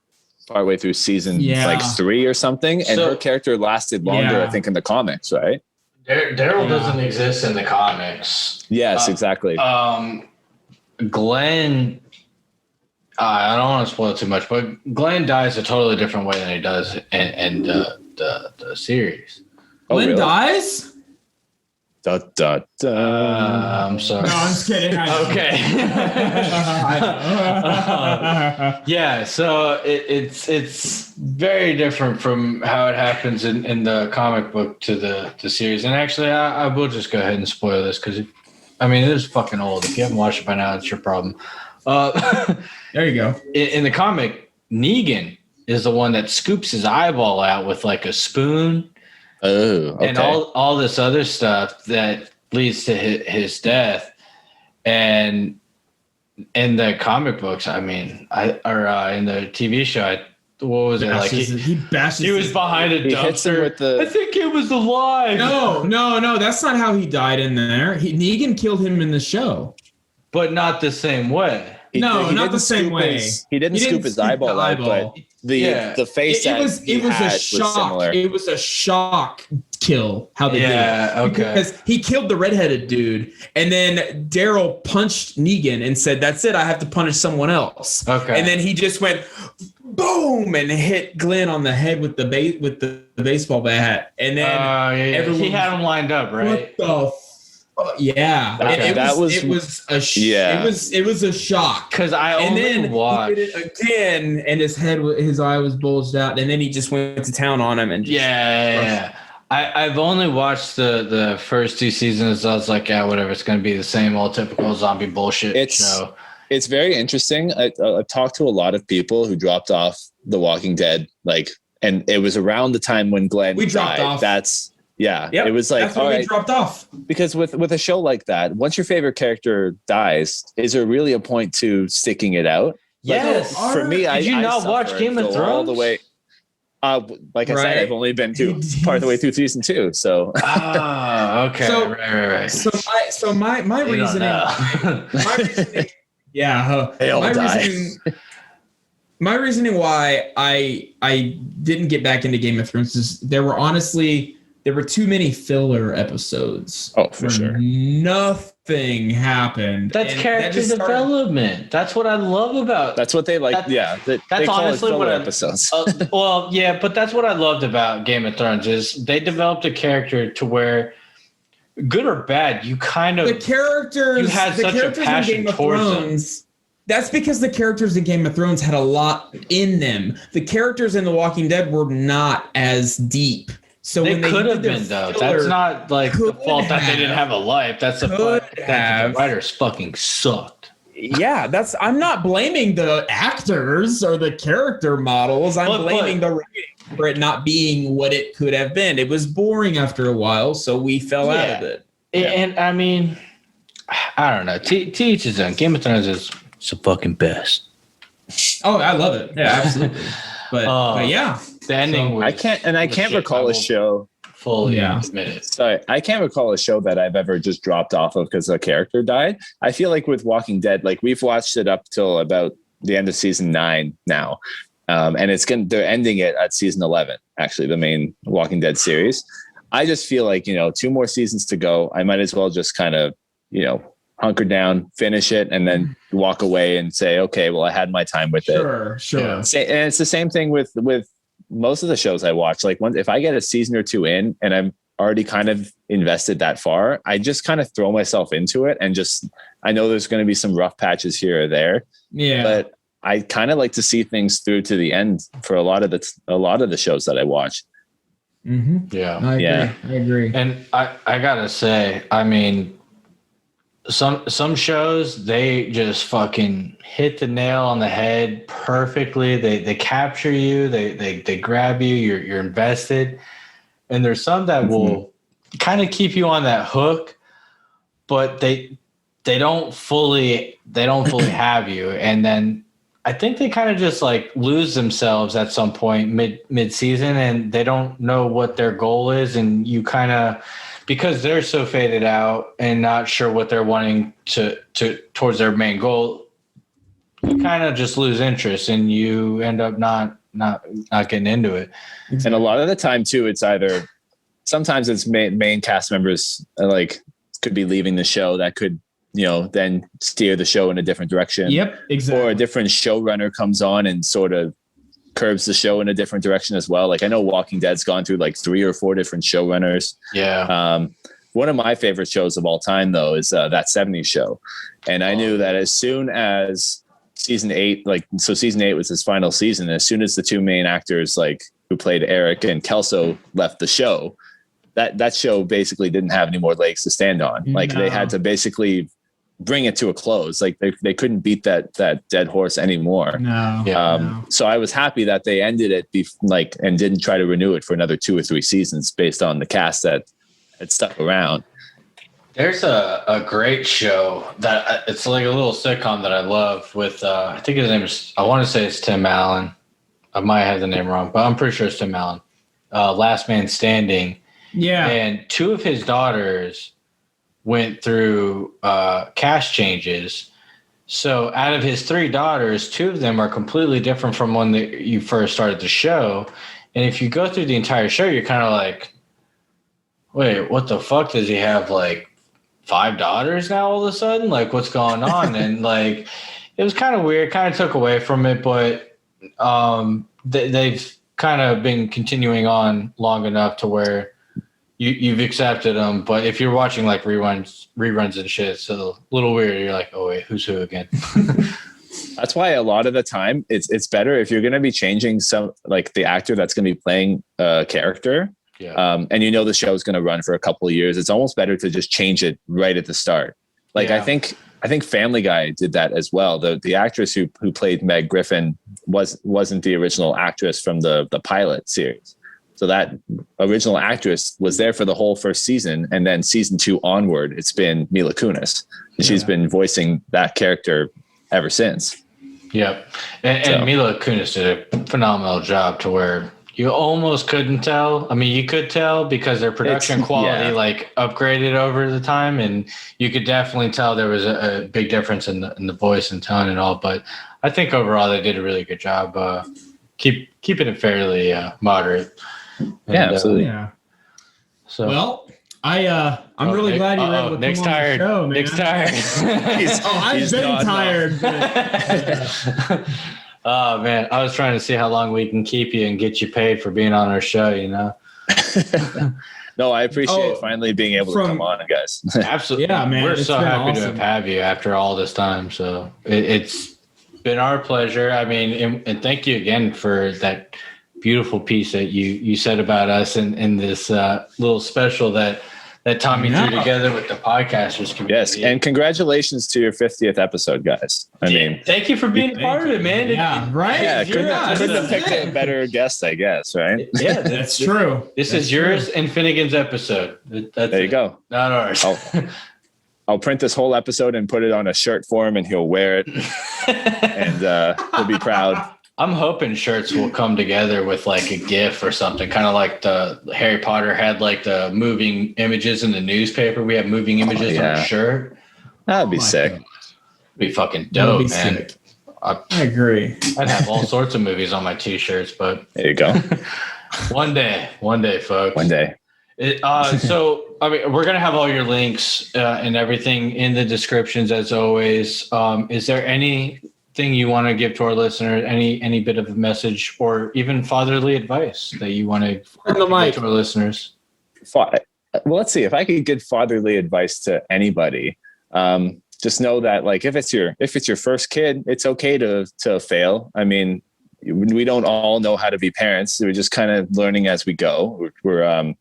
C: partway through season like 3 or something, and her character lasted longer, I think, in the comics, right?
D: Daryl doesn't exist in the comics.
C: Yes, exactly.
D: Glenn, I don't want to spoil too much, but Glenn dies a totally different way than he does in the series.
B: Glenn dies?
C: Da, da, da.
D: I'm sorry.
B: No, I'm just kidding.
D: Okay. So it's very different from how it happens in the comic book to the series. And actually, I will just go ahead and spoil this because, it is fucking old. If you haven't watched it by now, it's your problem.
B: There you go.
D: In the comic, Negan is the one that scoops his eyeball out with like a spoon.
C: Oh, okay.
D: And all this other stuff that leads to his death. And in the comic books, in the TV show, what was it like? He was behind a dumpster. I think it was alive.
B: No, that's not how he died in there. Negan killed him in the show,
D: but not the same way.
B: Not the same way.
C: He didn't scoop his eyeball out, but the face it was a shock. It was a shock
B: kill how they did it.
D: Okay.
B: Because he killed the redheaded dude, and then Daryl punched Negan and said, "That's it. I have to punish someone else."
D: Okay.
B: And then he just went boom and hit Glenn on the head with the baseball bat, and then everyone,
D: he had him lined up, right?
B: What the? Yeah,
C: okay.
B: It was a shock
D: because I only watched.
B: He did it again, and his eye was bulged out, and then he just went to town on him and just
D: I've only watched the first 2 seasons. I was like, whatever. It's going to be the same old typical zombie bullshit show.
C: It's very interesting. I've talked to a lot of people who dropped off The Walking Dead, and it was around the time when Glenn died.
B: Dropped off.
C: It was like,
B: that's when we dropped off.
C: Because with a show like that, once your favorite character dies, is there really a point to sticking it out?
D: Yes.
C: For me,
D: did you not watch Game of Thrones
C: all the way? Like I said, I've only been part of the way through season 2. So.
D: Okay.
B: So,
D: right.
B: So my reasoning. My reasoning why I didn't get back into Game of Thrones is there were too many filler episodes.
C: Oh, for sure.
B: Nothing happened.
D: That's character development. That's what I love about.
C: That's what they like. That's
D: honestly what
C: episodes.
D: But that's what I loved about Game of Thrones is they developed a character to where, good or bad, you kind of
B: you had such a passion towards them. That's because the characters in Game of Thrones had a lot in them. The characters in The Walking Dead were not as deep. So
D: they could have been, though. That's not like the fault that they didn't have a life. That's the fault that the writers fucking sucked.
B: Yeah, I'm not blaming the actors or the character models. I'm blaming the writing for it not being what it could have been. It was boring after a while, so we fell out of it.
D: And I mean, I don't know. To each his own. Game of Thrones is the fucking best.
B: Oh, I love it. Yeah, absolutely. But yeah,
D: the ending.
C: So, I can't recall a show.
D: Fully admitted.
C: Sorry, I can't recall a show that I've ever just dropped off of because a character died. I feel like with Walking Dead, like we've watched it up till about the end of season 9 now, and they're ending it at season 11. Actually, the main Walking Dead series. I just feel like 2 more seasons to go. I might as well just kind of hunker down, finish it, and then walk away and say, okay, well, I had my time with it.
B: Sure.
C: Yeah. And it's the same thing with most of the shows I watch. Like if I get a season or 2 in and I'm already kind of invested that far, I just kind of throw myself into it and I know there's going to be some rough patches here or there.
B: Yeah.
C: But I kind of like to see things through to the end for a lot of the shows that I watch.
B: Mm-hmm.
D: Yeah.
B: I agree.
D: And I gotta say, I mean, some shows, they just fucking hit the nail on the head perfectly. They capture you. They grab you. You're invested. And there's some that will kind of keep you on that hook, but they don't fully have you. And then I think they kind of just like lose themselves at some point mid season, and they don't know what their goal is. And you kind of, because they're so faded out and not sure what they're wanting to towards their main goal, you kind of just lose interest and you end up not getting into it.
C: And a lot of the time too, it's either sometimes it's main cast members like could be leaving the show that could then steer the show in a different direction.
B: Yep, exactly.
C: Or a different showrunner comes on and sort of curbs the show in a different direction as well. Like I know Walking Dead's gone through like 3 or 4 different showrunners.
D: Yeah.
C: One of my favorite shows of all time though is That 70s Show. And I knew that as soon as season 8, season 8 was his final season. As soon as the 2 main actors who played Eric and Kelso left the show, that show basically didn't have any more legs to stand on. They had to basically bring it to a close. Like they couldn't beat that dead horse anymore.
B: No.
C: So I was happy that they ended it and didn't try to renew it for another 2 or 3 seasons based on the cast that had stuck around.
D: There's a great show that it's like a little sitcom that I love with I think his name is, I want to say it's Tim Allen. I might have the name wrong, but I'm pretty sure it's Tim Allen. Last Man Standing.
B: Yeah.
D: And 2 of his daughters went through caste changes. So out of his 3 daughters, 2 of them are completely different from when you first started the show. And if you go through the entire show, you're kind of like, wait, what the fuck? Does he have 5 daughters now all of a sudden? Like, what's going on? And it was kind of weird, kind of took away from it, but they've kind of been continuing on long enough to where you've accepted them. But if you're watching reruns and shit, it's a little weird. You're like, oh wait, who's who again?
C: That's why a lot of the time it's better if you're going to be changing some the actor that's going to be playing a character.
D: Yeah.
C: And the show is going to run for a couple of years. It's almost better to just change it right at the start. I think Family Guy did that as well. The actress who played Meg Griffin wasn't the original actress from the pilot series. So that original actress was there for the whole first season, and then season 2 onward, it's been Mila Kunis, and she's been voicing that character ever since.
D: Yep, and Mila Kunis did a phenomenal job to where you almost couldn't tell. I mean, you could tell because their production quality upgraded over the time, and you could definitely tell there was a big difference in the voice and tone and all. But I think overall they did a really good job keeping it fairly moderate.
C: Absolutely.
D: So
B: well, I'm really glad you were able to
D: Nick's
B: come on the show, man.
D: Nick's tired.
B: I've been tired. But,
D: oh man, I was trying to see how long we can keep you and get you paid for being on our show.
C: No, I appreciate finally being able to come on, guys.
D: Absolutely.
B: Yeah, man.
D: We're so happy
B: awesome
D: to have you after all this time. So it's been our pleasure. I mean, and thank you again for that beautiful piece that you said about us in this little special that Tommy threw together with the podcasters community.
C: Yes, and congratulations to your 50th episode, guys. I mean,
D: thank you for being a part of it, man.
B: Yeah, right?
C: Yeah, couldn't have picked a better guest, I guess, right?
D: Yeah,
B: that's true.
D: This is yours and Finnegan's episode.
C: There you go.
D: Not ours.
C: I'll print this whole episode and put it on a shirt for him, and he'll wear it, and he'll be proud.
D: I'm hoping shirts will come together with like a GIF or something, kind of like the Harry Potter had like the moving images in the newspaper. We have moving images on the shirt.
C: That'd be sick.
D: God. Be fucking dope, man.
B: Sick. I agree.
D: I'd have all sorts of movies on my t-shirts, but
C: there you go.
D: One day, folks.
C: One day.
D: So, I mean, we're going to have all your links and everything in the descriptions as always. Is there anything you want to give to our listeners, any bit of a message or even fatherly advice that you want to give to our listeners?
C: Well, let's see. If I could give fatherly advice to anybody, just know that like if it's your first kid, it's okay to fail. I mean, we don't all know how to be parents. We're just kind of learning as we go. We're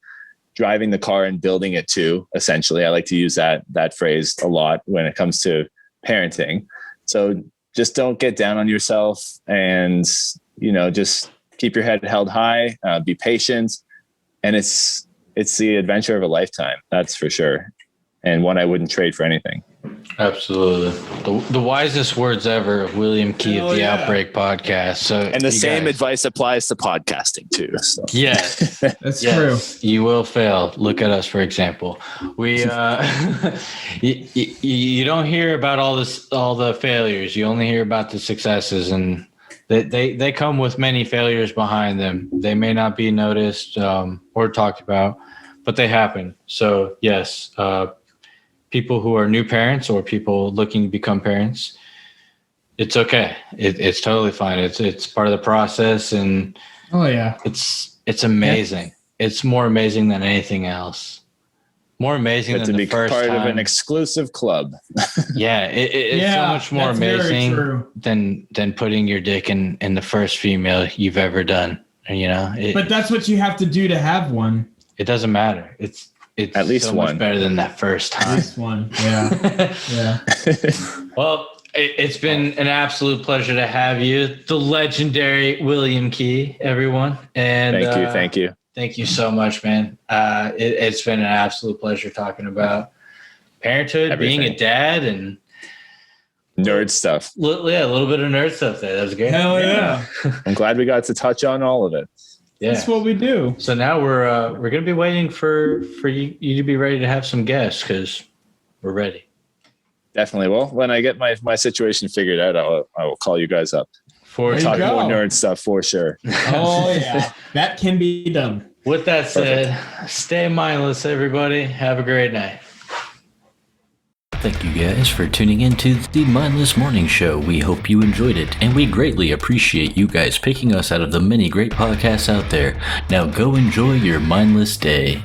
C: driving the car and building it too. Essentially, I like to use that phrase a lot when it comes to parenting. So just don't get down on yourself, and just keep your head held high. Be patient, and it's the adventure of a lifetime. That's for sure, and one I wouldn't trade for anything.
D: Absolutely. The wisest words ever of William Key of the Outbreak Podcast. So,
C: and the same advice applies to podcasting too. So.
D: Yes,
B: that's true.
D: You will fail. Look at us, for example. We you don't hear about all the failures. You only hear about the successes, and they come with many failures behind them. They may not be noticed or talked about, but they happen. So yes. People who are new parents or people looking to become parents, it's okay. It's totally fine. It's part of the process, and it's amazing. It's more amazing than anything else. More amazing than the first time. To be part of
C: an exclusive club.
D: It's so much more amazing than putting your dick in the first female you've ever done.
B: But that's what you have to do to have one.
D: It doesn't matter. It's
C: at least
D: so
C: one.
D: Much better than that first time.
B: At least one. Yeah. Yeah.
D: Well, it's been an absolute pleasure to have you, the legendary William Key, everyone. And
C: thank you.
D: Thank you so much, man. It's been an absolute pleasure talking about parenthood,
C: everything.
D: Being a dad, and
C: nerd stuff.
D: A little bit of nerd stuff there. That was great.
B: Hell yeah.
C: I'm glad we got to touch on all of it.
D: Yeah.
B: That's what we do.
D: So now we're going to be waiting for you to be ready to have some guests, because we're ready.
C: Definitely. Well, when I get my situation figured out, I will call you guys up.
D: For
C: talk more nerd stuff for sure.
B: Oh yeah, that can be done.
D: With that said, stay mindless, everybody. Have a great night.
F: Thank you guys for tuning in to the Mindless Morning Show. We hope you enjoyed it, and we greatly appreciate you guys picking us out of the many great podcasts out there. Now go enjoy your mindless day.